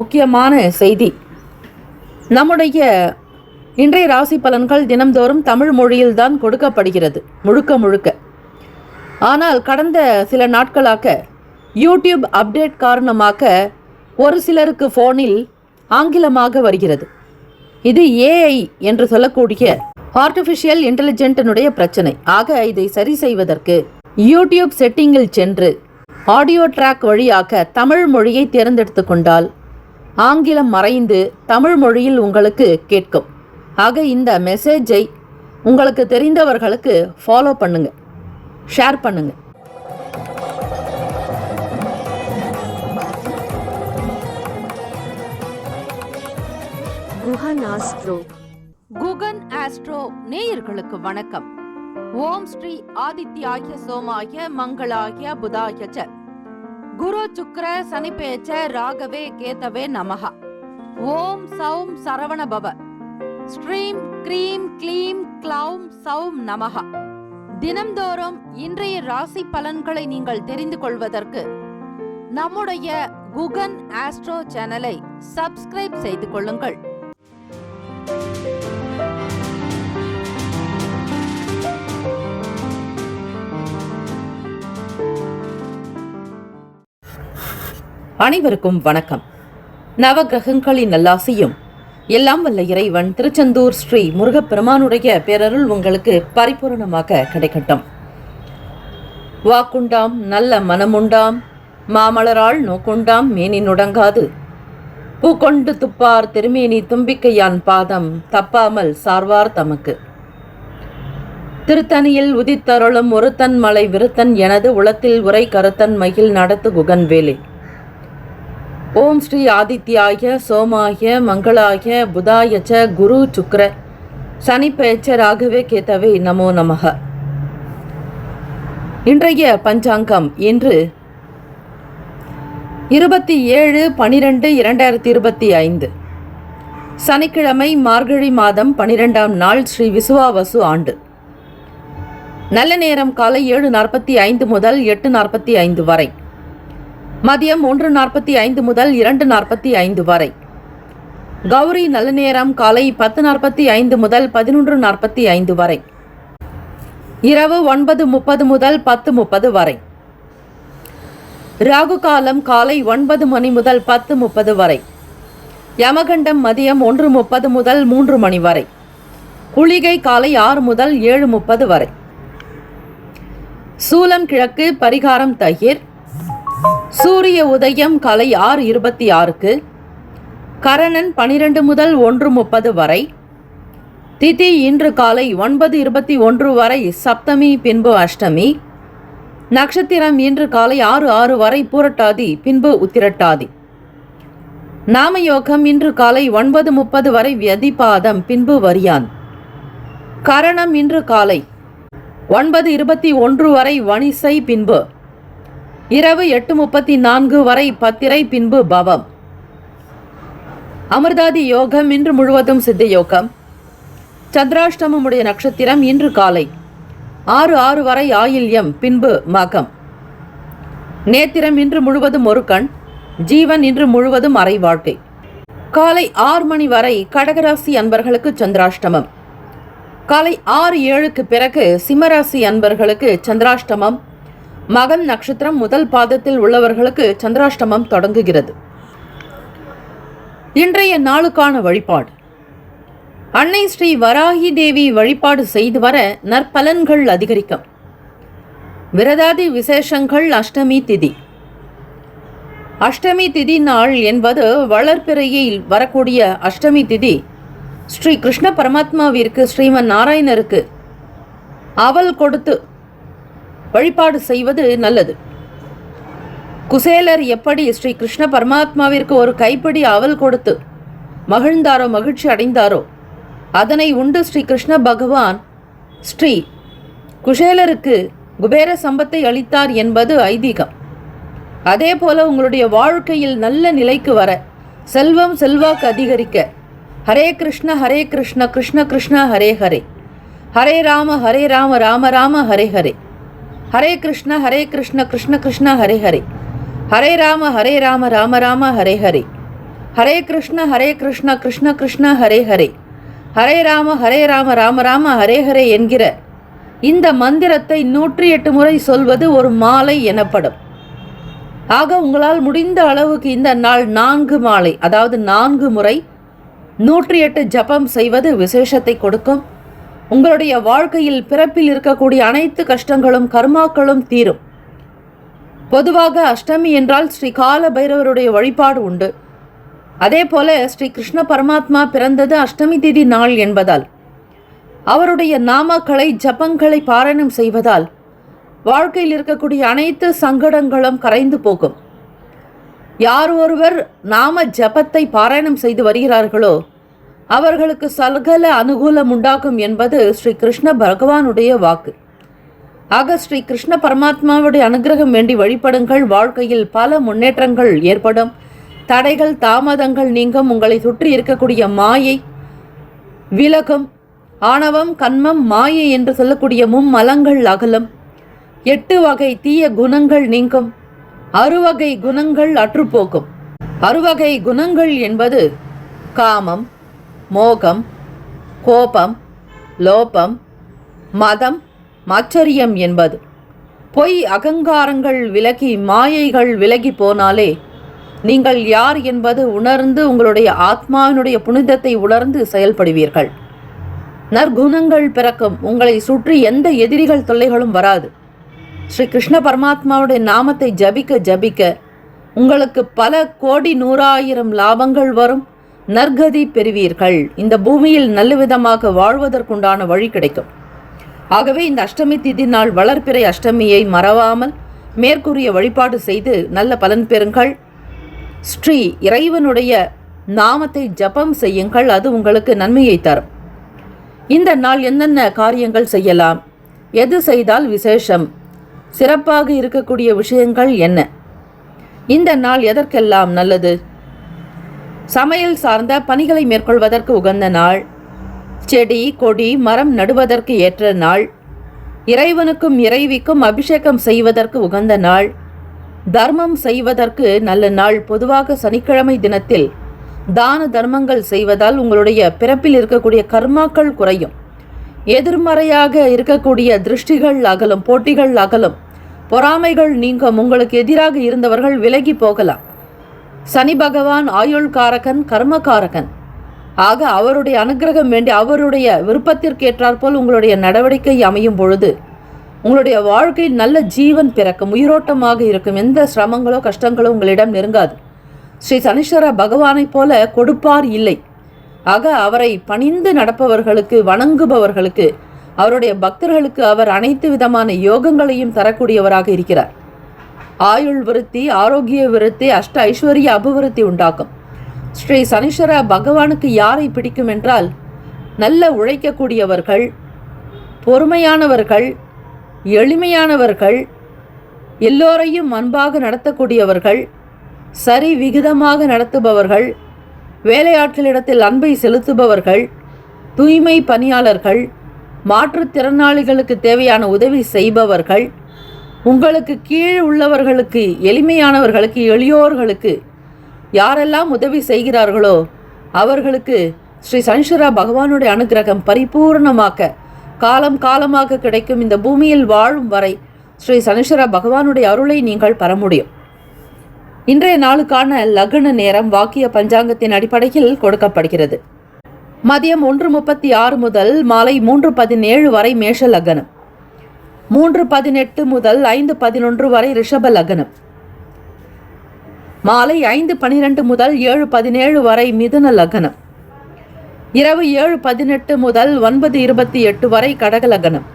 முக்கியமான செய்தி. நம்முடைய இன்றைய ராசி பலன்கள் தினம்தோறும் தமிழ் மொழியில்தான் கொடுக்கப்படுகிறது முழுக்க முழுக்க. ஆனால் கடந்த சில நாட்களாக யூடியூப் அப்டேட் காரணமாக ஒரு சிலருக்கு ஃபோனில் ஆங்கிலமாக வருகிறது. இது ஏஐ என்று சொல்லக்கூடிய ஆர்டிஃபிஷியல் இன்டெலிஜென்ட்டினுடைய பிரச்சனை. ஆக இதை சரி செய்வதற்கு யூடியூப் செட்டிங்கில் சென்று ஆடியோ ட்ராக் வழியாக தமிழ் மொழியை தேர்ந்தெடுத்து கொண்டால் ஆங்கிலம் மறைந்து தமிழ் மொழியில் உங்களுக்கு கேட்கும். ஆக இந்த மெசேஜை உங்களுக்கு தெரிந்தவர்களுக்கு ஃபாலோ பண்ணுங்க, ஷேர் பண்ணுங்க. குகன் ஆஸ்ட்ரோ நேயர்களுக்கு வணக்கம். ஓம் ஸ்ரீ ஆதித்யாய சோமாய மங்களாய புதாய ச குரு சுக்ர சனிப்பேச்ச ராகவே கேதவே நமஹ. ஓம் சௌம் சரவண பவ ஸ்ரீம் க்ரீம் க்ளீம் க்ளௌம் சௌம் நமஹ. தினம்தோறும் இன்றைய ராசி பலன்களை நீங்கள் தெரிந்து கொள்வதற்கு நம்முடைய குகன் ஆஸ்ட்ரோ சேனலை சப்ஸ்கிரைப் செய்து கொள்ளுங்கள். அனைவருக்கும் வணக்கம். நவகிரகங்களின் நல்லாசியும் எல்லாம் வல்ல இறைவன் திருச்செந்தூர் ஸ்ரீ முருகப்பெருமானுடைய பேரருள் உங்களுக்கு பரிபூரணமாக கிடைக்கட்டும். வாக்குண்டாம் நல்ல மனமுண்டாம் மாமலரால் நோக்குண்டாம் மேனி நுடங்காது பூக்கொண்டு துப்பார் திருமேனி தும்பிக்கையான் பாதம் தப்பாமல் சார்வார் தமக்கு. திருத்தணியில் உதித்தருளும் ஒருத்தன் மலை விருத்தன் எனது உளத்தில் உரை கருத்தன் மகிழ் நடத்து குகன் வேலை. ஓம் ஸ்ரீ ஆதித்யாய சோமாய மங்களாய புதாய ச குரு சுக்ர சனிப்பேச்ச ராகவே கேதவே நமோ நமஹ. இன்றைய பஞ்சாங்கம் இன்று 27/12/2025 சனிக்கிழமை, மார்கழி மாதம் 12ஆம் நாள், ஸ்ரீ விசுவாவசு ஆண்டு. நல்ல நேரம் காலை 7:45 முதல் 8:45 வரை, மதியம் 1:45 முதல் 2:45 வரை. கௌரி நல்ல நேரம் காலை 10:45 முதல் 11:45 வரை, இரவு 9:30 முதல் 10:30 வரை. ராகு காலம் காலை 9 மணி முதல் 10:30 வரை. யமகண்டம் மதியம் 1:30 முதல் 3 மணி வரை. குளிகை காலை 6 முதல் 7:30 வரை. சூலம் கிழக்கு, பரிகாரம் தயிர். சூரிய உதயம் காலை 6:26க்கு. கரணன் 12 முதல் 1:30 வரை. திதி இன்று காலை 9:21 வரை சப்தமி, பின்பு அஷ்டமி. நட்சத்திரம் இன்று காலை 6:06 வரை பூரட்டாதி, பின்பு உத்திரட்டாதி. நாமயோகம் இன்று காலை 9:30 வரை வியதிபாதம், பின்பு வரியான். கரணம் இன்று காலை 9:21 வரை வணிசை, பின்பு இரவு 8:34 வரை பத்திரை, பின்பு பவம். அமிர்தாதி யோகம் இன்று முழுவதும் சித்த யோகம். சந்திராஷ்டமமுடைய நட்சத்திரம் இன்று காலை 6:06 வரை ஆயில்யம், பின்பு மகம். நேத்திரம் இன்று முழுவதும் ஒரு கண். ஜீவன் இன்று முழுவதும் அரை வாழ்க்கை. காலை 6 மணி வரை கடகராசி அன்பர்களுக்கு சந்திராஷ்டமம். காலை 6:07க்கு பிறகு சிம்மராசி அன்பர்களுக்கு சந்திராஷ்டமம். மகம் நட்சத்திரம் முதல் பாதத்தில் உள்ளவர்களுக்கு சந்திராஷ்டமம் தொடங்குகிறது. இன்றைய நாளுக்கான வழிபாடு. அன்னை ஸ்ரீ வராகி தேவி வழிபாடு செய்து வர நற்பலன்கள் அதிகரிக்கும். விரதாதி விசேஷங்கள். அஷ்டமி திதி. அஷ்டமி திதி நாள் என்பது வளர்பிறையில் வரக்கூடிய அஷ்டமி திதி ஸ்ரீ கிருஷ்ண பரமாத்மாவிற்கு, ஸ்ரீமன் நாராயணருக்கு அவல் கொடுத்து வழிபாடு செய்வது நல்லது. குசேலர் எப்படி ஸ்ரீ கிருஷ்ண பரமாத்மாவிற்கு ஒரு கைப்பிடி அவல் கொடுத்து மகிழ்ந்தாரோ, மகிழ்ச்சி அடைந்தாரோ, அதனை உண்டு ஸ்ரீ கிருஷ்ண பகவான் ஸ்ரீ குசேலருக்கு குபேர சம்பத்தை அளித்தார் என்பது ஐதீகம். அதே போல உங்களுடைய வாழ்க்கையில் நல்ல நிலைக்கு வர, செல்வம் செல்வாக்கு அதிகரிக்க, ஹரே கிருஷ்ண கிருஷ்ண கிருஷ்ண ஹரே ஹரே, ஹரே ராம ராம ராம ஹரே ஹரே, ஹரே கிருஷ்ண கிருஷ்ண கிருஷ்ண ஹரே ஹரே, ஹரே ராம ராம ராம ஹரே ஹரே, ஹரே கிருஷ்ண கிருஷ்ண கிருஷ்ண ஹரே ஹரே, ஹரே ராம ராம ராம ஹரே ஹரே என்கிற இந்த மந்திரத்தை 108 முறை சொல்வது ஒரு மாலை எனப்படும். ஆக உங்களால் முடிந்த அளவுக்கு இந்த நாள் 4 மாலை, அதாவது 4 முறை 108 ஜபம் செய்வது விசேஷத்தை கொடுக்கும். உங்களுடைய வாழ்க்கையில் பிறப்பில் இருக்கக்கூடிய அனைத்து கஷ்டங்களும் கர்மாக்களும் தீரும். பொதுவாக அஷ்டமி என்றால் ஸ்ரீ கால பைரவருடைய வழிபாடு உண்டு. அதே போல ஸ்ரீ கிருஷ்ண பரமாத்மா பிறந்தது அஷ்டமி திதி நாள் என்பதால் அவருடைய நாமக்களை ஜபங்களை பாராயணம் செய்வதால் வாழ்க்கையில் இருக்கக்கூடிய அனைத்து சங்கடங்களும் கரைந்து போகும். யார் ஒருவர் நாம ஜபத்தை பாராயணம் செய்து வருகிறார்களோ அவர்களுக்கு சகல அனுகூலம் உண்டாகும் என்பது ஸ்ரீ கிருஷ்ண பகவானுடைய வாக்கு. ஆக ஸ்ரீ கிருஷ்ண பரமாத்மாவுடைய அனுகிரகம் வேண்டி வழிபடுங்கள். வாழ்க்கையில் பல முன்னேற்றங்கள் ஏற்படும். தடைகள் தாமதங்கள் நீங்கும். உங்களை சுற்றி இருக்கக்கூடிய மாயை விலகும். ஆணவம் கன்மம் மாயை என்று சொல்லக்கூடிய மும்மலங்கள் அகலும். 8 வகை தீய குணங்கள் நீங்கும். 6 வகை குணங்கள் அற்றுப்போக்கும். 6 வகை குணங்கள் என்பது காமம், மோகம், கோபம், லோபம், மதம், மாச்சரியம் என்பது. பொய் அகங்காரங்கள் விலகி மாயைகள் விலகி போனாலே நீங்கள் யார் என்பது உணர்ந்து உங்களுடைய ஆத்மாவினுடைய புனிதத்தை உணர்ந்து செயல்படுவீர்கள். நற்குணங்கள் பிறக்கும். உங்களை சுற்றி எந்த எதிரிகள் தொல்லைகளும் வராது. ஸ்ரீ கிருஷ்ண பரமாத்மாவுடைய நாமத்தை ஜபிக்க ஜபிக்க உங்களுக்கு பல கோடி 100,000 லாபங்கள் வரும். நற்கதி பெறுவீர்கள். இந்த பூமியில் நல்ல விதமாக வாழ்வதற்குண்டான வழி கிடைக்கும். ஆகவே இந்த அஷ்டமி திதி நாள் வளர்பிறை அஷ்டமியை மறவாமல் மேற்கூறிய வழிபாடு செய்து நல்ல பலன் பெறுங்கள். ஸ்ரீ இறைவனுடைய நாமத்தை ஜபம் செய்யுங்கள். அது உங்களுக்கு நன்மையை தரும். இந்த நாள் என்னென்ன காரியங்கள் செய்யலாம், எது செய்தால் விசேஷம், சிறப்பாக இருக்கக்கூடிய விஷயங்கள் என்ன, இந்த நாள் எதற்கெல்லாம் நல்லது? சமையல் சார்ந்த பணிகளை மேற்கொள்வதற்கு உகந்த நாள். செடி கொடி மரம் நடுவதற்கு ஏற்ற நாள். இறைவனுக்கும் இறைவிக்கும் அபிஷேகம் செய்வதற்கு உகந்த நாள். தர்மம் செய்வதற்கு நல்ல நாள். பொதுவாக சனிக்கிழமை தினத்தில் தான தர்மங்கள் செய்வதால் உங்களுடைய பிறப்பில் இருக்கக்கூடிய கர்மாக்கள் குறையும். எதிர்மறையாக இருக்கக்கூடிய திருஷ்டிகள் அகலும், போட்டிகள் அகலும், பொறாமைகள் நீங்கும். உங்களுக்கு எதிராக இருந்தவர்கள் விலகி போகலாம். சனி பகவான் ஆயுள்காரகன், கர்மகாரகன். ஆக அவருடைய அனுகிரகம் வேண்டி அவருடைய விருப்பத்திற்கு ஏற்றாற்போல் உங்களுடைய நடவடிக்கை அமையும் பொழுது உங்களுடைய வாழ்க்கை நல்ல ஜீவன் பிறக்கும், உயிரோட்டமாக இருக்கும். எந்த சிரமங்களோ கஷ்டங்களோ உங்களிடம் நெருங்காது. ஸ்ரீ சனீஸ்வர பகவானைப் போல கொடுப்பார் இல்லை. ஆக அவரை பணிந்து நடப்பவர்களுக்கு, வணங்குபவர்களுக்கு, அவருடைய பக்தர்களுக்கு அவர் அனைத்து விதமான யோகங்களையும் தரக்கூடியவராக இருக்கிறார். ஆயுள் விருத்தி, ஆரோக்கிய விருத்தி, அஷ்ட ஐஸ்வர்ய அபிவிருத்தி உண்டாக்கும். ஸ்ரீ சனீஸ்வர பகவானுக்கு யாரை பிடிக்கும் என்றால் நல்ல உழைக்கக்கூடியவர்கள், பொறுமையானவர்கள், எளிமையானவர்கள், எல்லோரையும் அன்பாக நடத்தக்கூடியவர்கள், சரி விகிதமாக நடத்துபவர்கள், வேலையாட்களிடத்தில் அன்பை செலுத்துபவர்கள், தூய்மை பணியாளர்கள், மாற்றுத்திறனாளிகளுக்கு தேவையான உதவி செய்பவர்கள், உங்களுக்கு கீழ் உள்ளவர்களுக்கு, எளிமையானவர்களுக்கு, எளியோர்களுக்கு யாரெல்லாம் உதவி செய்கிறார்களோ அவர்களுக்கு ஸ்ரீ சனீஸ்வர பகவானுடைய அனுகிரகம் பரிபூர்ணமாக காலம் காலமாக கிடைக்கும். இந்த பூமியில் வாழும் வரை ஸ்ரீ சனீஸ்வர பகவானுடைய அருளை நீங்கள் பெற முடியும். இன்றைய நாளுக்கான லக்ன நேரம் வாக்கிய பஞ்சாங்கத்தின் அடிப்படையில் கொடுக்கப்படுகிறது. மதியம் 1:36 முதல் மாலை 3:17 வரை மேஷ லக்னம், 3:18 முதல் 5:11 வரை ரிஷப லக்னம், மாலை 5:12 முதல் 7:17 வரை மிதுன லக்னம், இரவு 7:18 முதல் 9:28 வரை கடக லக்னம்,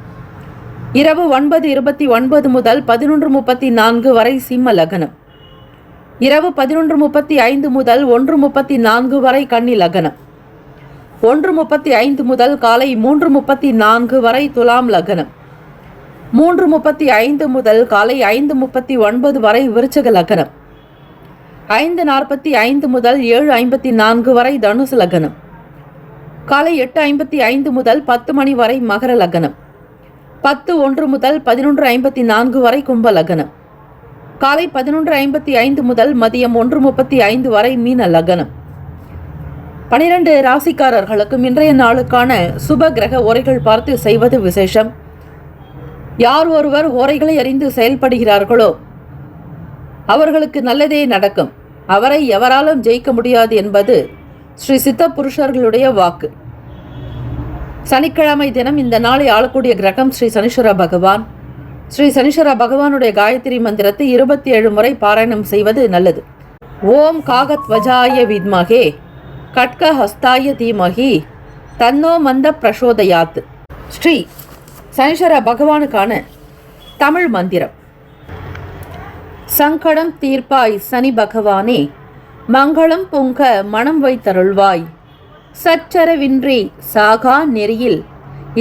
இரவு 9:29 முதல் 11:34 வரை சிம்ம லக்னம், இரவு 11:35 முதல் 1:34 வரை கன்னி லக்னம், 1:35 முதல் காலை 3:34 வரை துலாம் லக்னம், 3:35 முதல் காலை 5:39 வரை விருச்சக லக்னம், 5:45 முதல் 7:54 வரை தனுசு லக்னம், காலை 8:55 முதல் 10 மணி வரை மகர லக்னம், 10:01 முதல் 11:54 வரை கும்ப லக்னம், காலை 11:55 முதல் மதியம் 1:35 வரை மீன லக்னம், 12 ராசிக்காரர்களுக்கும் இன்றைய நாளுக்கான சுப கிரக ஓரைகள் பார்த்து செய்வது விசேஷம். யார் ஒருவர் ஓரைகளை அறிந்து செயல்படுகிறார்களோ அவர்களுக்கு நல்லதே நடக்கும். அவரை எவராலும் ஜெயிக்க முடியாது என்பது ஸ்ரீ சித்த புருஷர்களுடைய வாக்கு. சனிக்கிழமை தினம் இந்த நாளை ஆளக்கூடிய கிரகம் ஸ்ரீ சனீஸ்வர பகவான். ஸ்ரீ சனீஸ்வர பகவானுடைய காயத்ரி மந்திரத்தை 27 முறை பாராயணம் செய்வது நல்லது. ஓம் காகத்வஜாய வித்மகே கட்கஹஸ்தாய தீமகி தன்னோ மந்த பிரசோதயாத். ஸ்ரீ சனீஸ்வர பகவானுக்கான தமிழ் மந்திரம். சங்கடம் தீர்ப்பாய் சனி பகவானே, மங்களம் பொங்க மனம் வைத்தருள்வாய், சச்சரவின்றி சாகா நெறியில்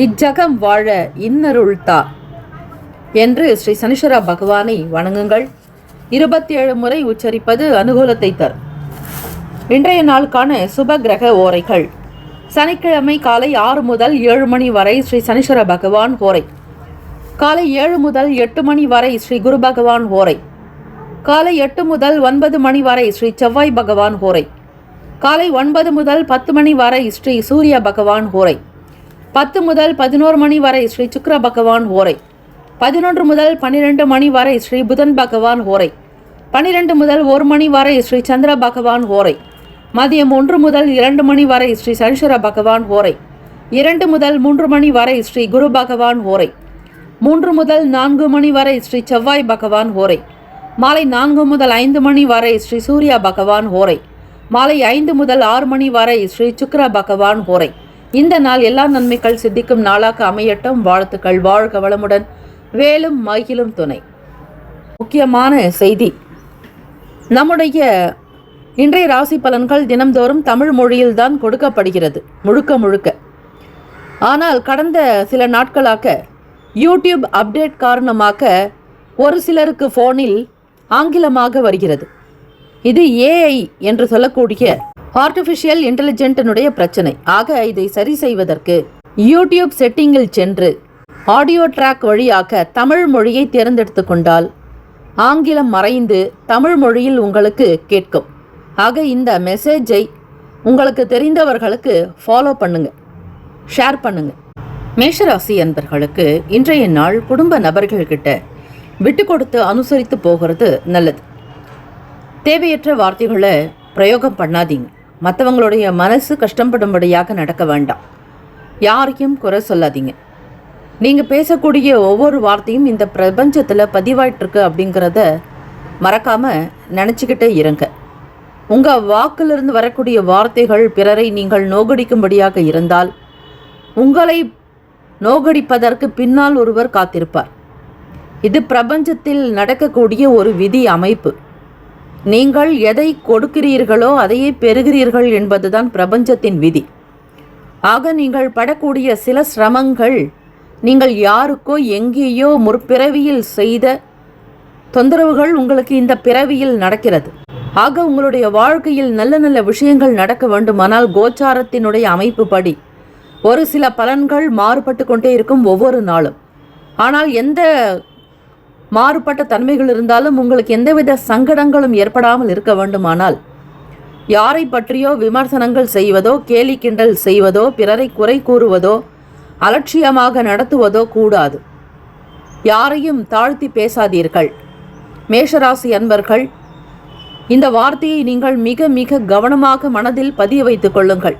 இஜ்ஜகம் வாழ இன்னருள்தா என்று ஸ்ரீ சனீஸ்வர பகவானை வணங்குங்கள். 27 முறை உச்சரிப்பது அனுகூலத்தை தரும். இன்றைய நாளுக்கான சுப கிரக ஓரைகள். சனிக்கிழமை காலை 6 முதல் 7 மணி வரை ஸ்ரீ சனீஸ்வர பகவான் ஓரை. காலை 7 முதல் 8 மணி வரை ஸ்ரீ குரு பகவான் ஓரை. காலை 8 முதல் 9 மணி வரை ஸ்ரீ செவ்வாய் பகவான் ஓரை. காலை 9 முதல் 10 மணி வரை ஸ்ரீ சூரிய பகவான் ஓரை. 10 முதல் 11 மணி வரை ஸ்ரீ சுக்கிர பகவான் ஓரை. 11 முதல் 12 மணி வரை ஸ்ரீ புதன் பகவான் ஓரை. 12 முதல் 1 மணி வரை ஸ்ரீ சந்திர பகவான் ஓரை. மதியம் 1 முதல் 2 மணி வரை ஸ்ரீ சனீஸ்வர பகவான் ஓரை. 2 முதல் 3 மணி வரை ஸ்ரீ குரு பகவான் ஓரை. 3 முதல் 4 மணி வரை ஸ்ரீ செவ்வாய் பகவான் ஓரை. மாலை 4 முதல் 5 மணி வரை ஸ்ரீ சூர்யா பகவான் ஓரை. மாலை 5 முதல் 6 மணி வரை ஸ்ரீ சுக்கிர பகவான் ஓரை. இந்த நாள் எல்லா நன்மைகள் சித்திக்கும் நாளாக அமையட்டும். வாழ்த்துக்கள். வாழ்க வளமுடன். வேலும் மகிழும் துணை. முக்கியமான செய்தி. நம்முடைய இன்றைய ராசி பலன்கள் தினம்தோறும் தமிழ் மொழியில்தான் கொடுக்கப்படுகிறது முழுக்க. ஆனால் கடந்த சில நாட்களாக யூடியூப் அப்டேட் காரணமாக ஒரு சிலருக்கு ஃபோனில் ஆங்கிலமாக வருகிறது. இது ஏஐ என்று சொல்லக்கூடிய ஆர்டிஃபிஷியல் இன்டெலிஜென்ட்டினுடைய பிரச்சனை. ஆக இதை சரி செய்வதற்கு யூடியூப் செட்டிங்கில் சென்று ஆடியோ ட்ராக் வழியாக தமிழ் மொழியை தேர்ந்தெடுத்து கொண்டால் ஆங்கிலம் மறைந்து தமிழ் மொழியில் உங்களுக்கு கேட்கும். ஆக இந்த மெசேஜை உங்களுக்கு தெரிந்தவர்களுக்கு ஃபாலோ பண்ணுங்க, ஷேர் பண்ணுங்க. மேஷராசி அன்பர்களுக்கு இன்றைய நாள் குடும்ப நபர்கள்கிட்ட விட்டு கொடுத்து அனுசரித்து போகிறது நல்லது. தேவையற்ற வார்த்தைகளை பிரயோகம் பண்ணாதீங்க. மற்றவங்களுடைய மனசு கஷ்டப்படும்படியாக நடக்க வேண்டாம். யாரையும் குறை சொல்லாதீங்க. நீங்கள் பேசக்கூடிய ஒவ்வொரு வார்த்தையும் இந்த பிரபஞ்சத்தில் பதிவாயிட்டிருக்கு அப்படிங்கிறத மறக்காமல் நினச்சிக்கிட்டே இருங்க. உங்கள் வாக்கிலிருந்து வரக்கூடிய வார்த்தைகள் பிறரை நீங்கள் நோகடிக்கும்படியாக இருந்தால் உங்களை நோகடிப்பதற்கு பின்னால் ஒருவர் காத்திருப்பார். இது பிரபஞ்சத்தில் நடக்கக்கூடிய ஒரு விதி அமைப்பு. நீங்கள் எதை கொடுக்கிறீர்களோ அதையே பெறுகிறீர்கள் என்பதுதான் பிரபஞ்சத்தின் விதி. ஆக நீங்கள் படக்கூடிய சில சிரமங்கள் நீங்கள் யாருக்கோ எங்கேயோ முற்பிறவியில் செய்த தொந்தரவுகள் உங்களுக்கு இந்த பிறவியில் நடக்கிறது. ஆக உங்களுடைய வாழ்க்கையில் நல்ல நல்ல விஷயங்கள் நடக்க வேண்டுமானால் கோச்சாரத்தினுடைய அமைப்பு படி ஒரு சில பலன்கள் மாறுபட்டு கொண்டே இருக்கும் ஒவ்வொரு நாளும். ஆனால் எந்த மாறுபட்ட தன்மைகள் இருந்தாலும் உங்களுக்கு எந்தவித சங்கடங்களும் ஏற்படாமல் இருக்க வேண்டுமானால் யாரை பற்றியோ விமர்சனங்கள் செய்வதோ கேலி கிண்டல் செய்வதோ பிறரை குறை கூறுவதோ அலட்சியமாக நடத்துவதோ கூடாது. யாரையும் தாழ்த்தி பேசாதீர்கள். மேஷராசி அன்பர்கள், இந்த வார்த்தையை நீங்கள் மிக மிக கவனமாக மனதில் பதிய வைத்துக் கொள்ளுங்கள்.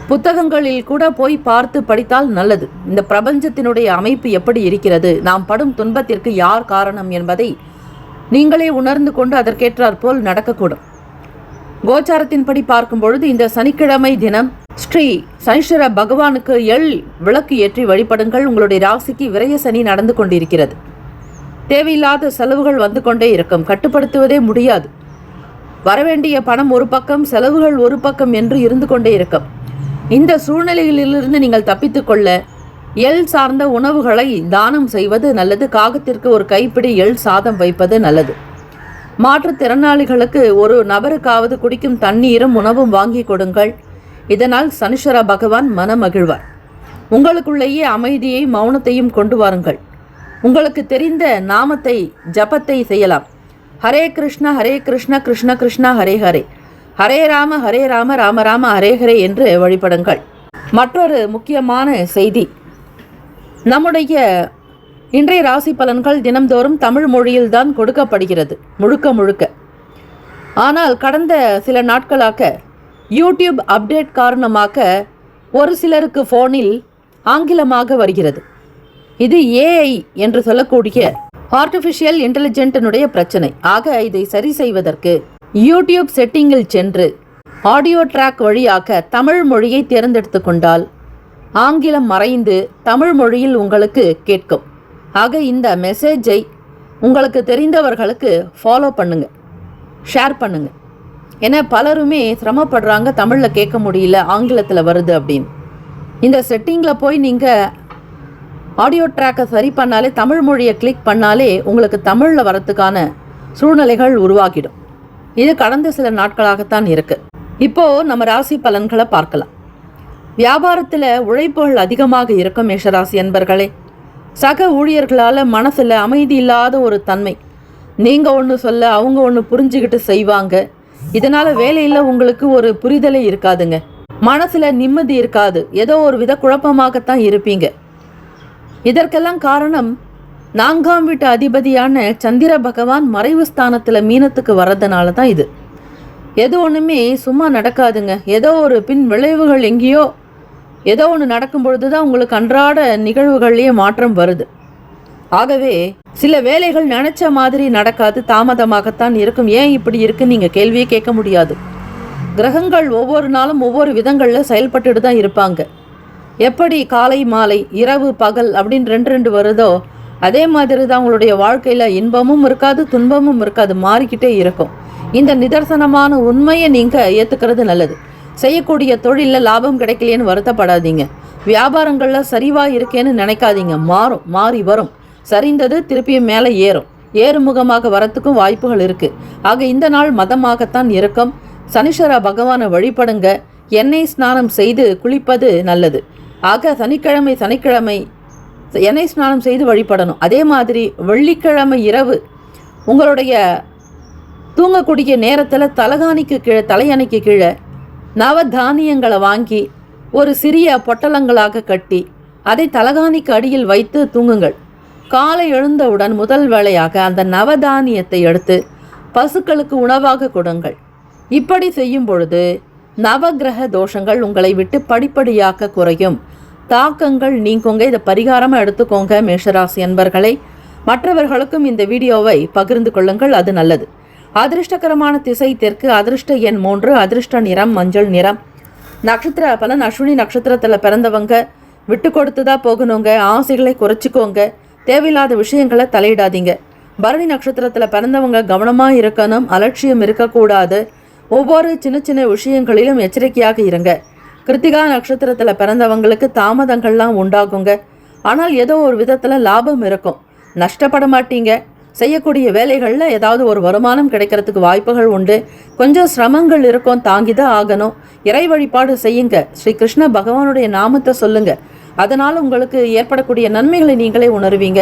புத்தகங்களில் கூட போய் பார்த்து படித்தால் நல்லது. இந்த பிரபஞ்சத்தினுடைய அமைப்பு எப்படி இருக்கிறது, நாம் படும் துன்பத்திற்கு யார் காரணம் என்பதை நீங்களே உணர்ந்து கொண்டு அதற்கேற்றாற்போல் நடக்கக்கூடும். கோச்சாரத்தின்படி பார்க்கும் பொழுது இந்த சனிக்கிழமை தினம் ஸ்ரீ சனீஸ்வர பகவானுக்கு விளக்கு ஏற்றி வழிபடுங்கள். உங்களுடைய ராசிக்கு விரய சனி நடந்து கொண்டிருக்கிறது. தேவையில்லாத செலவுகள் வந்து கொண்டே இருக்கும். கட்டுப்படுத்துவதே முடியாது. வரவேண்டிய பணம் ஒரு பக்கம், செலவுகள் ஒரு பக்கம் என்று இருந்து கொண்டே இருக்கும். இந்த சூழ்நிலையிலிருந்து நீங்கள் தப்பித்துக்கொள்ள எள் சார்ந்த உணவுகளை தானம் செய்வது நல்லது. காகத்திற்கு ஒரு கைப்பிடி எள் சாதம் வைப்பது நல்லது. மாற்றுத்திறனாளிகளுக்கு ஒரு நபருக்காவது குடிக்கும் தண்ணீரும் உணவும் வாங்கி கொடுங்கள். இதனால் சனீஸ்வர பகவான் மனமகிழ்வார். உங்களுக்குள்ளேயே அமைதியை மௌனத்தையும் கொண்டு வாருங்கள். உங்களுக்கு தெரிந்த நாமத்தை ஜபத்தை செய்யலாம். ஹரே கிருஷ்ண கிருஷ்ண கிருஷ்ண ஹரே ஹரே, ஹரே ராம ராம ராம ஹரே ஹரே என்று வழிபடுங்கள். மற்றொரு முக்கியமான செய்தி, நம்முடைய இன்றைய ராசி பலன்கள் தினம்தோறும் தமிழ் மொழியில்தான் கொடுக்கப்படுகிறது முழுக்க முழுக்க. ஆனால் கடந்த சில நாட்களாக யூடியூப் அப்டேட் காரணமாக ஒரு சிலருக்கு ஃபோனில் ஆங்கிலமாக வருகிறது. இது ஏஐ என்று சொல்லக்கூடிய ஆர்டிஃபிஷியல் இன்டெலிஜென்ட்டினுடைய பிரச்சனை. ஆக இதை சரி செய்வதற்கு யூடியூப் செட்டிங்கில் சென்று ஆடியோ ட்ராக் வழியாக தமிழ் மொழியை தேர்ந்தெடுத்து கொண்டால் ஆங்கிலம் மறைந்து தமிழ் மொழியில் உங்களுக்கு கேட்கும். ஆக இந்த மெசேஜை உங்களுக்கு தெரிந்தவர்களுக்கு ஃபாலோ பண்ணுங்கள், ஷேர் பண்ணுங்கள். ஏன்னா பலருமே சிரமப்படுறாங்க, தமிழில் கேட்க முடியல, ஆங்கிலத்தில் வருது அப்படின்னு. இந்த செட்டிங்கில் போய் நீங்கள் ஆடியோ ட்ராக்கை சரி பண்ணாலே, தமிழ் மொழியை கிளிக் பண்ணாலே உங்களுக்கு தமிழில் வரத்துக்கான சூழ்நிலைகள் உருவாகிடும். இது கடந்த சில நாட்களாகத்தான் இருக்குது. இப்போது நம்ம ராசி பலன்களை பார்க்கலாம். வியாபாரத்தில் உழைப்புகள் அதிகமாக இருக்கும் மேஷராசி என்பர்களே. சக ஊழியர்களால் மனசில் அமைதி இல்லாத ஒரு தன்மை. நீங்கள் ஒன்று சொல்ல அவங்க ஒன்று புரிஞ்சுக்கிட்டு செய்வாங்க. இதனால் வேலையில் உங்களுக்கு ஒரு புரிதலே இருக்காதுங்க. மனசில் நிம்மதி இருக்காது. ஏதோ ஒரு வித குழப்பமாகத்தான் இருப்பீங்க. இதற்கெல்லாம் காரணம் 4ஆம் வீட்டு அதிபதியான சந்திர பகவான் மறைவு ஸ்தானத்தில் மீனத்துக்கு வர்றதுனால தான். இது எது ஒன்றுமே சும்மா நடக்காதுங்க. ஏதோ ஒரு பின் விளைவுகள் எங்கேயோ ஏதோ ஒன்று நடக்கும் பொழுது தான் உங்களுக்கு அன்றாட நிகழ்வுகள்லேயே மாற்றம் வருது. ஆகவே சில வேலைகள் நினச்ச மாதிரி நடக்காது, தாமதமாகத்தான் இருக்கும். ஏன் இப்படி இருக்குன்னு நீங்கள் கேள்வியே கேட்க முடியாது. கிரகங்கள் ஒவ்வொரு நாளும் ஒவ்வொரு விதங்களில் செயல்பட்டுட்டு தான் இருப்பாங்க. எப்படி காலை மாலை இரவு பகல் அப்படின்னு ரெண்டு வருதோ அதே மாதிரி தான் உங்களுடைய வாழ்க்கையில் இன்பமும் இருக்காது, துன்பமும் இருக்காது, மாறிக்கிட்டே இருக்கும். இந்த நிதர்சனமான உண்மையை நீங்கள் ஏற்றுக்கிறது நல்லது. செய்யக்கூடிய தொழிலில் லாபம் கிடைக்கலையேன்னு வருத்தப்படாதீங்க. வியாபாரங்களில் சரிவாக இருக்கேன்னு நினைக்காதீங்க. மாறி வரும். சரிந்தது திருப்பியும் மேலே ஏறுமுகமாக வரத்துக்கும் வாய்ப்புகள் இருக்குது. ஆக இந்த நாள் மதமாகத்தான் இருக்கும். சனீஸ்வர பகவானை வழிபடுங்க. எண்ணெய் ஸ்நானம் செய்து குளிப்பது நல்லது. ஆக சனிக்கிழமை எண்ணெய் ஸ்நானம் செய்து வழிபடணும். அதே மாதிரி வெள்ளிக்கிழமை இரவு உங்களுடைய தூங்கக்கூடிய நேரத்தில் தலையணைக்கு கீழே நவதானியங்களை வாங்கி ஒரு சிறிய பொட்டலங்களாக கட்டி அதை தலகாணிக்கு அடியில் வைத்து தூங்குங்கள். காலை எழுந்தவுடன் முதல் வேளையாக அந்த நவதானியத்தை எடுத்து பசுக்களுக்கு உணவாக கொடுங்கள். இப்படி செய்யும் பொழுது நவகிரக தோஷங்கள் உங்களை விட்டு படிப்படியாக குறையும். தாக்கங்கள் நீங்குங்க. இதை பரிகாரமாக எடுத்துக்கோங்க மேஷராசி அன்பர்களை. மற்றவர்களுக்கும் இந்த வீடியோவை பகிர்ந்து கொள்ளுங்கள், அது நல்லது. அதிர்ஷ்டகரமான திசை தெற்கு. அதிர்ஷ்ட எண் 3. அதிர்ஷ்ட நிறம் மஞ்சள் நிறம். நட்சத்திர பலன் அஸ்வினி நட்சத்திரத்தில் பிறந்தவங்க விட்டு கொடுத்து தான் போகணுங்க. ஆசைகளை குறைச்சிக்கோங்க. தேவையில்லாத விஷயங்களை தலையிடாதீங்க. பரணி நட்சத்திரத்தில் பிறந்தவங்க கவனமாக இருக்கணும், அலட்சியம் இருக்கக்கூடாது. ஒவ்வொரு சின்ன விஷயங்களிலும் எச்சரிக்கையாக இருங்க. கிருத்திகா நட்சத்திரத்தில் பிறந்தவங்களுக்கு தாமதங்கள்லாம் உண்டாகுங்க. ஆனால் ஏதோ ஒரு விதத்தில் லாபம் இருக்கும், நஷ்டப்பட மாட்டீங்க. செய்யக்கூடிய வேலைகளில் ஏதாவது ஒரு வருமானம் கிடைக்கிறதுக்கு வாய்ப்புகள் உண்டு. கொஞ்சம் சிரமங்கள் இருக்கும், தாங்கி தான் ஆகணும். இறை வழிபாடு செய்யுங்க. ஸ்ரீ கிருஷ்ண பகவானுடைய நாமத்தை சொல்லுங்க. அதனால் உங்களுக்கு ஏற்படக்கூடிய நன்மைகளை நீங்களே உணர்வீங்க.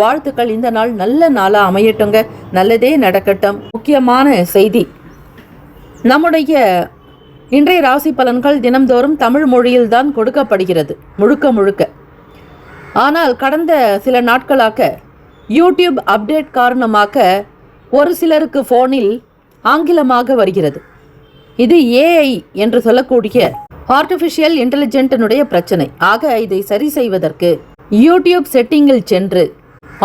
வாழ்த்துக்கள். இந்த நாள் நல்ல நாளாக அமையட்டுங்க. நல்லதே நடக்கட்டும். முக்கியமான செய்தி, நம்முடைய இன்றைய ராசி பலன்கள் தினம்தோறும் தமிழ் மொழியில்தான் கொடுக்கப்படுகிறது முழுக்க முழுக்க. ஆனால் கடந்த சில நாட்களாக யூடியூப் அப்டேட் காரணமாக ஒரு சிலருக்கு ஃபோனில் ஆங்கிலமாக வருகிறது. இது ஏஐ என்று சொல்லக்கூடிய ஆர்டிஃபிஷியல் இன்டெலிஜென்ட்டினுடைய பிரச்சனை. ஆக இதை சரி செய்வதற்கு யூடியூப் செட்டிங்கில் சென்று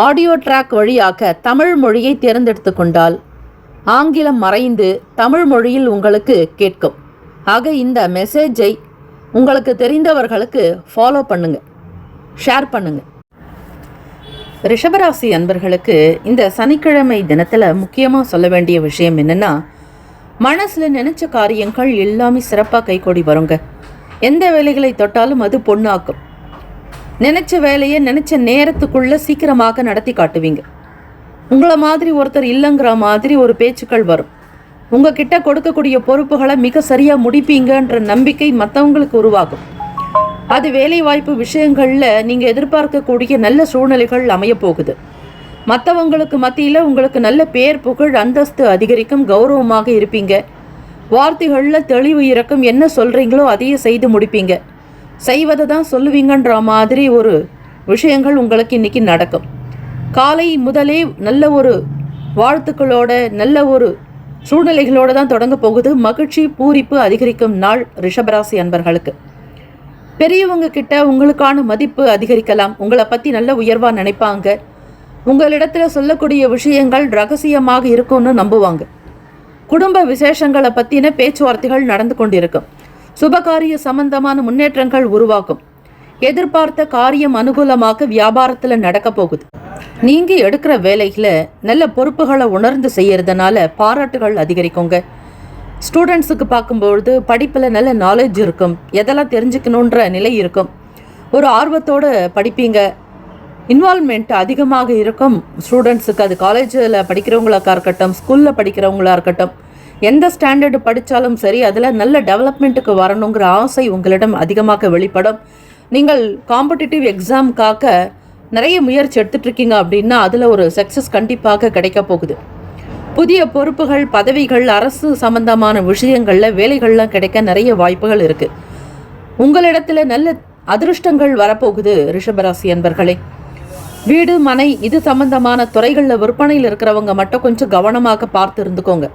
ஆடியோ ட்ராக் வழியாக தமிழ் மொழியை தேர்ந்தெடுத்து கொண்டால் ஆங்கிலம் மறைந்து தமிழ் மொழியில் உங்களுக்கு கேட்கும். ஆக இந்த மெசேஜை உங்களுக்கு தெரிந்தவர்களுக்கு ஃபாலோ பண்ணுங்கள், ஷேர் பண்ணுங்கள். ரிஷபராசி அன்பர்களுக்கு இந்த சனிக்கிழமை தினத்தில் முக்கியமாக சொல்ல வேண்டிய விஷயம் என்னென்னா, மனசில் நினச்ச காரியங்கள் எல்லாமே சிறப்பாக கைகூடி வருங்க. எந்த வேலைகளை தொட்டாலும் அது பொண்ணாக்கும். நினச்ச வேலையை நினச்ச நேரத்துக்குள்ளே சீக்கிரமாக நடத்தி காட்டுவீங்க. உங்களை மாதிரி ஒருத்தர் இல்லைங்கிற மாதிரி ஒரு பேச்சுக்கள் வரும். உங்ககிட்ட கொடுக்கக்கூடிய பொறுப்புகளை மிக சரியாக முடிப்பீங்கன்ற நம்பிக்கை மற்றவங்களுக்கு உருவாகும். அது வேலைவாய்ப்பு விஷயங்களில் நீங்கள் எதிர்பார்க்கக்கூடிய நல்ல சூழ்நிலைகள் அமையப்போகுது. மற்றவங்களுக்கு மத்தியில் உங்களுக்கு நல்ல பேர் புகழ் அந்தஸ்து அதிகரிக்கும். கௌரவமாக இருப்பீங்க. வார்த்தைகளில் தெளிவு இருக்கும். என்ன சொல்கிறீங்களோ அதையே செய்து முடிப்பீங்க. செய்வதை தான் சொல்லுவீங்கன்ற மாதிரி ஒரு விஷயங்கள் உங்களுக்கு இன்றைக்கி நடக்கும். காலை முதலே நல்ல ஒரு வாழ்த்துக்களோட நல்ல ஒரு சூழ்நிலைகளோடு தான் தொடங்க போகுது. மகிழ்ச்சி பூரிப்பு அதிகரிக்கும் நாள் ரிஷபராசி அன்பர்களுக்கு. பெரியவங்க கிட்ட உங்களுக்கான மதிப்பு அதிகரிக்கலாம். உங்களை பற்றி நல்ல உயர்வாக நினைப்பாங்க. உங்களிடத்தில் சொல்லக்கூடிய விஷயங்கள் ரகசியமாக இருக்கும்னு நம்புவாங்க. குடும்ப விசேஷங்களை பற்றின பேச்சுவார்த்தைகள் நடந்து கொண்டிருக்கும். சுபகாரிய சம்பந்தமான முன்னேற்றங்கள் உருவாக்கும். எதிர்பார்த்த காரியம் அனுகூலமாக வியாபாரத்தில் நடக்க போகுது. நீங்கள் எடுக்கிற வேலையில் நல்ல பொறுப்புகளை உணர்ந்து செய்யறதுனால பாராட்டுகள் அதிகரிக்குங்க. ஸ்டூடெண்ட்ஸுக்கு பார்க்கும்பொழுது படிப்பில் நல்ல நாலேஜ் இருக்கும். எதெல்லாம் தெரிஞ்சுக்கணுன்ற நிலை இருக்கும். ஒரு ஆர்வத்தோடு படிப்பீங்க. இன்வால்மெண்ட் அதிகமாக இருக்கும் ஸ்டூடெண்ட்ஸுக்கு. அது காலேஜில் படிக்கிறவங்களாக இருக்கட்டும், ஸ்கூலில் படிக்கிறவங்களா இருக்கட்டும், எந்த ஸ்டாண்டர்டு படித்தாலும் சரி அதில் நல்ல டெவலப்மெண்ட்டுக்கு வரணுங்கிற ஆசை உங்களிடம் அதிகமாக வெளிப்படும். நீங்கள் காம்படிட்டிவ் எக்ஸாமுக்காக நிறைய முயற்சி எடுத்துட்ருக்கீங்க அப்படின்னா அதில் ஒரு சக்ஸஸ் கண்டிப்பாக கிடைக்க போகுது. புதிய பொறுப்புகள், பதவிகள், அரசு சம்பந்தமான விஷயங்களில் வேலைகள்லாம் கிடைக்க நிறைய வாய்ப்புகள் இருக்குது. உங்களிடத்தில் நல்ல அதிருஷ்டங்கள் வரப்போகுது ரிஷபராசி அன்பர்களே. வீடு மனை இது சம்பந்தமான துறைகளில் விற்பனையில் இருக்கிறவங்க மட்டும் கொஞ்சம் கவனமாக பார்த்து இருந்துக்கோங்க.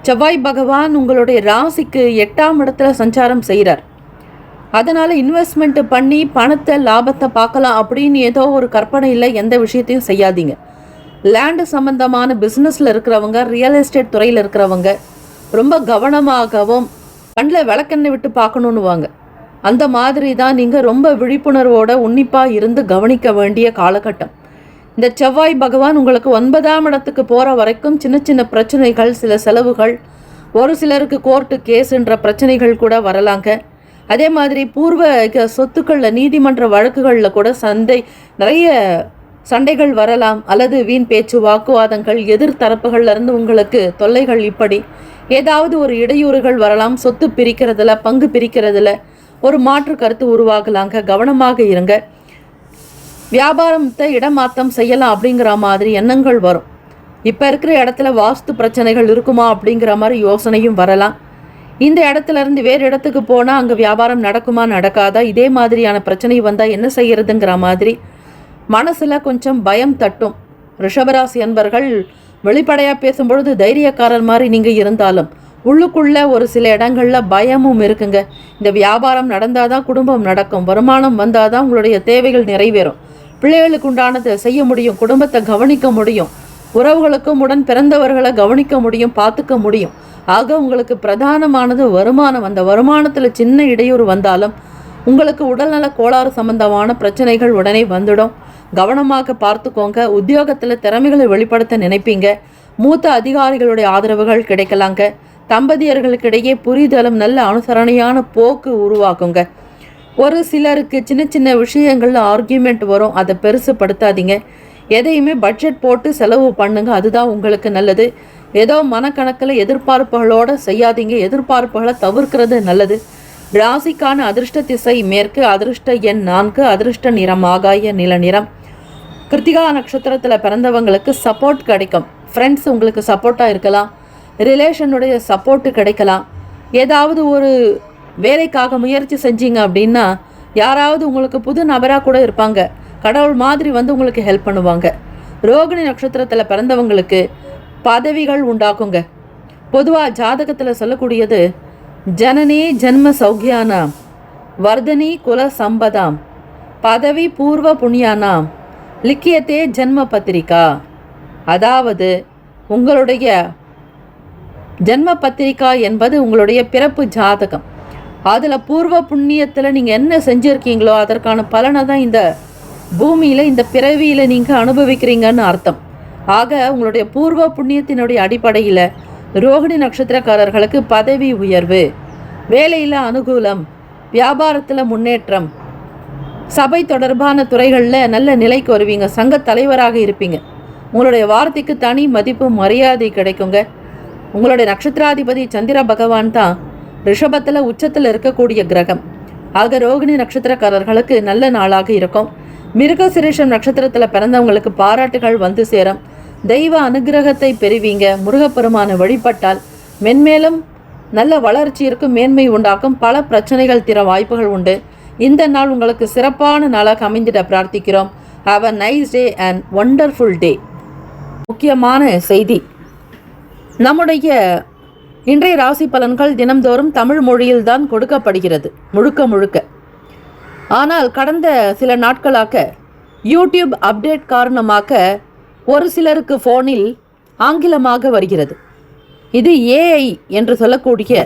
செவ்வாய் பகவான் உங்களுடைய ராசிக்கு 8ஆம் இடத்துல சஞ்சாரம் செய்கிறார். அதனால் இன்வெஸ்ட்மெண்ட் பண்ணி பணத்தை லாபத்தை பார்க்கலாம் அப்படின்னு ஏதோ ஒரு கற்பனையில் எந்த விஷயத்தையும் செய்யாதீங்க. லேண்டு சம்பந்தமான பிஸ்னஸில் இருக்கிறவங்க, ரியல் எஸ்டேட் துறையில் இருக்கிறவங்க ரொம்ப கவனமாகவும் கண்ணில் விளக்கெண்ணெய் விட்டு பார்க்கணுன்னுவாங்க. அந்த மாதிரி தான் நீங்கள் ரொம்ப விழிப்புணர்வோட உன்னிப்பாக இருந்து கவனிக்க வேண்டிய காலகட்டம். இந்த செவ்வாய் பகவான் உங்களுக்கு 9ஆம் இடத்துக்கு போகிற வரைக்கும் சின்ன சின்ன பிரச்சனைகள், சில செலவுகள், ஒரு சிலருக்கு கோர்ட்டு கேஸுன்ற பிரச்சனைகள் கூட வரலாங்க. அதே மாதிரி பூர்வ சொத்துக்களில் நீதிமன்ற வழக்குகளில் கூட நிறைய சண்டைகள் வரலாம். அல்லது வீண் பேச்சு, வாக்குவாதங்கள், எதிர்த்தரப்புகள்லேருந்து உங்களுக்கு தொல்லைகள், இப்படி ஏதாவது ஒரு இடையூறுகள் வரலாம். சொத்து பிரிக்கிறதுல, பங்கு பிரிக்கிறதுல ஒரு மாற்று கருத்து உருவாகலாங்க. கவனமாக இருங்க. வியாபாரத்தை இடமாற்றம் செய்யலாம் அப்படிங்கிற மாதிரி எண்ணங்கள் வரும். இப்போ இருக்கிற இடத்துல வாஸ்து பிரச்சனைகள் இருக்குமா அப்படிங்கிற மாதிரி யோசனையும் வரலாம். இந்த இடத்துல இருந்து வேறு இடத்துக்கு போனால் அங்கே வியாபாரம் நடக்குமா நடக்காதா, இதே மாதிரியான பிரச்சனை வந்தால் என்ன செய்யறதுங்கிற மாதிரி மனசில் கொஞ்சம் பயம் தட்டும். ரிஷபராசி அன்பர்கள் வெளிப்படையாக பேசும்பொழுது தைரியக்காரர் மாதிரி நீங்கள் இருந்தாலும் உள்ளுக்குள்ளே ஒரு சில இடங்களில் பயமும் இருக்குங்க. இந்த வியாபாரம் நடந்தால் தான் குடும்பம் நடக்கும், வருமானம் வந்தால் தான் உங்களுடைய தேவைகள் நிறைவேறும், பிள்ளைகளுக்கு உண்டானதை செய்ய முடியும், குடும்பத்தை கவனிக்க முடியும், உறவுகளுக்கும் உடன் பிறந்தவர்களை கவனிக்க முடியும், பார்த்துக்க முடியும். ஆக உங்களுக்கு பிரதானமானது வருமானம். அந்த வருமானத்தில் சின்ன இடையூறு வந்தாலும் உங்களுக்கு உடல்நல கோளாறு சம்பந்தமான பிரச்சனைகள் உடனே வந்துடும். கவனமாக பார்த்துக்கோங்க. உத்தியோகத்தில் திறமைகளை வெளிப்படுத்த நினைப்பீங்க. மூத்த அதிகாரிகளுடைய ஆதரவுகள் கிடைக்கலாங்க. தம்பதியர்களுக்கிடையே புரிதலும் நல்ல அனுசரணையான போக்கு உருவாக்குங்க. ஒரு சிலருக்கு சின்ன சின்ன விஷயங்கள்ல ஆர்கியூமெண்ட் வரும். அதை பெருசுப்படுத்தாதீங்க. எதையுமே பட்ஜெட் போட்டு செலவு பண்ணுங்க. அதுதான் உங்களுக்கு நல்லது. ஏதோ மனக்கணக்கில் எதிர்பார்ப்புகளோடு செய்யாதீங்க. எதிர்பார்ப்புகளை தவிர்க்கிறது நல்லது. ராசிக்கான அதிர்ஷ்ட திசை மேற்கு, அதிர்ஷ்ட எண் 4, அதிர்ஷ்ட நிறம் ஆகாய நில நிறம். கிருத்திகா நட்சத்திரத்தில் பிறந்தவங்களுக்கு சப்போர்ட் கிடைக்கும். ஃப்ரெண்ட்ஸ் உங்களுக்கு சப்போர்ட்டாக இருக்கலாம். ரிலேஷனுடைய சப்போர்ட்டு கிடைக்கலாம். ஏதாவது ஒரு வேலைக்காக முயற்சி செஞ்சீங்க அப்படின்னா யாராவது உங்களுக்கு புது நபராக கூட இருப்பாங்க. கடவுள் மாதிரி வந்து உங்களுக்கு ஹெல்ப் பண்ணுவாங்க. ரோகிணி நட்சத்திரத்தில் பிறந்தவங்களுக்கு பதவிகள் உண்டாக்குங்க. பொதுவாக ஜாதகத்தில் சொல்லக்கூடியது ஜனனி ஜென்ம சௌக்கியானாம், வர்தனி குல சம்பதாம், பதவி பூர்வ புண்ணியானாம், லிக்கியத்தே ஜென்ம பத்திரிகா. அதாவது உங்களுடைய ஜென்ம பத்திரிகா என்பது உங்களுடைய பிறப்பு ஜாதகம். அதில் பூர்வ புண்ணியத்தில் நீங்கள் என்ன செஞ்சுருக்கீங்களோ அதற்கான பலனை தான் இந்த பூமியில், இந்த பிறவியில் நீங்கள் அனுபவிக்கிறீங்கன்னு அர்த்தம். ஆக உங்களுடைய பூர்வ புண்ணியத்தினுடைய அடிப்படையில் ரோகிணி நட்சத்திரக்காரர்களுக்கு பதவி உயர்வு, வேலையில் அனுகூலம், வியாபாரத்தில் முன்னேற்றம், சபை தொடர்பான துறைகளில் நல்ல நிலைக்கு வருவீங்க. சங்க தலைவராக இருப்பீங்க. உங்களுடைய வார்த்தைக்கு தனி மதிப்பு மரியாதை கிடைக்குங்க. உங்களுடைய நட்சத்திராதிபதி சந்திர பகவான் தான் ரிஷபத்தில் உச்சத்தில் இருக்கக்கூடிய கிரகம். ஆக ரோகிணி நட்சத்திரக்காரர்களுக்கு நல்ல நாளாக இருக்கும். மிருகசிரீஷம் நட்சத்திரத்தில் பிறந்தவங்களுக்கு பாராட்டுகள் வந்து சேரும். தெய்வ அனுகிரகத்தை பெறுவீங்க. முருகப்பெருமான வழிபட்டால் மென்மேலும் நல்ல வளர்ச்சி இருக்கும், மேன்மை உண்டாக்கும், பல பிரச்சனைகள் தீர வாய்ப்புகள் உண்டு. இந்த நாள் உங்களுக்கு சிறப்பான நாளாக அமைந்திட பிரார்த்திக்கிறோம். Have a nice day and wonderful day. முக்கியமான செய்தி: நம்முடைய இன்றைய ராசி பலன்கள் தினம்தோறும் தமிழ் மொழியில்தான் கொடுக்கப்படுகிறது முழுக்க முழுக்க. ஆனால் கடந்த சில நாட்களாக யூடியூப் அப்டேட் காரணமாக ஒரு சிலருக்கு ஃபோனில் ஆங்கிலமாக வருகிறது. இது ஏஐ என்று சொல்லக்கூடிய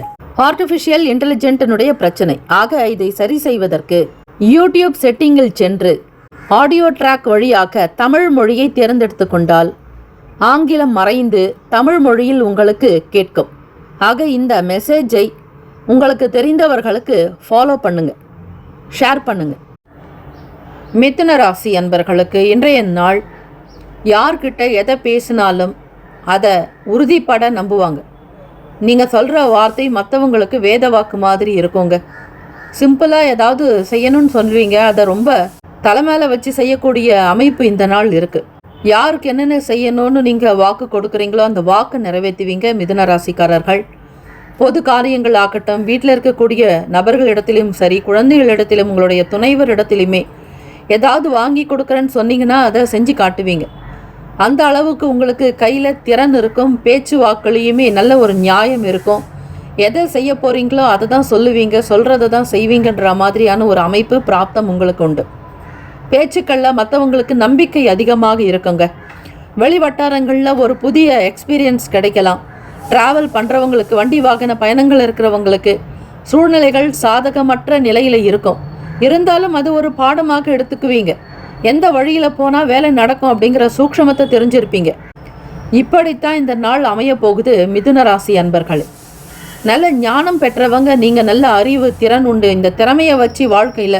ஆர்டிஃபிஷியல் இன்டெலிஜென்ட்டினுடைய பிரச்சனை. ஆக இதை சரி செய்வதற்கு யூடியூப் செட்டிங்கில் சென்று ஆடியோ ட்ராக் வழியாக தமிழ் மொழியை தேர்ந்தெடுத்து கொண்டால் ஆங்கிலம் மறைந்து தமிழ் மொழியில் உங்களுக்கு கேட்கும். ஆக இந்த மெசேஜை உங்களுக்கு தெரிந்தவர்களுக்கு ஃபாலோ பண்ணுங்க, ஷேர் பண்ணுங்க. மிதுன ராசி அன்பர்களுக்கு இன்றைய நாள் யார்கிட்ட எதை பேசினாலும் அதை உறுதிப்பட நம்புவாங்க. நீங்கள் சொல்கிற வார்த்தை மற்றவங்களுக்கு வேத வாக்கு மாதிரி இருக்குங்க. சிம்பிளாக ஏதாவது செய்யணும்னு சொல்லுவீங்க, அதை ரொம்ப தலைமையில வச்சு செய்யக்கூடிய அமைப்பு இந்த நாள் இருக்குது. யாருக்கு என்னென்ன செய்யணும்னு நீங்கள் வாக்கு கொடுக்குறீங்களோ அந்த வாக்கு நிறைவேற்றுவீங்க. மிதுன ராசிக்காரர்கள் பொது காரியங்கள் ஆகட்டும், வீட்டில் இருக்கக்கூடிய நபர்களிடத்திலும் சரி, குழந்தைகளிடத்திலும், உங்களுடைய துணைவர் இடத்திலுமே ஏதாவது வாங்கி கொடுக்குறேன்னு சொன்னீங்கன்னா அதை செஞ்சு காட்டுவீங்க. அந்த அளவுக்கு உங்களுக்கு கையில் திறன் இருக்கும். பேச்சு வாக்குலையுமே நல்ல ஒரு நியாயம் இருக்கும். எதை செய்ய போகிறீங்களோ அதை தான் சொல்லுவீங்க, சொல்கிறத தான் செய்வீங்கன்ற மாதிரியான ஒரு அமைப்பு பிராப்தம் உங்களுக்கு உண்டு. பேச்சுக்களில் மற்றவங்களுக்கு நம்பிக்கை அதிகமாக இருக்குங்க. வெளி வட்டாரங்களில் ஒரு புதிய எக்ஸ்பீரியன்ஸ் கிடைக்கலாம். ட்ராவல் பண்ணுறவங்களுக்கு, வண்டி வாகன பயணங்கள் இருக்கிறவங்களுக்கு சூழ்நிலைகள் சாதகமற்ற நிலையில் இருக்கும். இருந்தாலும் அது ஒரு பாடமாக எடுத்துக்குவீங்க. எந்த வழியில் போனால் வேலை நடக்கும் அப்படிங்கிற சூக்ஷமத்தை தெரிஞ்சிருப்பீங்க. இப்படித்தான் இந்த நாள் அமைய போகுது மிதுன ராசி அன்பர்கள். நல்ல ஞானம் பெற்றவங்க, நீங்கள் நல்ல அறிவு திறன் உண்டு. இந்த திறமையை வச்சு வாழ்க்கையில்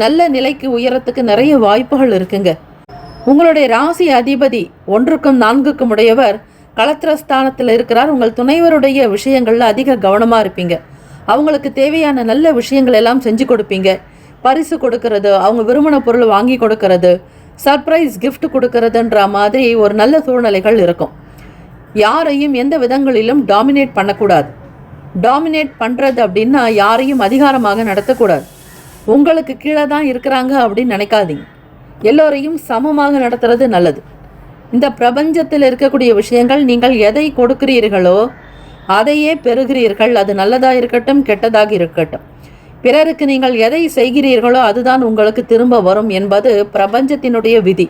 நல்ல நிலைக்கு உயரத்துக்கு நிறைய வாய்ப்புகள் இருக்குங்க. உங்களுடைய ராசி அதிபதி 1க்கும் 4க்கும் உடையவர் களத்திரஸ்தானத்தில் இருக்கிறார். உங்கள் துணைவருடைய விஷயங்களில் அதிக கவனமாக இருப்பீங்க. அவங்களுக்கு தேவையான நல்ல விஷயங்கள் எல்லாம் செஞ்சு கொடுப்பீங்க. பரிசு கொடுக்கறது, அவங்க விரும்பின பொருள் வாங்கி கொடுக்கறது, சர்ப்ரைஸ் கிஃப்ட் கொடுக்கறதுன்ற மாதிரி ஒரு நல்ல சூழ்நிலைகள் இருக்கும். யாரையும் எந்த விதங்களிலும் டாமினேட் பண்ணக்கூடாது. டாமினேட் பண்ணுறது அப்படின்னா யாரையும் அதிகாரமாக நடத்தக்கூடாது. உங்களுக்கு கீழே தான் இருக்கிறாங்க அப்படின்னு நினைக்காதீங்க. எல்லோரையும் சமமாக நடத்துறது நல்லது. இந்த பிரபஞ்சத்தில் இருக்கக்கூடிய விஷயங்கள், நீங்கள் எதை கொடுக்கிறீர்களோ அதையே பெறுகிறீர்கள். அது நல்லதாக இருக்கட்டும், கெட்டதாக இருக்கட்டும். பிறருக்கு நீங்கள் எதை செய்கிறீர்களோ அதுதான் உங்களுக்கு திரும்ப வரும் என்பது பிரபஞ்சத்தினுடைய விதி.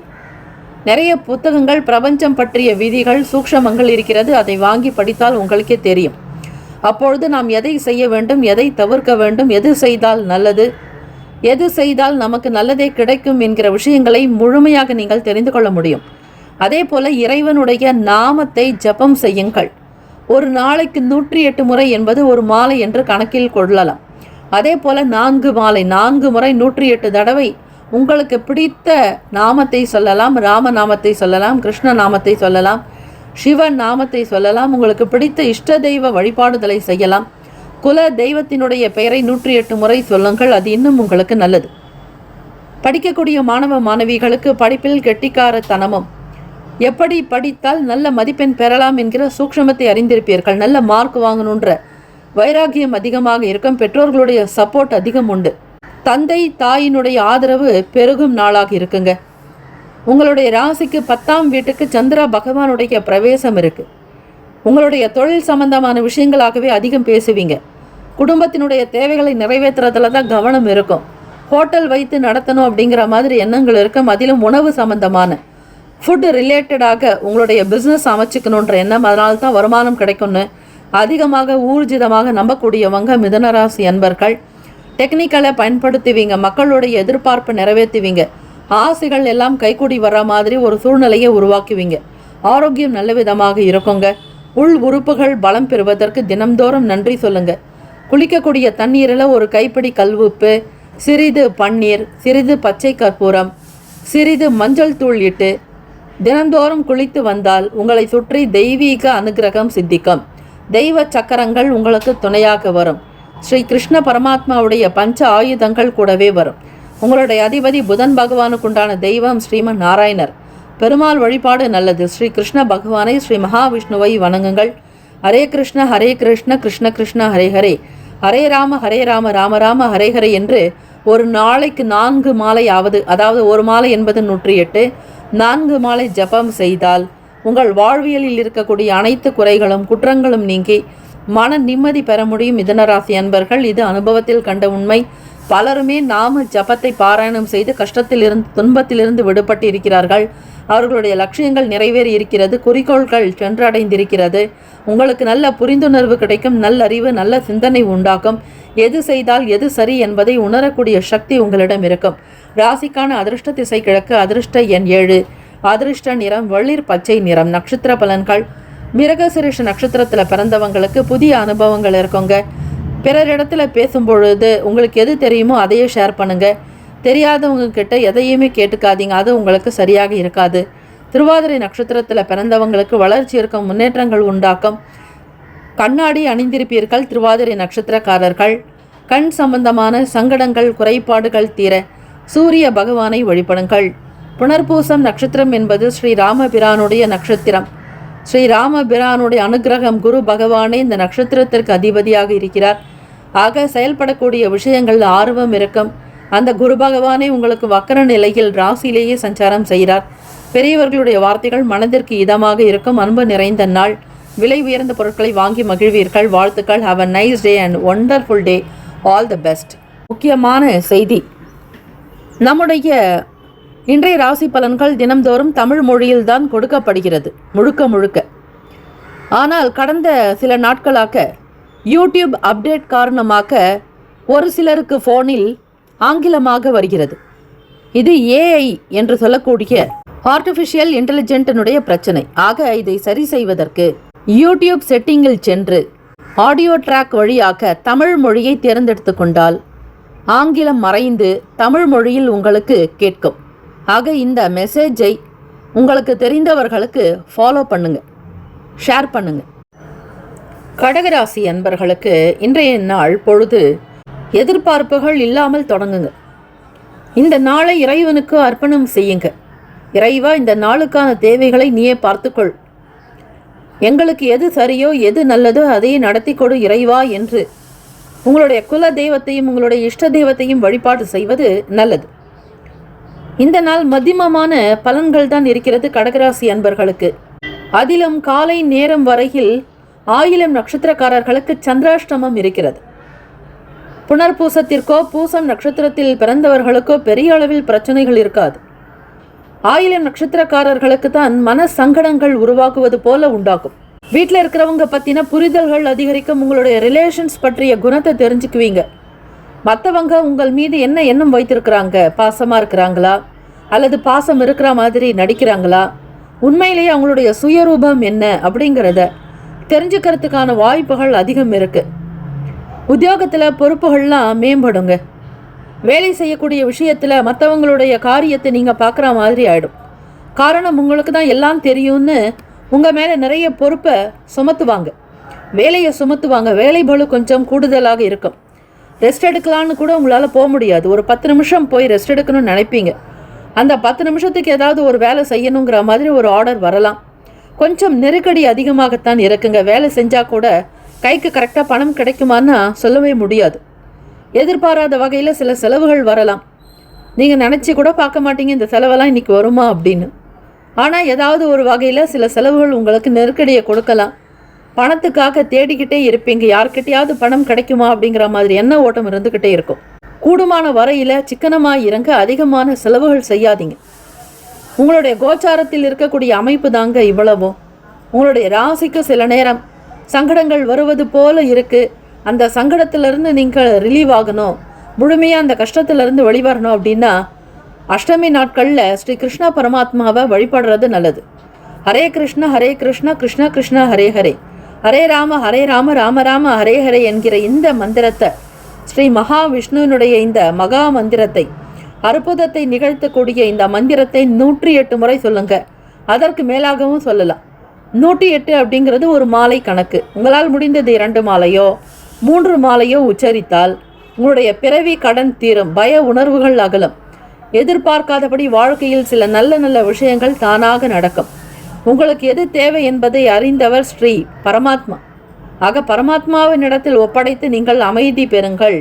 நிறைய புத்தகங்கள் பிரபஞ்சம் பற்றிய விதிகள், சூக்ஷமங்கள் இருக்கிறது. அதை வாங்கி படித்தால் உங்களுக்கே தெரியும். அப்பொழுது நாம் எதை செய்ய வேண்டும், எதை தவிர்க்க வேண்டும், எது செய்தால் நல்லது, எது செய்தால் நமக்கு நல்லதே கிடைக்கும் என்கிற விஷயங்களை முழுமையாக நீங்கள் தெரிந்து கொள்ள முடியும். அதே போல இறைவனுடைய நாமத்தை ஜபம் செய்யுங்கள். ஒரு நாளைக்கு 108 முறை என்பது ஒரு மாலை என்று கணக்கில் கொள்ளலாம். அதே போல 4 மாலை, 4 முறை 108 தடவை உங்களுக்கு பிடித்த நாமத்தை சொல்லலாம். ராம நாமத்தை சொல்லலாம், கிருஷ்ண நாமத்தை சொல்லலாம், சிவன் நாமத்தை சொல்லலாம். உங்களுக்கு பிடித்த இஷ்ட தெய்வ வழிபாடுதலை செய்யலாம். குல தெய்வத்தினுடைய பெயரை 108 முறை சொல்லுங்கள். அது இன்னும் உங்களுக்கு நல்லது. படிக்கக்கூடிய மாணவ மாணவிகளுக்கு படிப்பில் கெட்டிக்காரத்தனமும், எப்படி படித்தால் நல்ல மதிப்பெண் பெறலாம் என்கிற சூக்ஷமத்தை அறிந்திருப்பீர்கள். நல்ல மார்க் வாங்கணுன்ற வைராகியம் அதிகமாக இருக்கும். பெற்றோர்களுடைய சப்போர்ட் அதிகம் உண்டு. தந்தை தாயினுடைய ஆதரவு பெருகும் நாளாக இருக்குங்க. உங்களுடைய ராசிக்கு 10ஆம் வீட்டுக்கு சந்திர பகவானுடைய பிரவேசம் இருக்கு. உங்களுடைய தொழில் சம்பந்தமான விஷயங்களாகவே அதிகம் பேசுவீங்க. குடும்பத்தினுடைய தேவைகளை நிறைவேற்றுறதுல தான் கவனம் இருக்கும். ஹோட்டல் வைத்து நடத்தணும் அப்படிங்கிற மாதிரி எண்ணங்கள் இருக்கும். அதிலும் உணவு சம்பந்தமான ஃபுட் ரிலேட்டடாக உங்களுடைய பிஸ்னஸ் அமைச்சிக்கணுன்ற எண்ணம், அதனால தான் வருமானம் கிடைக்கும்னு அதிகமாக ஊர்ஜிதமாக நம்பக்கூடியவங்க மிதுனராசி அன்பர்கள். டெக்னிக்கலை பயன்படுத்துவீங்க. மக்களுடைய எதிர்பார்ப்பை நிறைவேற்றுவீங்க. ஆசைகள் எல்லாம் கைகூடி வர மாதிரி ஒரு சூழ்நிலையை உருவாக்குவீங்க. ஆரோக்கியம் நல்ல விதமாக இருக்குங்க. உள் உறுப்புகள் பலம் பெறுவதற்கு தினம்தோறும் நன்றி சொல்லுங்க. குளிக்கக்கூடிய தண்ணீரில் ஒரு கைப்பிடி கல்வுப்பு, சிறிது பன்னீர், சிறிது பச்சை கற்பூரம், சிறிது மஞ்சள் தூள் இட்டு தினந்தோறும் குளித்து வந்தால் உங்களை சுற்றி தெய்வீக அனுகிரகம் சித்திக்கும். தெய்வ சக்கரங்கள் உங்களுக்கு துணையாக வரும். ஸ்ரீ கிருஷ்ண பரமாத்மாவுடைய பஞ்ச ஆயுதங்கள் கூடவே வரும். உங்களுடைய அதிபதி புதன் பகவானுக்குண்டான தெய்வம் ஸ்ரீமன் நாராயணர். பெருமாள் வழிபாடு நல்லது. ஸ்ரீ கிருஷ்ண பகவானை, ஸ்ரீ மகாவிஷ்ணுவை வணங்குங்கள். ஹரே கிருஷ்ண கிருஷ்ண கிருஷ்ண ஹரே ஹரே, ஹரே ராம ராம ராம ஹரே ஹரே என்று ஒரு நாளைக்கு 4 மாலையாவது, அதாவது ஒரு மாலை என்பது 108, 4 மாலை ஜபம் செய்தால் உங்கள் வாழ்வியலில் இருக்கக்கூடிய அனைத்து குறைகளும் குற்றங்களும் நீங்கி மன நிம்மதி பெற முடியும். மிதுனராசி அன்பர்கள், இது அனுபவத்தில் கண்ட உண்மை. பலருமே நாம ஜபத்தை பாராயணம் செய்து கஷ்டத்திலிருந்து துன்பத்திலிருந்து விடுபட்டு இருக்கிறார்கள். அவர்களுடைய லட்சியங்கள் நிறைவேறி இருக்கிறது, குறிக்கோள்கள் சென்றடைந்திருக்கிறது. உங்களுக்கு நல்ல புரிந்துணர்வு கிடைக்கும், நல்லறிவு, நல்ல சிந்தனை உண்டாக்கும். எது செய்தால் எது சரி என்பதை உணரக்கூடிய சக்தி உங்களிடம் இருக்கும். ராசிக்கான அதிர்ஷ்ட திசை கிழக்கு, அதிர்ஷ்ட எண் 7, அதிர்ஷ்ட நிறம் வெளிர் பச்சை நிறம். நட்சத்திர பலன்கள்: மிருகசிரிஷ நட்சத்திரத்தில் பிறந்தவங்களுக்கு புதிய அனுபவங்கள் இருக்குங்க. பிறரிடத்துல பேசும்பொழுது உங்களுக்கு எது தெரியுமோ அதையே ஷேர் பண்ணுங்கள். தெரியாதவங்க கிட்ட எதையுமே கேட்டுக்காதீங்க, அது உங்களுக்கு சரியாக இருக்காது. திருவாதிரை நட்சத்திரத்தில் பிறந்தவங்களுக்கு வளர்ச்சி இருக்கும், முன்னேற்றங்கள் உண்டாக்கும். கண்ணாடி அணிந்திருப்பீர்கள் திருவாதிரை நட்சத்திரக்காரர்கள். கண் சம்பந்தமான சங்கடங்கள் குறைபாடுகள் தீர சூரிய பகவானை வழிபடுங்கள். புனர்பூசம் நட்சத்திரம் என்பது ஸ்ரீராமபிரானுடைய நட்சத்திரம். ஸ்ரீராமபிரானுடைய அனுகிரகம் குரு பகவானே இந்த நட்சத்திரத்திற்கு அதிபதியாக இருக்கிறார். ஆக செயல்படக்கூடிய விஷயங்கள் ஆர்வம் இருக்கும். அந்த குரு பகவானே உங்களுக்கு வக்கர நிலையில் ராசியிலேயே சஞ்சாரம் செய்கிறார். பெரியவர்களுடைய வார்த்தைகள் மனதிற்கு இதமாக இருக்கும். அன்பு நிறைந்த நாள். விலை உயர்ந்த பொருட்களை வாங்கி மகிழ்வீர்கள். வாழ்த்துக்கள். Have a nice day and wonderful day. All the best. முக்கியமான செய்தி: நம்முடைய இன்றைய ராசி பலன்கள் தினம்தோறும் தமிழ் மொழியில்தான் கொடுக்கப்படுகிறது, முழுக்க. ஆனால் கடந்த சில நாட்களாக யூடியூப் அப்டேட் காரணமாக ஒரு சிலருக்கு ஃபோனில் ஆங்கிலமாக வருகிறது. இது ஏஐ என்று சொல்லக்கூடிய ஆர்டிஃபிஷியல் இன்டெலிஜென்ட்டினுடைய பிரச்சனை. ஆக இதை சரி செய்வதற்கு யூடியூப் செட்டிங்கில் சென்று ஆடியோ ட்ராக் வழியாக தமிழ் மொழியை தேர்ந்தெடுத்து கொண்டால் ஆங்கிலம் மறைந்து தமிழ் மொழியில் உங்களுக்கு கேட்கும். ஆக இந்த மெசேஜை உங்களுக்கு தெரிந்தவர்களுக்கு ஃபாலோ பண்ணுங்க, ஷேர் பண்ணுங்க. கடகராசி அன்பர்களுக்கு இன்றைய நாள் பொழுது எதிர்பார்ப்புகள் இல்லாமல் தொடங்குங்க. இந்த நாளை இறைவனுக்கு அர்ப்பணம் செய்யுங்க. இறைவா, இந்த நாளுக்கான தேவைகளை நீயே பார்த்துக்கொள். எங்களுக்கு எது சரியோ எது நல்லதோ அதையே நடத்தி கொடு இறைவா என்று உங்களுடைய குல தெய்வத்தையும் உங்களுடைய இஷ்ட தெய்வத்தையும் வழிபாடு செய்வது நல்லது. இந்த நாள் மத்தியமமான பலன்கள் தான் இருக்கிறது கடகராசி அன்பர்களுக்கு. அதிலும் காலை நேரம் வரையில் 1000 நட்சத்திரக்காரர்களுக்கு சந்திராஷ்டமம் இருக்கிறது. புனர்பூசத்திற்கோ பூசம் நட்சத்திரத்தில் பிறந்தவர்களுக்கோ பெரிய அளவில் பிரச்சனைகள் இருக்காது. 1000 நட்சத்திரக்காரர்களுக்கு தான் மன சங்கடங்கள் உருவாக்குவது போல உண்டாகும். வீட்டில் இருக்கிறவங்க பற்றின புரிதல்கள் அதிகரிக்கும். உங்களுடைய ரிலேஷன்ஸ் பற்றிய குணத்தை தெரிஞ்சுக்குவீங்க. மற்றவங்க உங்கள் மீது என்ன எண்ணம் வைத்திருக்கிறாங்க, பாசமாக இருக்கிறாங்களா அல்லது பாசம் இருக்கிற மாதிரி நடிக்கிறாங்களா, உண்மையிலேயே அவங்களுடைய சுயரூபம் என்ன அப்படிங்கிறத தெரிஞ்சுக்கிறதுக்கான வாய்ப்புகள் அதிகம் இருக்குது. உத்தியோகத்தில் பொறுப்புகள்லாம் மேம்படுங்க. வேலை செய்யக்கூடிய விஷயத்தில் மற்றவங்களுடைய காரியத்தை நீங்கள் பார்க்குற மாதிரி ஆகிடும். காரணம், உங்களுக்கு தான் எல்லாம் தெரியும்னு உங்கள் மேலே நிறைய பொறுப்பை சுமத்துவாங்க, வேலையை சுமத்துவாங்க. வேலை பளு கொஞ்சம் கூடுதலாக இருக்கும். ரெஸ்ட் எடுக்கலான்னு கூட உங்களால் போக முடியாது. ஒரு 10 நிமிஷம் போய் ரெஸ்ட் எடுக்கணும்னு நினைப்பீங்க. அந்த 10 நிமிஷத்துக்கு ஏதாவது ஒரு வேலை செய்யணுங்கிற மாதிரி ஒரு ஆர்டர் வரலாம். கொஞ்சம் நெருக்கடி அதிகமாகத்தான் இருக்குங்க. வேலை செஞ்சால் கூட கைக்கு கரெக்டாக பணம் கிடைக்குமான்னா சொல்லவே முடியாது. எதிர்பாராத வகையில் சில செலவுகள் வரலாம். நீங்கள் நினச்சி கூட பார்க்க மாட்டீங்க இந்த செலவெல்லாம் இன்றைக்கி வருமா அப்படின்னு. ஆனால் ஏதாவது ஒரு வகையில் சில செலவுகள் உங்களுக்கு நெருக்கடியை கொடுக்கலாம். பணத்துக்காக தேடிக்கிட்டே இருப்பீங்க. யார்கிட்டையாவது பணம் கிடைக்குமா அப்படிங்கிற மாதிரி எண்ண ஓட்டம் இருந்துக்கிட்டே இருக்கும். கூடுமான வரையில் சிக்கனமாக இறங்க அதிகமான செலவுகள் செய்யாதீங்க. உங்களுடைய கோச்சாரத்தில் இருக்கக்கூடிய அமைப்பு தாங்க இவ்வளவும். உங்களுடைய ராசிக்கு சில நேரம் சங்கடங்கள் வருவது போல இருக்குது. அந்த சங்கடத்திலிருந்து நீங்கள் ரிலீவ் ஆகணும், முழுமையாக அந்த கஷ்டத்திலிருந்து வெளிவரணும் அப்படின்னா அஷ்டமி நாட்களில் ஸ்ரீ கிருஷ்ண பரமாத்மாவை வழிபடுறது நல்லது. ஹரே கிருஷ்ண கிருஷ்ண கிருஷ்ண ஹரே ஹரே, ஹரே ராம ராம ராம ஹரே ஹரே என்கிற இந்த மந்திரத்தை, ஸ்ரீ மகாவிஷ்ணுவினுடைய இந்த மகா மந்திரத்தை, அற்புதத்தை நிகழ்த்தக்கூடிய இந்த மந்திரத்தை 108 முறை சொல்லுங்க. அதற்கு மேலாகவும் சொல்லலாம். 108 அப்படிங்கிறது ஒரு மாலை கணக்கு. உங்களால் முடிந்தது 2 மாலையோ 3 மாலையோ உச்சரித்தால் உங்களுடைய பிறவி கடன் தீரும், பய உணர்வுகள் அகலும். எதிர்பார்க்காதபடி வாழ்க்கையில் சில நல்ல நல்ல விஷயங்கள் தானாக நடக்கும். உங்களுக்கு எது தேவை என்பதை அறிந்தவர் ஸ்ரீ பரமாத்மா. ஆக பரமாத்மாவின் இடத்தில் ஒப்படைத்து நீங்கள் அமைதி பெறுங்கள்.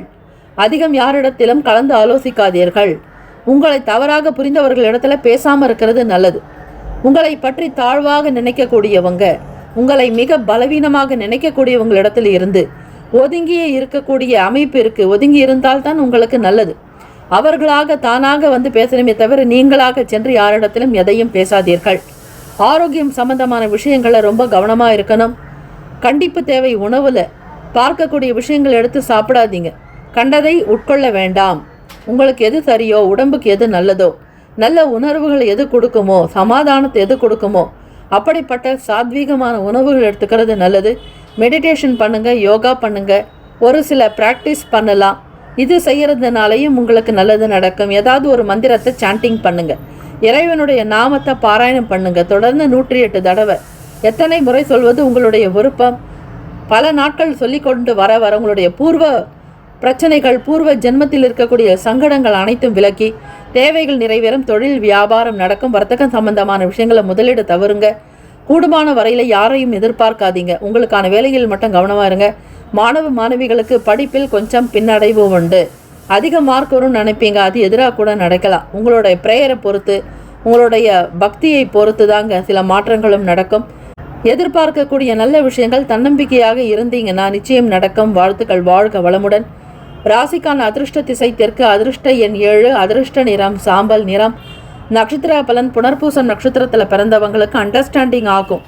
அதிகம் யாரிடத்திலும் கலந்து ஆலோசிக்காதீர்கள். உங்களை தவறாக புரிந்தவர்களிடத்துல பேசாமல் இருக்கிறது நல்லது. உங்களை பற்றி தாழ்வாக நினைக்கக்கூடியவங்க, உங்களை மிக பலவீனமாக நினைக்கக்கூடியவங்களிடத்தில் இருந்து ஒதுங்கியே இருக்கக்கூடிய அமைப்பிற்கு ஒதுங்கி இருந்தால்தான் உங்களுக்கு நல்லது. அவர்களாக தானாக வந்து பேசணுமே தவிர நீங்களாக சென்று யாரிடத்திலும் எதையும் பேசாதீர்கள். ஆரோக்கியம் சம்பந்தமான விஷயங்களை ரொம்ப கவனமாக இருக்கணும். கண்டிப்பு தேவை. உணவில் பார்க்கக்கூடிய விஷயங்கள் எடுத்து சாப்பிடாதீங்க. கண்டதை உட்கொள்ள வேண்டாம். உங்களுக்கு எது சரியோ, உடம்புக்கு எது நல்லதோ, நல்ல உணர்வுகள் எது கொடுக்குமோ, சமாதானத்தை எது கொடுக்குமோ அப்படிப்பட்ட சாத்வீகமான உணவுகள் எடுத்துக்கிறது நல்லது. மெடிடேஷன் பண்ணுங்கள், யோகா பண்ணுங்கள், ஒரு சில ப்ராக்டிஸ் பண்ணலாம். இது செய்கிறதுனாலையும் உங்களுக்கு நல்லது நடக்கும். ஏதாவது ஒரு மந்திரத்தை சாண்டிங் பண்ணுங்கள். இறைவனுடைய நாமத்தை பாராயணம் பண்ணுங்கள். தொடர்ந்து 108 தடவை. எத்தனை முறை சொல்வது உங்களுடைய விருப்பம். பல நாட்கள் சொல்லி கொண்டு வர உங்களுடைய பூர்வ பிரச்சனைகள், பூர்வ ஜென்மத்தில் இருக்கக்கூடிய சங்கடங்கள் அனைத்தும் விலக்கி தேவைகள் நிறைவேறும். தொழில் வியாபாரம் நடக்கும். வர்த்தகம் சம்பந்தமான விஷயங்களை முதலீடு தவறுங்க. கூடுமான வரையில் யாரையும் எதிர்பார்க்காதீங்க. உங்களுக்கான வேலையில் மட்டும் கவனமாக இருங்க. மாணவ மாணவிகளுக்கு படிப்பில் கொஞ்சம் பின்னடைவு உண்டு. அதிக மார்க் வரும்னு நினைப்பீங்க, அது எதிராக கூட நடக்கலாம். உங்களுடைய ப்ரேயரை பொறுத்து, உங்களுடைய பக்தியை பொறுத்து தாங்க சில மாற்றங்களும் நடக்கும். எதிர்பார்க்கக்கூடிய நல்ல விஷயங்கள் தன்னம்பிக்கையாக இருந்தீங்கன்னா நிச்சயம் நடக்கும். வாழ்த்துக்கள். வாழ்க வளமுடன். ராசிக்கான அதிர்ஷ்ட திசை தெற்கு. அதிர்ஷ்ட எண் 7. அதிர்ஷ்ட நிறம் சாம்பல் நிறம். நட்சத்திர பலன். புனர்பூசம் நட்சத்திரத்தில் பிறந்தவங்களுக்கு அண்டர்ஸ்டாண்டிங் ஆகும்.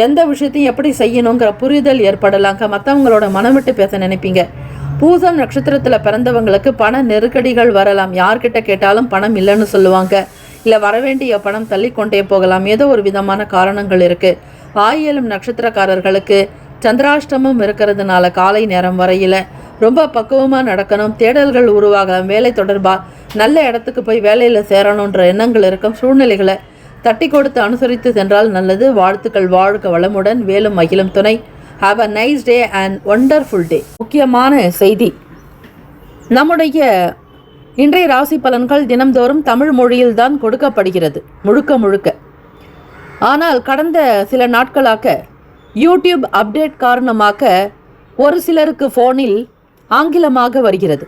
எந்த விஷயத்தையும் எப்படி செய்யணுங்கிற புரிதல் ஏற்படலாங்க. மற்றவங்களோட மனம் விட்டு பேச நினைப்பீங்க. பூசம் நட்சத்திரத்தில் பிறந்தவங்களுக்கு பண நெருக்கடிகள் வரலாம். யார்கிட்ட கேட்டாலும் பணம் இல்லைன்னு சொல்லுவாங்க. இல்லை வரவேண்டிய பணம் தள்ளிக்கொண்டே போகலாம். ஏதோ ஒரு விதமான காரணங்கள் இருக்குது. ஆயிலும் நட்சத்திரக்காரர்களுக்கு சந்திராஷ்டமம் இருக்கிறதுனால காலை நேரம் வரையில் ரொம்ப பக்குவமாக நடக்கணும். தேடல்கள் உருவாகலாம். வேலை தொடர்பாக நல்ல இடத்துக்கு போய் வேலையில் சேரணுன்ற எண்ணங்கள் இருக்கும். சூழ்நிலைகளை தட்டி கொடுத்து அனுசரித்து சென்றால் நல்லது. வாழ்த்துக்கள். வாழ்க வளமுடன். வேலும் மகிழும் துணை. Have a nice day and wonderful day. முக்கியமான செய்தி. நம்முடைய இன்றைய ராசி பலன்கள் தினம்தோறும் தமிழ் மொழியில்தான் கொடுக்கப்படுகிறது, முழுக்க முழுக்க. ஆனால் கடந்த சில நாட்களாக யூடியூப் அப்டேட் காரணமாக ஒரு சிலருக்கு ஃபோனில் ஆங்கிலமாக வருகிறது.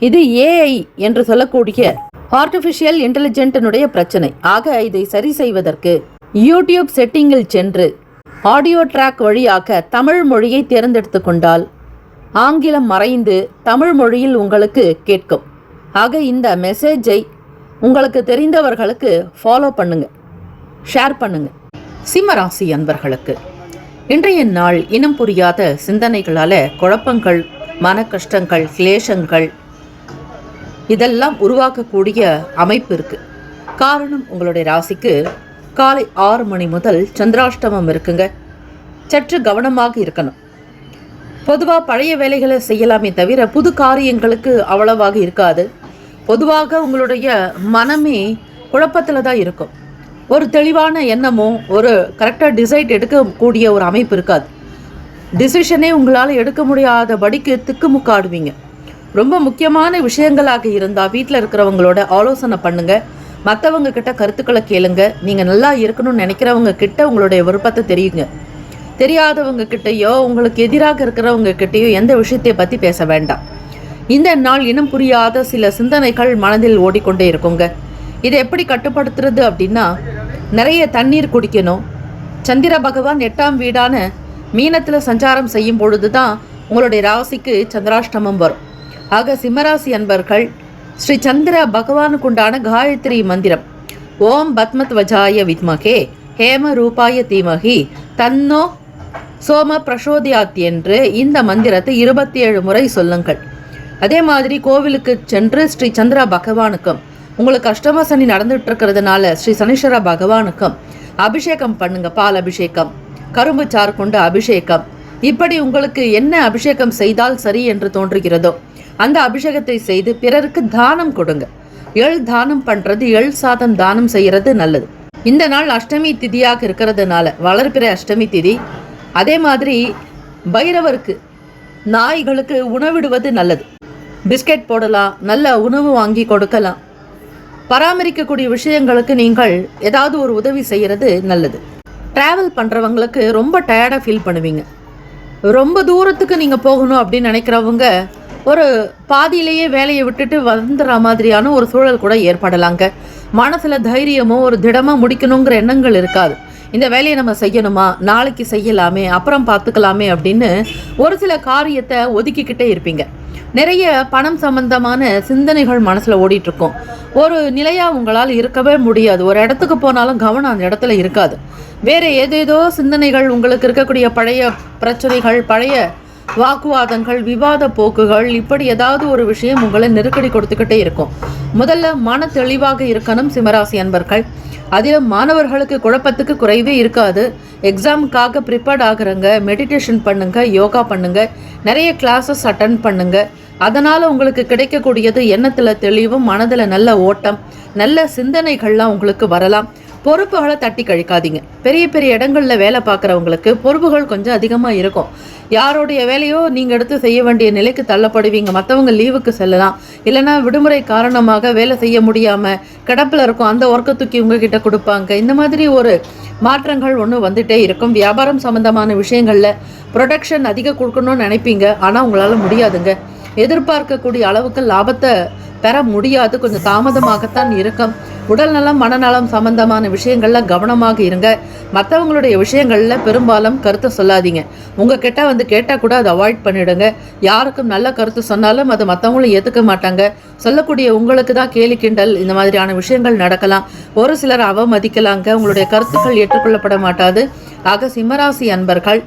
இது ஏஐ என்று சொல்லக்கூடிய ஆர்டிஃபிஷியல் இன்டெலிஜென்ட்டினுடைய பிரச்சனை. ஆக இதை சரி செய்வதற்கு யூடியூப் செட்டிங்கில் சென்று ஆடியோ ட்ராக் வழியாக தமிழ் மொழியை தேர்ந்தெடுத்து கொண்டால் ஆங்கிலம் மறைந்து தமிழ் மொழியில் உங்களுக்கு கேட்கும். ஆக இந்த மெசேஜை உங்களுக்கு தெரிந்தவர்களுக்கு ஃபாலோ பண்ணுங்க, ஷேர் பண்ணுங்க. சிம்மராசி அன்பர்களுக்கு இன்றைய நாள் இனம் புரியாத சிந்தனைகளால் குழப்பங்கள், மன கஷ்டங்கள், கிளேசங்கள் இதெல்லாம் உருவாக்கக்கூடிய அமைப்பு இருக்குது. காரணம், உங்களுடைய ராசிக்கு காலை 6 மணி முதல் சந்திராஷ்டமம் இருக்குங்க. சற்று கவனமாக இருக்கணும். பொதுவாக பழைய வேலைகளை செய்யலாமே தவிர புது காரியங்களுக்கு அவ்வளவாக இருக்காது. பொதுவாக உங்களுடைய மனமே குழப்பத்தில் தான் இருக்கும். ஒரு தெளிவான எண்ணமோ ஒரு கரெக்டாக டிசைட் எடுக்கக்கூடிய ஒரு அமைப்பு இருக்காது. டிசிஷனே உங்களால் எடுக்க முடியாதபடிக்கு திக்குமுக்காடுவீங்க. ரொம்ப முக்கியமான விஷயங்களாக இருந்தால் வீட்டில் இருக்கிறவங்களோட ஆலோசனை பண்ணுங்கள். மற்றவங்க கிட்ட கருத்துக்களை கேளுங்க. நீங்கள் நல்லா இருக்கணும்னு நினைக்கிறவங்க கிட்ட உங்களுடைய விருப்பத்தை தெரியுங்க. தெரியாதவங்க கிட்டையோ உங்களுக்கு எதிராக இருக்கிறவங்க கிட்டையோ எந்த விஷயத்தை பற்றி பேச வேண்டாம். இந்த நாள் இனம் புரியாத சில சிந்தனைகள் மனதில் ஓடிக்கொண்டே இருக்குங்க. இதை எப்படி கட்டுப்படுத்துறது அப்படின்னா, நிறைய தண்ணீர் குடிக்கணும். சந்திர பகவான் 8ஆம் வீடான மீனத்தில் சஞ்சாரம் செய்யும் பொழுது தான் உங்களுடைய ராசிக்கு சந்திராஷ்டமம் வரும். ஆக சிம்மராசி அன்பர்கள் ஸ்ரீ சந்திர பகவானுக்குண்டான காயத்ரி மந்திரம் ஓம் பத்மத்வஜாய வித்மகே ஹேம ரூபாய தீமகி தன்னோ சோம பிரசோதியாத் என்று இந்த மந்திரத்தை 27 முறை சொல்லுங்கள். அதே மாதிரி கோவிலுக்கு சென்று ஸ்ரீ சந்திர பகவானுக்கும், உங்களுக்கு அஷ்டம சனி நடந்துட்டு இருக்கிறதுனால ஸ்ரீ சனீஸ்வர பகவானுக்கும் அபிஷேகம் பண்ணுங்க. பால் அபிஷேகம், கரும்பு சாறு கொண்ட அபிஷேகம், இப்படி உங்களுக்கு என்ன அபிஷேகம் செய்தால் சரி என்று தோன்றுகிறதோ அந்த அபிஷேகத்தை செய்து பிறருக்கு தானம் கொடுங்க. எள் தானம் பண்ணுறது, எள் சாதம் தானம் செய்கிறது நல்லது. இந்த நாள் அஷ்டமி திதியாக இருக்கிறதுனால வளர்பிறை அஷ்டமி திதி. அதே மாதிரி பைரவருக்கு, நாய்களுக்கு உணவிடுவது நல்லது. பிஸ்கெட் போடலாம், நல்ல உணவு வாங்கி கொடுக்கலாம். பராமரிக்கக்கூடிய விஷயங்களுக்கு நீங்கள் ஏதாவது ஒரு உதவி செய்கிறது நல்லது. ட்ராவல் பண்ணுறவங்களுக்கு ரொம்ப டயர்டாக ஃபீல் பண்ணுவீங்க. ரொம்ப தூரத்துக்கு நீங்கள் போகணும் அப்படின்னு நினைக்கிறவங்க ஒரு பாதியிலேயே வேலையை விட்டுட்டு வந்துடுற மாதிரியான ஒரு சூழல் கூட ஏற்படலாங்க. மனசில் தைரியமோ ஒரு திடமாக முடிக்கணுங்கிற எண்ணங்கள் இருக்காது. இந்த வேலையை நம்ம செய்யணுமா, நாளைக்கு செய்யலாமே, அப்புறம் பார்த்துக்கலாமே அப்படின்னு ஒரு சில காரியத்தை ஒதுக்கிக்கிட்டே இருப்பீங்க. நிறைய பணம் சம்பந்தமான சிந்தனைகள் மனசில் ஓடிட்டுருக்கும். ஒரு நிலையாக உங்களால் இருக்கவே முடியாது. ஒரு இடத்துக்கு போனாலும் கவனம் அந்த இடத்துல இருக்காது. வேறு ஏதேதோ சிந்தனைகள், உங்களுக்கு இருக்கக்கூடிய பழைய பிரச்சனைகள், பழைய வாக்குவாதங்கள், விவாத போக்குகள், இப்படி ஏதாவது ஒரு விஷயம் உங்களை நெருக்கடி கொடுத்துக்கிட்டே இருக்கும். முதல்ல மன தெளிவாக இருக்கணும் சிம்மராசி அன்பர்கள். அதிலும் மாணவர்களுக்கு குழப்பத்துக்கு குறைவே இருக்காது. எக்ஸாமுக்காக ப்ரிப்பேர்ட் ஆகுறங்க, மெடிடேஷன் பண்ணுங்க, யோகா பண்ணுங்க, நிறைய கிளாஸஸ் அட்டன் பண்ணுங்க. அதனால் உங்களுக்கு கிடைக்கக்கூடியது எண்ணத்தில் தெளிவும், மனதில் நல்ல ஓட்டம், நல்ல சிந்தனைகள்லாம் உங்களுக்கு வரலாம். பொறுப்புகளை தட்டி கழிக்காதீங்க. பெரிய பெரிய இடங்களில் வேலை பார்க்குறவங்களுக்கு பொறுப்புகள் கொஞ்சம் அதிகமாக இருக்கும். யாருடைய வேலையோ நீங்கள் எடுத்து செய்ய வேண்டிய நிலைக்கு தள்ளப்படுவீங்க. மற்றவங்க லீவுக்கு செல்லலாம், இல்லைனா விடுமுறை காரணமாக வேலை செய்ய முடியாமல் கிடப்பில் இருக்கும், அந்த ஒர்க்கை தூக்கி உங்ககிட்ட கொடுப்பாங்க. இந்த மாதிரி ஒரு மாற்றங்கள் ஒன்று வந்துகிட்டே இருக்கும். வியாபாரம் சம்மந்தமான விஷயங்களில் ப்ரொடக்ஷன் அதிகம் கொடுக்கணும்னு நினைப்பீங்க, ஆனால் உங்களால் முடியாதுங்க. எதிர்பார்க்கக்கூடிய அளவுக்கு லாபத்தை பெற முடியாது, கொஞ்சம் தாமதமாகத்தான் இருக்கும். உடல்நலம், மனநலம் சம்பந்தமான விஷயங்களில் கவனமாக இருங்க. மற்றவங்களுடைய விஷயங்களில் பெரும்பாலும் கருத்தை சொல்லாதீங்க. உங்ககிட்ட வந்து கேட்டால் கூட அதை அவாய்ட் பண்ணிவிடுங்க. யாருக்கும் நல்ல கருத்து சொன்னாலும் அது மற்றவங்களும் ஏற்றுக்க மாட்டாங்க. சொல்லக்கூடிய உங்களுக்கு தான் கேலி கிண்டல், இந்த மாதிரியான விஷயங்கள் நடக்கலாம். ஒரு சிலர் அவமதிக்கலாங்க. உங்களுடைய கருத்துக்கள் ஏற்றுக்கொள்ளப்பட மாட்டாது. ஆக சிம்மராசி அன்பர்கள்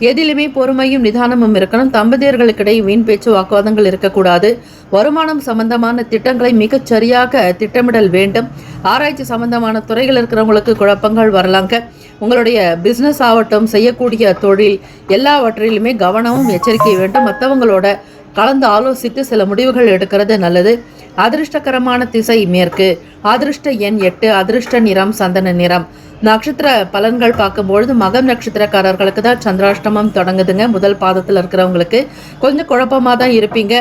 எதிலுமே பொறுமையும் நிதானமும் இருக்கணும். தம்பதியர்களுக்கிடையே வீண் பேச்சு, வாக்குவாதங்கள் இருக்கக்கூடாது. வருமானம் சம்பந்தமான திட்டங்களை மிகச் சரியாக திட்டமிடல் வேண்டும். ஆராய்ச்சி சம்பந்தமான துறைகள் இருக்கிறவங்களுக்கு குழப்பங்கள் வரலாங்க. உங்களுடைய பிஸ்னஸ் ஆகட்டும், செய்யக்கூடிய தொழில், எல்லாவற்றிலுமே கவனமும் எச்சரிக்கை வேண்டும். மற்றவங்களோட கலந்து ஆலோசித்து சில முடிவுகள் எடுக்கிறது நல்லது. அதிர்ஷ்டகரமான திசை மேற்கு. அதிர்ஷ்ட எண் 8. அதிர்ஷ்ட நிறம் சந்தன நிறம். நட்சத்திர பலன்கள் பார்க்கும்பொழுது மகம் நட்சத்திரக்காரர்களுக்கு தான் சந்திராஷ்டமம் தொடங்குதுங்க. முதல் பாதத்தில் இருக்கிறவங்களுக்கு கொஞ்சம் குழப்பமாக தான் இருப்பீங்க.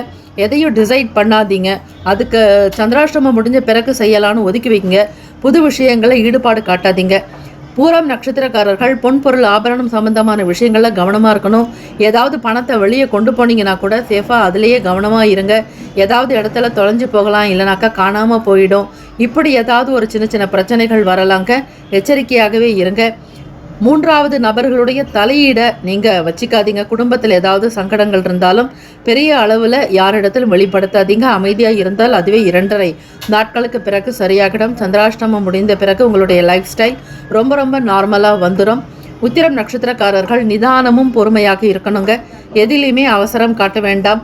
எதையும் டிசைட் பண்ணாதீங்க. அதுக்கு சந்திராஷ்டமம் முடிஞ்ச பிறகு செய்யலான்னு ஒதுக்கி வைங்க. புது விஷயங்களை ஈடுபாடு காட்டாதீங்க. பூரம் நட்சத்திரக்காரர்கள் பொன்பொருள் ஆபரணம் சம்பந்தமான விஷயங்களில் கவனமாக இருக்கணும். ஏதாவது பணத்தை வெளியே கொண்டு போனீங்கன்னா கூட சேஃபாக அதிலேயே கவனமாக இருங்க. ஏதாவது இடத்துல தொலைஞ்சு போகலாம், இல்லைனாக்கா காணாமல் போயிடும். இப்படி ஏதாவது ஒரு சின்ன சின்ன பிரச்சனைகள் வரலாங்க. எச்சரிக்கையாகவே இருங்க. மூன்றாவது நபர்களுடைய தலையீடை நீங்கள் வச்சுக்காதீங்க. குடும்பத்தில் ஏதாவது சங்கடங்கள் இருந்தாலும் பெரிய அளவில் யாரிடத்திலும் வெளிப்படுத்தாதீங்க. அமைதியாக இருந்தால் அதுவே 2.5 நாட்களுக்கு பிறகு சரியாகிடும். சந்திராஷ்டமம் முடிந்த பிறகு உங்களுடைய லைஃப் ஸ்டைல் ரொம்ப ரொம்ப நார்மலாக வந்துடும். உத்திரம் நட்சத்திரக்காரர்கள் நிதானமும் பொறுமையாக இருக்கணுங்க. எதிலையுமே அவசரம் காட்ட வேண்டாம்.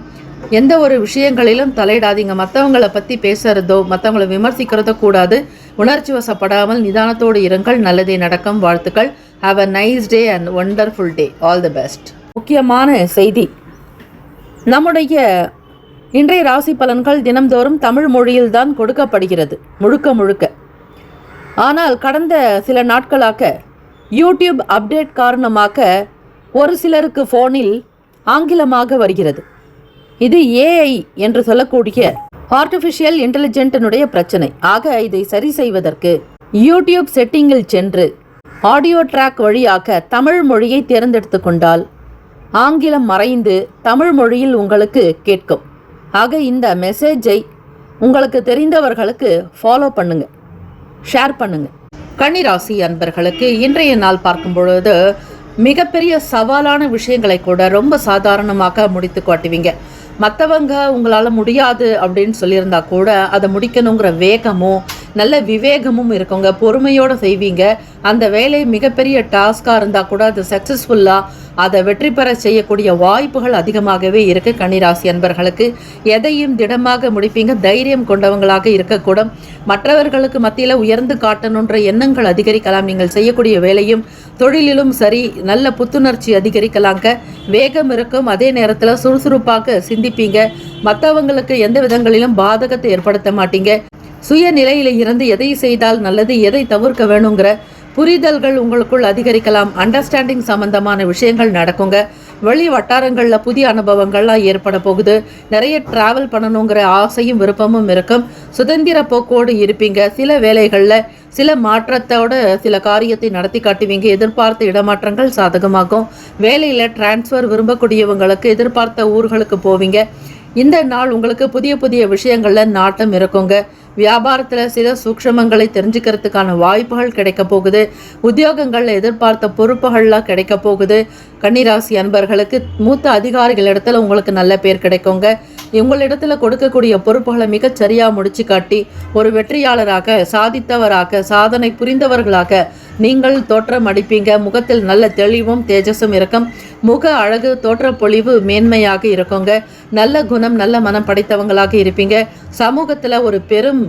எந்த ஒரு விஷயங்களிலும் தலையிடாதீங்க. மற்றவங்களை பற்றி பேசுகிறதோ மற்றவங்களை விமர்சிக்கிறதோ கூடாது. உணர்ச்சி வசப்படாமல் நிதானத்தோடு இருங்கள். நல்லதே நடக்கும். வாழ்த்துக்கள். Have a nice day and wonderful day. All the best. முக்கியமான செய்தி. நம்முடைய இன்றைய ராசி பலன்கள் தினம்தோறும் தமிழ் மொழியில்தான் கொடுக்கப்படுகிறது, முழுக்க முழுக்க. ஆனால் கடந்த சில நாட்களாக யூடியூப் அப்டேட் காரணமாக ஒரு சிலருக்கு ஃபோனில் ஆங்கிலமாக வருகிறது. இது ஏஐ என்று சொல்லக்கூடிய ஆர்டிஃபிஷியல் இன்டெலிஜென்ட்டினுடைய பிரச்சனை. ஆக இதை சரி செய்வதற்கு யூடியூப் செட்டிங்கில் சென்று ஆடியோ ட்ராக் வழியாக தமிழ் மொழியை தேர்ந்தெடுத்து கொண்டால் ஆங்கிலம் மறைந்து தமிழ் மொழியில் உங்களுக்கு கேட்கும். ஆக இந்த மெசேஜை உங்களுக்கு தெரிந்தவர்களுக்கு ஃபாலோ பண்ணுங்க, ஷேர் பண்ணுங்க. கன்னிராசி அன்பர்களுக்கு இன்றைய நாள் பார்க்கும் பொழுது மிகப்பெரிய சவாலான விஷயங்களை கூட ரொம்ப சாதாரணமாக முடித்து காட்டுவீங்க. மற்றவங்க உங்களால் முடியாது அப்படின்னு சொல்லியிருந்தா கூட அதை முடிக்கணுங்கிற வேகமும் நல்ல விவேகமும் இருக்குங்க. பொறுமையோடு செய்வீங்க. அந்த வேலை மிகப்பெரிய டாஸ்காக இருந்தால் கூட அது சக்ஸஸ்ஃபுல்லாக அதை வெற்றி பெற செய்யக்கூடிய வாய்ப்புகள் அதிகமாகவே இருக்குது. கன்னிராசி அன்பர்களுக்கு எதையும் திடமாக முடிப்பீங்க. தைரியம் கொண்டவங்களாக இருக்கக்கூடும். மற்றவர்களுக்கு மத்தியில் உயர்ந்து காட்டணுன்ற எண்ணங்கள் அதிகரிக்கலாம். நீங்கள் செய்யக்கூடிய வேலையும் தொழிலிலும் சரி நல்ல புத்துணர்ச்சி அதிகரிக்கலாங்க. வேகம் இருக்கும். அதே நேரத்தில் சுறுசுறுப்பாக சிந்திப்பீங்க. மற்றவங்களுக்கு எந்த விதங்களிலும் பாதகத்தை ஏற்படுத்த மாட்டீங்க. சுய நிலையில இருந்து எதை செய்தால் நல்லது, எதை தவிர்க்க வேணுங்கிற புரிதல்கள் உங்களுக்குள் அதிகரிக்கலாம். அண்டர்ஸ்டாண்டிங் சம்பந்தமான விஷயங்கள் நடக்குங்க. வெளி வட்டாரங்களில் புதிய அனுபவங்கள்லாம் ஏற்பட போகுது. நிறைய டிராவல் பண்ணணுங்கிற ஆசையும் விருப்பமும் இருக்கும். சுதந்திர போக்கோடு இருப்பீங்க. சில வேலைகளில் சில மாற்றத்தோட சில காரியத்தை நடத்தி காட்டுவீங்க. எதிர்பார்த்த இடமாற்றங்கள் சாதகமாகும். வேலையில் டிரான்ஸ்ஃபர் விரும்பக்கூடியவங்களுக்கு எதிர்பார்த்த ஊர்களுக்கு போவீங்க. இந்த நாள் உங்களுக்கு புதிய புதிய விஷயங்களில் நாட்டம் இருக்குங்க. வியாபாரத்தில் சில சூக்ஷமங்களை தெரிஞ்சுக்கிறதுக்கான வாய்ப்புகள் கிடைக்க போகுது. உத்தியோகங்களில் எதிர்பார்த்த பொறுப்புகள்லாம் கிடைக்க போகுது. கன்னிராசி அன்பர்களுக்கு மூத்த அதிகாரிகளிடத்துல உங்களுக்கு நல்ல பேர் கிடைக்குங்க. உங்களிடத்துல கொடுக்கக்கூடிய பொறுப்புகளை மிகச் சரியாக முடிச்சு காட்டி ஒரு வெற்றியாளராக, சாதித்தவராக, சாதனை புரிந்தவர்களாக நீங்கள் தோற்றம் அடிப்பீங்க. முகத்தில் நல்ல தெளிவும் தேஜஸும் இருக்கும். முக அழகு, தோற்றப்பொழிவு மேன்மையாக இருக்குங்க. நல்ல குணம், நல்ல மனம் படைத்தவங்களாக இருப்பீங்க. சமூகத்தில் ஒரு பெரும்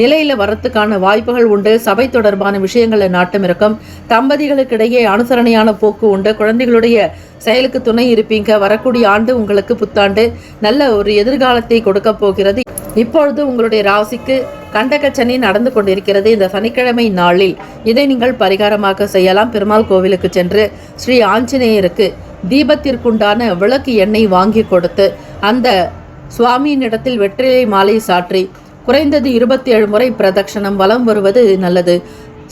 நிலையில் வரத்துக்கான வாய்ப்புகள் உண்டு. சபை தொடர்பான விஷயங்களில் நாட்டம் இருக்கும். தம்பதிகளுக்கிடையே அனுசரணையான போக்கு உண்டு. குழந்தைகளுடைய செயலுக்கு துணை இருப்பீங்க. வரக்கூடிய ஆண்டு உங்களுக்கு புத்தாண்டு நல்ல ஒரு எதிர்காலத்தை கொடுக்க போகிறது. இப்பொழுது உங்களுடைய ராசிக்கு கண்டகச்சனி நடந்து கொண்டிருக்கிறது. இந்த சனிக்கிழமை நாளில் இதை நீங்கள் பரிகாரமாக செய்யலாம். பெருமாள் கோவிலுக்கு சென்று ஸ்ரீ ஆஞ்சநேயருக்கு தீபத்திற்குண்டான விளக்கு எண்ணெய் வாங்கி கொடுத்து அந்த சுவாமியினிடத்தில் வெற்றிலை மாலை சாற்றி குறைந்தது 27 முறை பிரதட்சணம் வலம் வருவது நல்லது.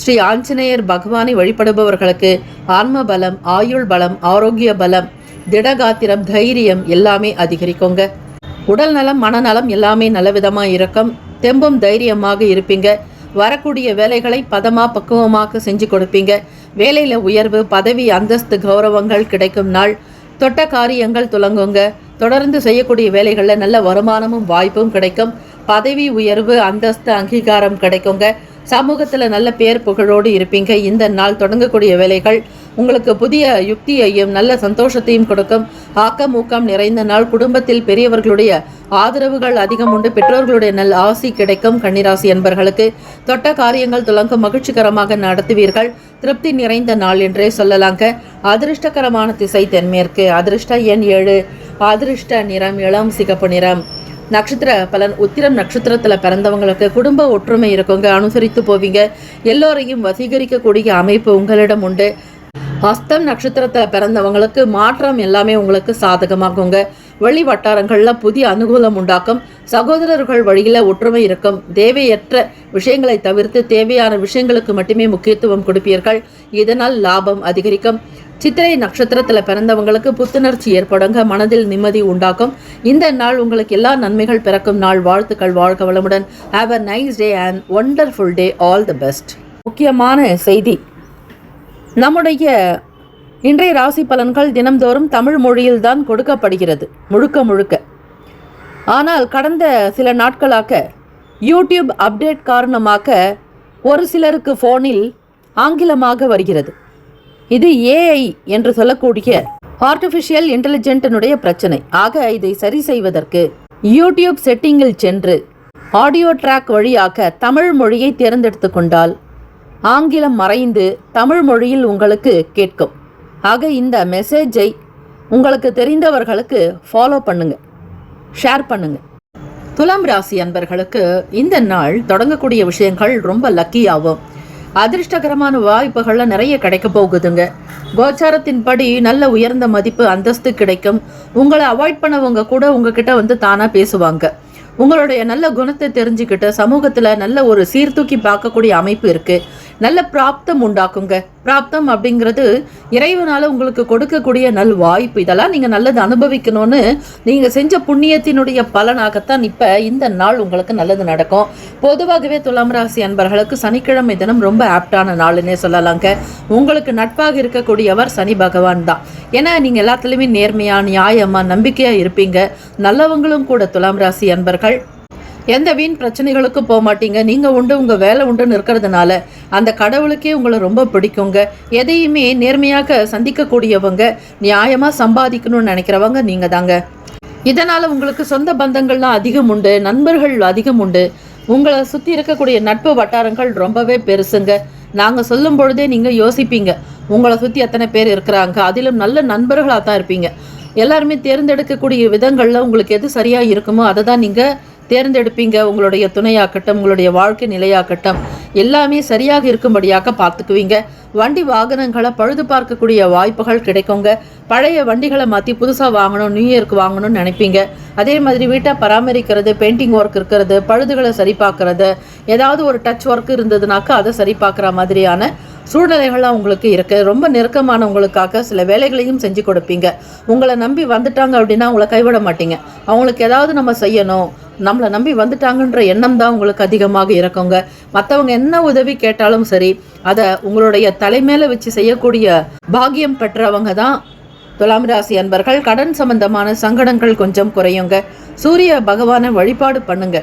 ஸ்ரீ ஆஞ்சநேயர் பகவானை வழிபடுபவர்களுக்கு ஆன்ம பலம், ஆயுள் பலம், ஆரோக்கிய பலம், திடகாத்திரம், தைரியம் எல்லாமே அதிகரிக்குங்க. உடல் நலம், மனநலம் எல்லாமே நல்ல விதமாக இருக்கும். தெம்பும் தைரியமாக இருப்பீங்க. வரக்கூடிய வேலைகளை பக்குவமாக செஞ்சு கொடுப்பீங்க. வேலையில் உயர்வு, பதவி, அந்தஸ்து, கௌரவங்கள் கிடைக்கும் நாள். தொட்ட காரியங்கள் துலங்குங்க. தொடர்ந்து செய்யக்கூடிய வேலைகளில் நல்ல வருமானமும் வாய்ப்பும் கிடைக்கும். பதவி உயர்வு, அந்தஸ்து, அங்கீகாரம் கிடைக்குங்க. சமூகத்தில் நல்ல பேர் புகழோடு இருப்பீங்க. இந்த நாள் தொடங்கக்கூடிய வேலைகள் உங்களுக்கு புதிய யுக்தியையும் நல்ல சந்தோஷத்தையும் கொடுக்கும். ஆக்கம் ஊக்கம் நிறைந்த நாள். குடும்பத்தில் பெரியவர்களுடைய ஆதரவுகள் அதிகம் உண்டு. பெற்றோர்களுடைய நல்ல ஆசி கிடைக்கும். கன்னிராசி என்பர்களுக்கு தொட்ட காரியங்கள் துலங்கும். மகிழ்ச்சிகரமாக நடத்துவீர்கள். திருப்தி நிறைந்த நாள் என்றே சொல்லலாங்க. அதிர்ஷ்டகரமான திசை தென்மேற்கு. அதிர்ஷ்ட எண் 7. அதிர்ஷ்ட நிறம் இளம் சிகப்பு நிறம். நட்சத்திர பலன். உத்திரம் நட்சத்திரத்தில் பிறந்தவங்களுக்கு குடும்ப ஒற்றுமை இருக்குங்க. அனுசரித்து போவீங்க. எல்லோரையும் வசீகரிக்கக்கூடிய அமைப்பு உங்களிடம் உண்டு. ஹஸ்தம் நட்சத்திரத்தில் பிறந்தவங்களுக்கு மாற்றம் எல்லாமே உங்களுக்கு சாதகமாகுங்க. வெளி வட்டாரங்களில் புதிய அனுகூலம் உண்டாக்கும். சகோதரர்கள் வழியில் ஒற்றுமை இருக்கும். தேவையற்ற விஷயங்களை தவிர்த்து தேவையான விஷயங்களுக்கு மட்டுமே முக்கியத்துவம் கொடுப்பீர்கள். இதனால் லாபம் அதிகரிக்கும். சித்திரை நட்சத்திரத்தில் பிறந்தவங்களுக்கு புத்துணர்ச்சி ஏற்படுங்க. மனதில் நிம்மதி உண்டாக்கும். இந்த நாள் உங்களுக்கு எல்லா நன்மைகள் பிறக்கும் நாள். வாழ்த்துக்கள். வாழ்க வளமுடன். Have a nice day and wonderful day. All the best. முக்கியமான செய்தி. நம்முடைய இன்றைய ராசி பலன்கள் தினம்தோறும் தமிழ் மொழியில்தான் கொடுக்கப்படுகிறது முழுக்க. ஆனால் கடந்த சில நாட்களாக யூடியூப் அப்டேட் காரணமாக ஒரு சிலருக்கு ஃபோனில் ஆங்கிலமாக வருகிறது. இது ஏஐ என்று சொல்லக்கூடிய ஆர்டிஃபிஷியல் இன்டெலிஜென்ட்டினுடைய பிரச்சனை. ஆக இதை சரி செய்வதற்கு யூடியூப் செட்டிங்கில் சென்று ஆடியோ ட்ராக் வழியாக தமிழ் மொழியை தேர்ந்தெடுத்து கொண்டால் ஆங்கிலம் மறைந்து தமிழ் மொழியில் உங்களுக்கு கேட்கும். ஆக இந்த மெசேஜை உங்களுக்கு தெரிந்தவர்களுக்கு ஃபாலோ பண்ணுங்க, ஷேர் பண்ணுங்க. துலாம் ராசி அன்பர்களுக்கு இந்த நாள் தொடங்கக்கூடிய விஷயங்கள் ரொம்ப லக்கியாகும். அதிர்ஷ்டகரமான வாய்ப்புகள்ல நிறைய கிடைக்க போகுதுங்க. கோச்சாரத்தின்படி நல்ல உயர்ந்த மதிப்பு, அந்தஸ்து கிடைக்கும். உங்களை அவாய்ட் பண்ணவங்க கூட உங்ககிட்ட வந்து தானா பேசுவாங்க. உங்களுடைய நல்ல குணத்தை தெரிஞ்சுக்கிட்டு சமூகத்துல நல்ல ஒரு சீர்தூக்கி பார்க்கக்கூடிய அமைப்பு இருக்கு. நல்ல பிராப்தம் உண்டாக்குங்க. பிராப்தம் அப்படிங்கிறது இறைவனால உங்களுக்கு கொடுக்கக்கூடிய நல் வாய்ப்பு. இதெல்லாம் நீங்க நல்லது அனுபவிக்கணும்னு நீங்க செஞ்ச புண்ணியத்தினுடைய பலனாகத்தான் இப்ப இந்த நாள் உங்களுக்கு நல்லது நடக்கும். பொதுவாகவே துலாம் ராசி அன்பர்களுக்கு சனிக்கிழமை தினம் ரொம்ப ஆப்டான நாளுன்னே சொல்லலாங்க. உங்களுக்கு நட்பாக இருக்கக்கூடியவர் சனி பகவான் தான். ஏன்னா நீங்க எல்லாத்துலயுமே நேர்மையா, நியாயமா, நம்பிக்கையா இருப்பீங்க. நல்லவங்களும் கூட துலாம் ராசி அன்பர்கள். எந்த வீண் பிரச்சனைகளுக்கும் போக மாட்டீங்க. நீங்கள் உண்டு, உங்கள் வேலை உண்டுன்னு இருக்கிறதுனால அந்த கடவுளுக்கே உங்களை ரொம்ப பிடிக்குங்க. எதையுமே நேர்மையாக சந்திக்கக்கூடியவங்க, நியாயமாக சம்பாதிக்கணும்னு நினைக்கிறவங்க நீங்கள் தாங்க. இதனால் உங்களுக்கு சொந்த பந்தங்கள்லாம் அதிகம் உண்டு, நண்பர்கள் அதிகம் உண்டு. உங்களை சுற்றி இருக்கக்கூடிய நட்பு வட்டாரங்கள் ரொம்பவே பெருசுங்க. நாங்கள் சொல்லும் பொழுதே நீங்கள் யோசிப்பீங்க, உங்களை சுற்றி எத்தனை பேர் இருக்கிறாங்க, அதிலும் நல்ல நண்பர்களாக தான் இருப்பீங்க. எல்லாருமே தேர்ந்தெடுக்கக்கூடிய விதங்களில் உங்களுக்கு எது சரியாக இருக்குமோ அதை தான் நீங்கள் தேர்ந்தெடுப்பீங்க. உங்களுடைய துணையாக்கட்டும், உங்களுடைய வாழ்க்கை நிலையாக்கட்டும், எல்லாமே சரியாக இருக்கும்படியாக பார்த்துக்குவீங்க. வண்டி வாகனங்களை பழுது பார்க்கக்கூடிய வாய்ப்புகள் கிடைக்குங்க. பழைய வண்டிகளை மாற்றி புதுசாக வாங்கணும், நியூ இயர்க்கு வாங்கணும்னு நினைப்பீங்க. அதே மாதிரி வீட்டை பராமரிக்கிறது, பெயிண்டிங் ஒர்க் இருக்கிறது, பழுதுகளை சரி பார்க்கறது, ஏதாவது ஒரு டச் ஒர்க் இருந்ததுனாக்கா அதை சரி பார்க்குற மாதிரியான சூழ்நிலைகள்லாம் உங்களுக்கு இருக்குது. ரொம்ப நெருக்கமானவங்களுக்காக சில வேலைகளையும் செஞ்சு கொடுப்பீங்க. உங்களை நம்பி வந்துட்டாங்க அப்படின்னா உங்களை கைவிட மாட்டீங்க. அவங்களுக்கு ஏதாவது நம்ம செய்யணும், நம்மளை நம்பி வந்துட்டாங்கன்ற எண்ணம் தான் உங்களுக்கு அதிகமாக இருக்குங்க. மற்றவங்க என்ன உதவி கேட்டாலும் சரி, அதை உங்களுடைய தலைமையில வச்சு செய்யக்கூடிய பாக்கியம் பெற்றவங்க தான் துலாம் ராசி அன்பர்கள். கடன் சம்பந்தமான சங்கடங்கள் கொஞ்சம் குறையுங்க. சூரிய பகவானை வழிபாடு பண்ணுங்க.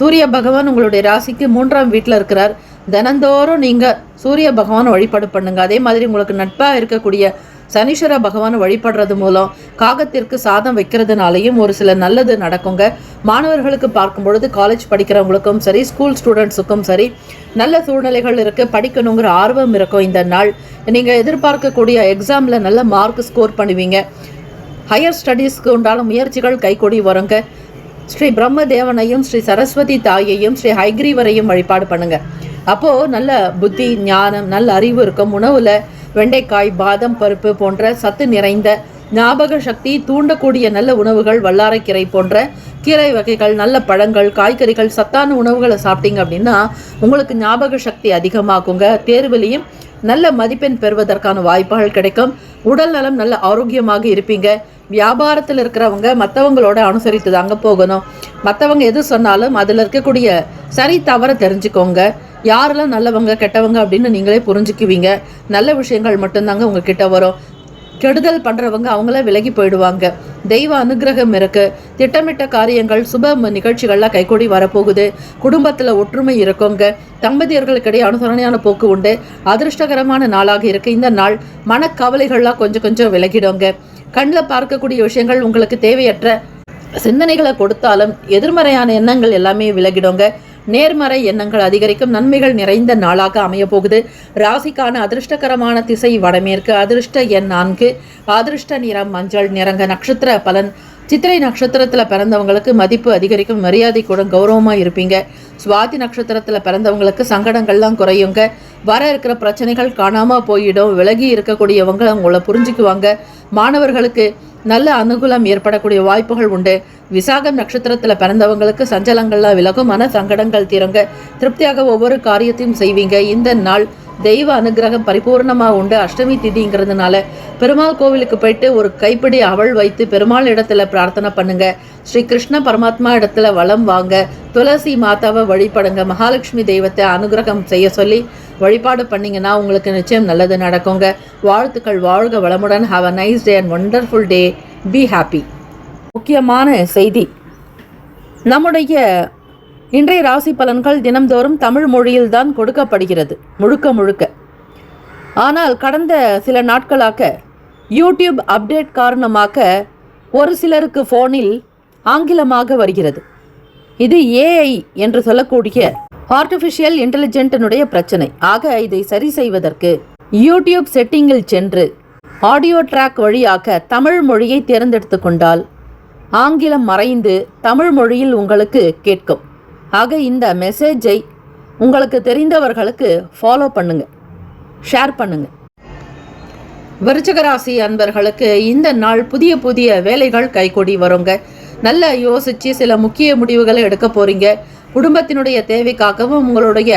சூரிய பகவான் உங்களுடைய ராசிக்கு 3ஆம் வீட்டில் இருக்கிறார். தினந்தோறும் நீங்கள் சூரிய பகவான் வழிபாடு பண்ணுங்க. அதே மாதிரி உங்களுக்கு நட்பாக இருக்கக்கூடிய சனீஸ்வர பகவான் வழிபடுறது மூலம் காகத்திற்கு சாதம் வைக்கிறதுனாலையும் ஒரு சில நல்லது நடக்குங்க. மாணவர்களுக்கு பார்க்கும் பொழுது காலேஜ் படிக்கிறவங்களுக்கும் சரி, ஸ்கூல் ஸ்டூடெண்ட்ஸுக்கும் சரி நல்ல சூழ்நிலைகள் இருக்குது. படிக்கணுங்கிற ஆர்வம் இருக்கும். இந்த நாள் நீங்கள் எதிர்பார்க்கக்கூடிய எக்ஸாமில் நல்ல மார்க் ஸ்கோர் பண்ணுவீங்க. ஹையர் ஸ்டடீஸ்க்கு உண்டான முயற்சிகள் கைகூடி வருங்க. ஸ்ரீ பிரம்மதேவனையும் ஸ்ரீ சரஸ்வதி தாயையும் ஸ்ரீ ஹைகிரீவரையும் வழிபாடு பண்ணுங்க. அப்போது நல்ல புத்தி, ஞானம், நல்ல அறிவு இருக்கும். உணவில் வெண்டைக்காய், பாதம் பருப்பு போன்ற சத்து நிறைந்த ஞாபக சக்தி தூண்டக்கூடிய நல்ல உணவுகள், வல்லாரைக்கீரை போன்ற கீரை வகைகள், நல்ல பழங்கள், காய்கறிகள், சத்தான உணவுகளை சாப்பிட்டீங்க அப்படின்னா உங்களுக்கு ஞாபக சக்தி அதிகமாகுங்க. தேர்விலையும் நல்ல மதிப்பெண் பெறுவதற்கான வாய்ப்புகள் கிடைக்கும். உடல் நலம் நல்ல ஆரோக்கியமாக இருப்பீங்க. வியாபாரத்தில் இருக்கிறவங்க மற்றவங்களோட அனுசரித்து தாங்க போகணும். மற்றவங்க எது சொன்னாலும் அதில் இருக்கக்கூடிய சரி தவறை தெரிஞ்சுக்கோங்க. யாரெல்லாம் நல்லவங்க கெட்டவங்க அப்படின்னு நீங்களே புரிஞ்சுக்குவீங்க. நல்ல விஷயங்கள் மட்டும்தாங்க உங்ககிட்ட வரும். கெடுதல் பண்ணுறவங்க அவங்கள விலகி போயிடுவாங்க. தெய்வ அனுகிரகம் இருக்கு. திட்டமிட்ட காரியங்கள், சுப நிகழ்ச்சிகள்லாம் கைகூடி வரப்போகுது. குடும்பத்தில் ஒற்றுமை இருக்குங்க. தம்பதியர்களுக்கிடையே அனுசரணையான போக்கு உண்டு. அதிர்ஷ்டகரமான நாளாக இருக்கு. இந்த நாள் மனக்கவலைகள்லாம் கொஞ்சம் விலகிடுங்க. கண்ணில் பார்க்கக்கூடிய விஷயங்கள் உங்களுக்கு தேவையற்ற சிந்தனைகளை கொடுத்தாலும் எதிர்மறையான எண்ணங்கள் எல்லாமே விலகிடுங்க. நேர்மறை எண்ணங்கள் அதிகரிக்கும். நன்மைகள் நிறைந்த நாளாக அமைய போகுது. ராசிக்கான அதிர்ஷ்டகரமான திசை வடமேற்கு. அதிர்ஷ்ட எண் 4. அதிர்ஷ்ட நிறம் மஞ்சள் நிறங்க. நட்சத்திர பலன். சித்திரை நட்சத்திரத்தில் பிறந்தவங்களுக்கு மதிப்பு அதிகரிக்கும். மரியாதை கூட கௌரவமாக இருப்பீங்க. சுவாதி நட்சத்திரத்தில் பிறந்தவங்களுக்கு சங்கடங்கள்லாம் குறையுங்க. வர இருக்கிற பிரச்சனைகள் காணாமல் போயிடும். விலகி இருக்கக்கூடியவங்க உங்களை புரிஞ்சுக்குவாங்க. மாணவர்களுக்கு நல்ல அனுகூலம் ஏற்படக்கூடிய வாய்ப்புகள் உண்டு. விசாகம் நட்சத்திரத்தில் பிறந்தவங்களுக்கு சஞ்சலங்கள்லாம் விலகும். மன சங்கடங்கள் தீருங்க. திருப்தியாக ஒவ்வொரு காரியத்தையும் செய்வீங்க. இந்த நாள் தெய்வ அனுகிரகம் பரிபூர்ணமாக உண்டு. அஷ்டமி திதிங்கிறதுனால பெருமாள் கோவிலுக்கு போயிட்டு ஒரு கைப்பிடி அவள் வைத்து பெருமாள் இடத்துல பிரார்த்தனை பண்ணுங்க. ஸ்ரீ கிருஷ்ண பரமாத்மா இடத்துல வலம் வாங்க. துளசி மாதாவை வழிபடுங்க. மகாலட்சுமி தெய்வத்தை அனுகிரகம் செய்ய சொல்லி வழிபாடு பண்ணிங்கன்னா உங்களுக்கு நிச்சயம் நல்லது நடக்குங்க. வாழ்த்துக்கள். வாழ்க வளமுடன். Have a nice day and wonderful day. Be happy. முக்கியமான செய்தி. நம்முடைய இன்றைய ராசி பலன்கள் தினம்தோறும் தமிழ் மொழியில்தான் கொடுக்கப்படுகிறது, முழுக்க. ஆனால் கடந்த சில நாட்களாக யூடியூப் அப்டேட் காரணமாக ஒரு சிலருக்கு ஃபோனில் ஆங்கிலமாக வருகிறது. இது ஏஐ என்று சொல்லக்கூடிய ஆர்டிஃபிஷியல் இன்டெலிஜென்ட்டினுடைய பிரச்சனை. ஆக இதை சரி செய்வதற்கு யூடியூப் செட்டிங்கில் சென்று ஆடியோ ட்ராக் வழியாக தமிழ் மொழியை தேர்ந்தெடுத்து கொண்டால் ஆங்கிலம் மறைந்து தமிழ் மொழியில் உங்களுக்கு கேட்கும். ஆக இந்த மெசேஜை உங்களுக்கு தெரிந்தவர்களுக்கு ஃபாலோ பண்ணுங்க, ஷேர் பண்ணுங்க. விருச்சிக ராசி அன்பர்களுக்கு இந்த நாள் புதிய வேலைகள் கைகூடி வருங்க. நல்லா யோசித்து சில முக்கிய முடிவுகளை எடுக்க போறீங்க. குடும்பத்தினுடைய தேவைக்காகவும் உங்களுடைய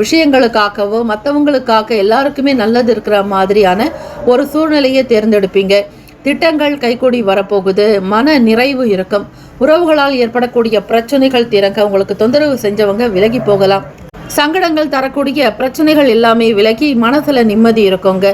விஷயங்களுக்காகவும் மற்றவங்களுக்காக எல்லாருக்குமே நல்லது இருக்கிற மாதிரியான ஒரு சூழ்நிலையை தேர்ந்தெடுப்பீங்க. திட்டங்கள் கைகூடி வரப்போகுது. மன நிறைவு இருக்கும். உறவுகளால் ஏற்படக்கூடிய பிரச்சனைகள் தீரங்க. உங்களுக்கு தொந்தரவு செஞ்சவங்க விலகி போகலாம். சங்கடங்கள் தரக்கூடிய பிரச்சனைகள் எல்லாமே விலகி மனசுல நிம்மதி இருக்குங்க.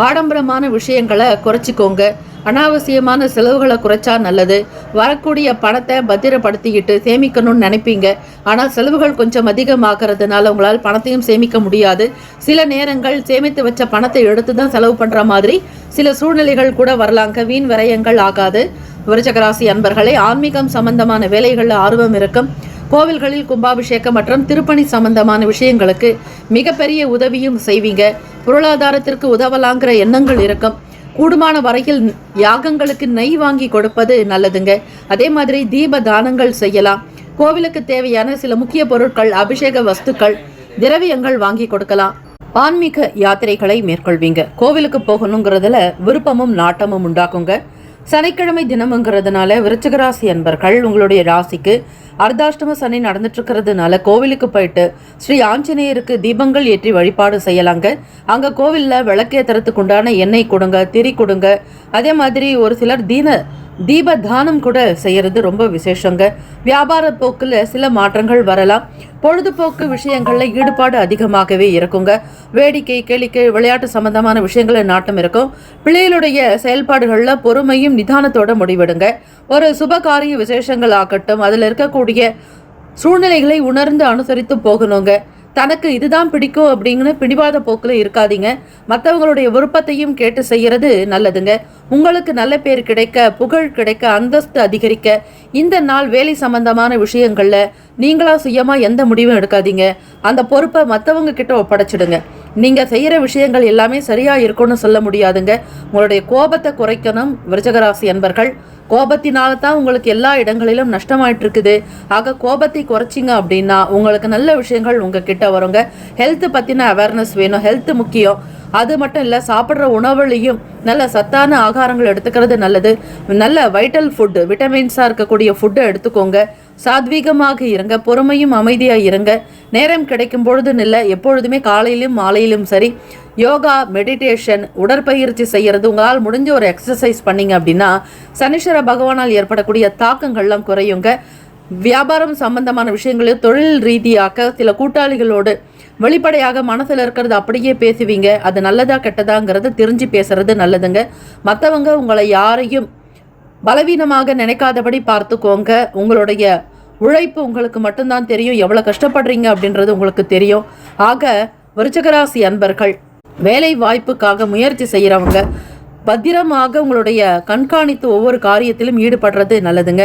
ஆடம்பரமான விஷயங்களை குறைச்சிக்கோங்க. அனாவசியமான செலவுகளை குறைச்சா நல்லது. வரக்கூடிய பணத்தை பத்திரப்படுத்திக்கிட்டு சேமிக்கணும்னு நினைப்பீங்க. ஆனால் செலவுகள் கொஞ்சம் அதிகமாகிறதுனால உங்களால் பணத்தையும் சேமிக்க முடியாது. சில நேரங்கள் சேமித்து வச்ச பணத்தை எடுத்து தான் செலவு பண்ணுற மாதிரி சில சூழ்நிலைகள் கூட வரலாங்க. வீண் விரயங்கள் ஆகாது. விருச்சிக ராசி அன்பர்களே, ஆன்மீகம் சம்பந்தமான வேலைகளில் ஆர்வம் இருக்கும். கோவில்களில் கும்பாபிஷேகம் மற்றும் திருப்பணி சம்பந்தமான விஷயங்களுக்கு மிகப்பெரிய உதவியும் செய்வீங்க. பொருளாதாரத்திற்கு உதவலாங்கிற எண்ணங்கள் இருக்கும். கூடுமான வரையில் யாகங்களுக்கு நெய் வாங்கி கொடுப்பது நல்லதுங்க. அதே மாதிரி தீப தானங்கள் செய்யலாம். கோவிலுக்கு தேவையான சில முக்கிய பொருட்கள், அபிஷேக வஸ்துக்கள் திரவியங்கள் வாங்கி கொடுக்கலாம். ஆன்மீக யாத்திரைகளை மேற்கொள்வீங்க. கோவிலுக்கு போகணுங்கிறதுல விருப்பமும் நாட்டமும் உண்டாக்குங்க. சனிக்கிழமை தினம்ங்கிறதுனால விருச்சிக ராசி அன்பர்கள் உங்களுடைய ராசிக்கு அர்த்தாஷ்டம சனி நடந்துட்டு இருக்கிறதுனால கோவிலுக்கு போயிட்டு ஸ்ரீ ஆஞ்சநேயருக்கு தீபங்கள் ஏற்றி வழிபாடு செய்யலாங்க. அங்கே கோவிலில் விளக்கேத்துறதுக்கு உண்டான எண்ணெய் கொடுங்க, திரி கொடுங்க. அதே மாதிரி ஒரு சிலர் தீப தானம் கூட செய்யறது ரொம்ப விசேஷங்க. வியாபார போக்குல சில மாற்றங்கள் வரலாம். பொழுதுபோக்கு விஷயங்கள்ல ஈடுபாடு அதிகமாகவே இருக்குங்க. வேடிக்கை, கேளிக்கை, விளையாட்டு சம்பந்தமான விஷயங்கள நாட்டம் இருக்கும். பிள்ளைகளுடைய செயல்பாடுகள்ல பொறுமையும் நிதானத்தோட முடிவெடுங்க. ஒரு சுபகாரிய விசேஷங்கள் ஆகட்டும், அதுல இருக்கக்கூடிய சூழ்நிலைகளை உணர்ந்து அனுசரித்து போகணுங்க. தனக்கு இதுதான் பிடிக்கும் அப்படிங்கிற பிடிவாத போக்கில் இருக்காதீங்க. மற்றவங்களுடைய விருப்பத்தையும் கேட்டு செய்யறது நல்லதுங்க. உங்களுக்கு நல்ல பேர் கிடைக்க, புகழ் கிடைக்க, அந்தஸ்து அதிகரிக்க இந்த நாள் வேலை சம்பந்தமான விஷயங்கள்ல நீங்களா சுயமா எந்த முடிவும் எடுக்காதீங்க. அந்த பொறுப்பை மற்றவங்க கிட்ட ஒப்படைச்சிடுங்க. நீங்க செய்யற விஷயங்கள் எல்லாமே சரியா இருக்கும்னு சொல்ல முடியாதுங்க. உங்களுடைய கோபத்தை குறைக்கணும் விருச்சிகராசி அன்பர்கள். கோபத்தினால தான் உங்களுக்கு எல்லா இடங்களிலும் நஷ்டமாயிட்டு இருக்குது. ஆக கோபத்தை குறைச்சிங்க அப்படின்னா உங்களுக்கு நல்ல விஷயங்கள் உங்ககிட்ட வருங்க. ஹெல்த் பற்றின அவேர்னஸ் வேணும். ஹெல்த் முக்கியம். அது மட்டும் இல்லை, சாப்பிட்ற உணவுலையும் நல்ல சத்தான ஆகாரங்கள் எடுத்துக்கிறது நல்லது. நல்ல வைட்டல் ஃபுட்டு, விட்டமின்ஸாக இருக்கக்கூடிய ஃபுட்டை எடுத்துக்கோங்க. சாத்வீகமாக இருங்க. பொறுமையும் அமைதியாக இருங்க. நேரம் கிடைக்கும் பொழுதுன்னு இல்லை, எப்பொழுதுமே காலையிலும் மாலையிலும் சரி யோகா, மெடிடேஷன், உடற்பயிற்சி செய்கிறது. உங்களால் முடிஞ்ச ஒரு எக்ஸசைஸ் பண்ணிங்க அப்படின்னா சனீஸ்வர பகவானால் ஏற்படக்கூடிய தாக்கங்கள்லாம் குறையுங்க. வியாபாரம் சம்பந்தமான விஷயங்களில் தொழில் ரீதியாக சில கூட்டாளிகளோடு வெளிப்படையாக மனசில் இருக்கிறது அப்படியே பேசுவீங்க. அது நல்லதா கெட்டதாங்கிறத தெரிஞ்சு பேசுறது நல்லதுங்க. மற்றவங்க உங்களை யாரையும் பலவீனமாக நினைக்காதபடி பார்த்துக்கோங்க. உங்களுடைய உழைப்பு உங்களுக்கு மட்டும்தான் தெரியும். எவ்வளோ கஷ்டப்படுறீங்க அப்படின்றது உங்களுக்கு தெரியும். ஆக விருச்சிகராசி அன்பர்கள் வேலை வாய்ப்புக்காக முயற்சி செய்கிறவங்க பத்திரமாக உங்களுடைய கண்காணித்து ஒவ்வொரு காரியத்திலும் ஈடுபடுறது நல்லதுங்க.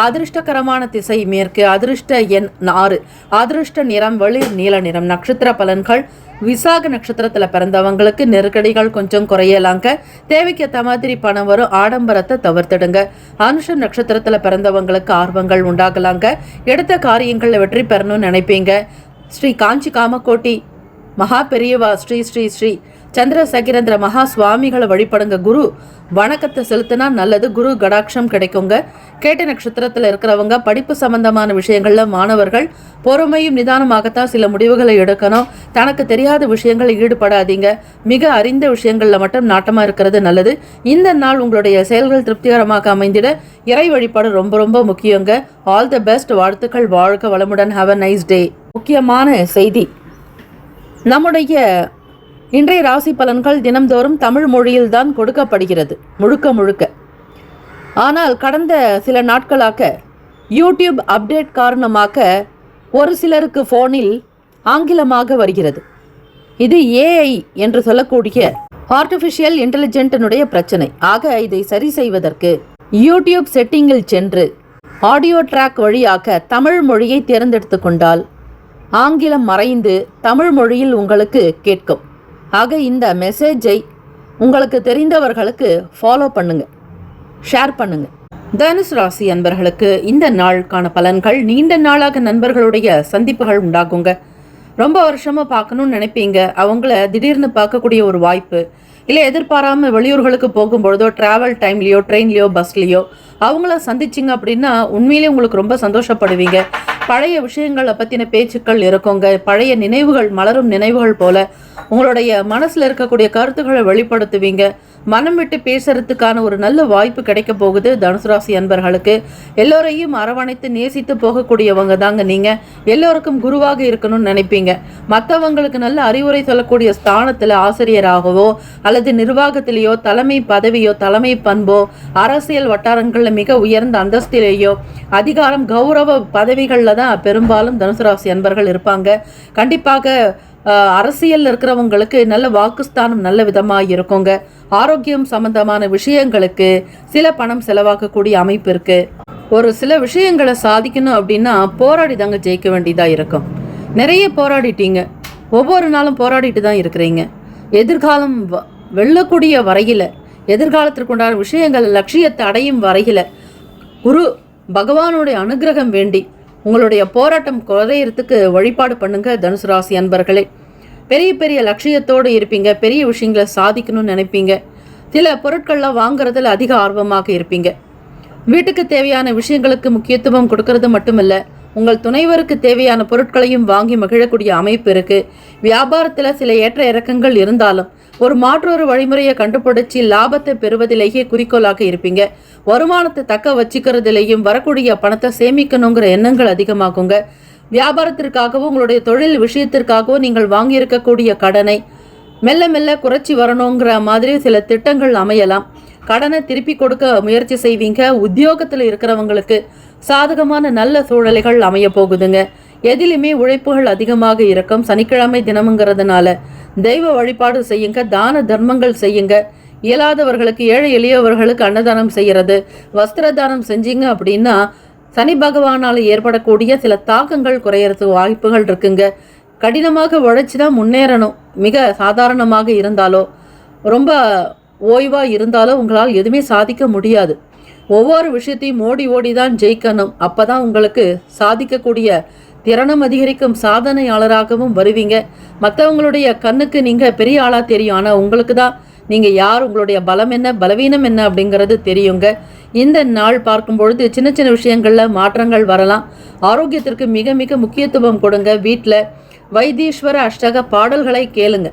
அதிர்ஷ்டகரமான திசை மேற்கு, அதிர்ஷ்ட எண் 6, அதிர்ஷ்ட நிறம் வெளிர் நீல நிறம். நட்சத்திர பலன்கள் விசாக நட்சத்திரத்தில் பிறந்தவங்களுக்கு நெருக்கடிகள் கொஞ்சம் குறையலாங்க. தேவைக்கேற்ற மாதிரி பணம் வரும். ஆடம்பரத்தை தவிர்த்துடுங்க. அனுஷம் நட்சத்திரத்தில் பிறந்தவங்களுக்கு ஆர்வங்கள் உண்டாகலாங்க. எடுத்த காரியங்களில் வெற்றி பெறணும்னு நினைப்பீங்க. ஸ்ரீ காஞ்சி காமக்கோட்டி மகா பெரியவா ஸ்ரீ ஸ்ரீ ஸ்ரீ சந்திரசேகரேந்திர மகா சுவாமிகளை வழிபடுங்க. குரு வணக்கத்தை செலுத்தினா நல்லது. குரு கடாட்சம் கிடைக்குங்க. கேட்ட நட்சத்திரத்தில் இருக்கிறவங்க படிப்பு சம்பந்தமான விஷயங்கள்ல மாணவர்கள் பொறுமையும் நிதானமாகத்தான் சில முடிவுகளை எடுக்கணும். தனக்கு தெரியாத விஷயங்களில் ஈடுபடாதீங்க. மிக அறிந்த விஷயங்கள்ல மட்டும் நாட்டமா இருக்கிறது நல்லது. இந்த நாள் உங்களுடைய செயல்கள் திருப்திகரமாக அமைந்திட இறை வழிபாடு ரொம்ப ரொம்ப முக்கியங்க. All the best. வாழ்த்துக்கள். வாழ்க வளமுடன். ஹாவ் அ நைஸ் டே. முக்கியமான செய்தி, நம்முடைய இன்றைய ராசி பலன்கள் தினம்தோறும் தமிழ் மொழியில்தான் கொடுக்கப்படுகிறது முழுக்க முழுக்க. ஆனால் கடந்த சில நாட்களாக யூடியூப் அப்டேட் காரணமாக ஒரு சிலருக்கு ஃபோனில் ஆங்கிலமாக வருகிறது. இது ஏஐ என்று சொல்லக்கூடிய ஆர்டிஃபிஷியல் இன்டெலிஜென்ட்டினுடைய பிரச்சனை. ஆக இதை சரி செய்வதற்கு யூடியூப் செட்டிங்கில் சென்று ஆடியோ ட்ராக் வழியாக தமிழ் மொழியை தேர்ந்தெடுத்து கொண்டால் ஆங்கிலம் மறைந்து தமிழ் மொழியில் உங்களுக்கு கேட்கும். ஆக இந்த மெசேஜை உங்களுக்கு தெரிந்தவர்களுக்கு ஃபாலோ பண்ணுங்க, ஷேர் பண்ணுங்க. தனுசு ராசி அன்பர்களுக்கு இந்த நாளுக்கான பலன்கள். நீண்ட நாளாக நண்பர்களுடைய சந்திப்புகள் உண்டாகுங்க. ரொம்ப வருஷமாக பார்க்கணும்னு நினைப்பீங்க. அவங்கள திடீர்னு பார்க்கக்கூடிய ஒரு வாய்ப்பு, இல்லை எதிர்பாராமல் வெளியூர்களுக்கு போகும்பொழுதோ ட்ராவல் டைம்லேயோ ட்ரெயின்லேயோ பஸ்லேயோ அவங்கள சந்திச்சிங்க அப்படின்னா உண்மையிலேயே உங்களுக்கு ரொம்ப சந்தோஷப்படுவீங்க. பழைய விஷயங்களை பற்றின பேச்சுக்கள் இருக்குங்க. பழைய நினைவுகள், மலரும் நினைவுகள் போல உங்களுடைய மனசில் இருக்கக்கூடிய கருத்துக்களை வெளிப்படுத்துவீங்க. மனம் விட்டு பேசுறதுக்கான ஒரு நல்ல வாய்ப்பு கிடைக்க போகுது தனுசு ராசி அன்பர்களுக்கு. எல்லோரையும் அரவணைத்து நேசித்து போகக்கூடியவங்க தாங்க நீங்கள். எல்லோருக்கும் குருவாக இருக்கணும்னு நினைப்பீங்க. மற்றவங்களுக்கு நல்ல அறிவுரை சொல்லக்கூடிய ஸ்தானத்தில் ஆசிரியராகவோ அல்லது நிர்வாகத்திலேயோ தலைமை பதவியோ தலைமை பண்போ அரசியல் வட்டாரங்களில் மிக உயர்ந்த அந்தஸ்திலேயோ அதிகாரம் கௌரவ பதவிகளில் தான் பெரும்பாலும் தனுசு ராசி அன்பர்கள் இருப்பாங்க. கண்டிப்பாக அரசியல் இருக்கிறவங்களுக்கு நல்ல வாக்குஸ்தானம் நல்ல விதமாக இருக்குங்க. ஆரோக்கியம் சம்பந்தமான விஷயங்களுக்கு சில பணம் செலவாக்கக்கூடிய அமைப்பு இருக்கு. ஒரு சில விஷயங்களை சாதிக்கணும் அப்படின்னா போராடி தாங்க ஜெயிக்க வேண்டியதாக இருக்கும். நிறைய போராடிட்டீங்க. ஒவ்வொரு நாளும் போராடிட்டு தான் இருக்கிறீங்க. எதிர்காலம் வெல்லக்கூடிய வரையில், எதிர்காலத்திற்குண்டான விஷயங்கள் லட்சியத்தை அடையும் வரையில் குரு பகவானுடைய அனுகிரகம் வேண்டி உங்களுடைய போராட்டம் குறையறதுக்கு வழிபாடு பண்ணுங்க தனுசு ராசி அன்பர்களே. பெரிய பெரிய லட்சியத்தோடு இருப்பீங்க, பெரிய விஷயங்களை சாதிக்கணும்னு நினைப்பீங்க. சில பொருட்கள்லாம் வாங்குறதுல அதிக ஆர்வமாக இருப்பீங்க. வீட்டுக்கு தேவையான விஷயங்களுக்கு முக்கியத்துவம் கொடுக்கறது மட்டுமில்ல, உங்கள் துணைவருக்கு தேவையான பொருட்களையும் வாங்கி மகிழக்கூடிய அமைப்பு இருக்கு. வியாபாரத்தில் சில ஏற்ற இறக்கங்கள் இருந்தாலும் மற்றொரு வழிமுறையை கண்டுபிடிச்சி லாபத்தை பெறுவதிலேயே குறிக்கோளாக இருப்பீங்க. வருமானத்தை தக்க வச்சுக்கிறதுலேயும் வரக்கூடிய பணத்தை சேமிக்கணுங்கிற எண்ணங்கள் அதிகமாகுங்க. வியாபாரத்திற்காகவோ உங்களுடைய தொழில் விஷயத்திற்காகவோ நீங்கள் வாங்கியிருக்கக்கூடிய கடனை மெல்ல மெல்ல குறைச்சி வரணுங்கிற மாதிரி சில திட்டங்கள் அமையலாம். கடனை திருப்பி கொடுக்க முயற்சி செய்வீங்க. உத்தியோகத்தில் இருக்கிறவங்களுக்கு சாதகமான நல்ல சூழல்கள் அமைய போகுதுங்க. எதிலுமே உழைப்புகள் அதிகமாக இருக்கும். சனிக்கிழமை தினமுங்கிறதுனால தெய்வ வழிபாடு செய்யுங்க, தான தர்மங்கள் செய்யுங்க. இயலாதவர்களுக்கு, ஏழை எளியவர்களுக்கு அன்னதானம் செய்கிறது, வஸ்திர தானம் செஞ்சீங்க அப்படின்னா சனி பகவானால் ஏற்படக்கூடிய சில தாக்கங்கள் குறையறதுக்கு வாய்ப்புகள் இருக்குங்க. கடினமாக உழைச்சி தான் முன்னேறணும். மிக சாதாரணமாக இருந்தாலோ ரொம்ப ஓய்வாக இருந்தாலோ உங்களால் எதுவுமே சாதிக்க முடியாது. ஒவ்வொரு விஷயத்தையும் ஓடி ஓடி தான் ஜெயிக்கணும். அப்போ தான் உங்களுக்கு சாதிக்கக்கூடிய திறனும் அதிகரிக்கும், சாதனையாளராகவும் வருவீங்க. மற்றவங்களுடைய கண்ணுக்கு நீங்கள் பெரிய ஆளாக தெரியும், ஆனால் உங்களுக்கு தான் நீங்கள் யார், உங்களுடைய பலம் என்ன, பலவீனம் என்ன அப்படிங்கிறது தெரியுங்க. இந்த நாள் பார்க்கும் பொழுது சின்ன சின்ன விஷயங்களில் மாற்றங்கள் வரலாம். ஆரோக்கியத்திற்கு மிக மிக முக்கியத்துவம் கொடுங்க. வீட்டில் வைத்தீஸ்வர அஷ்டக பாடல்களை கேளுங்க.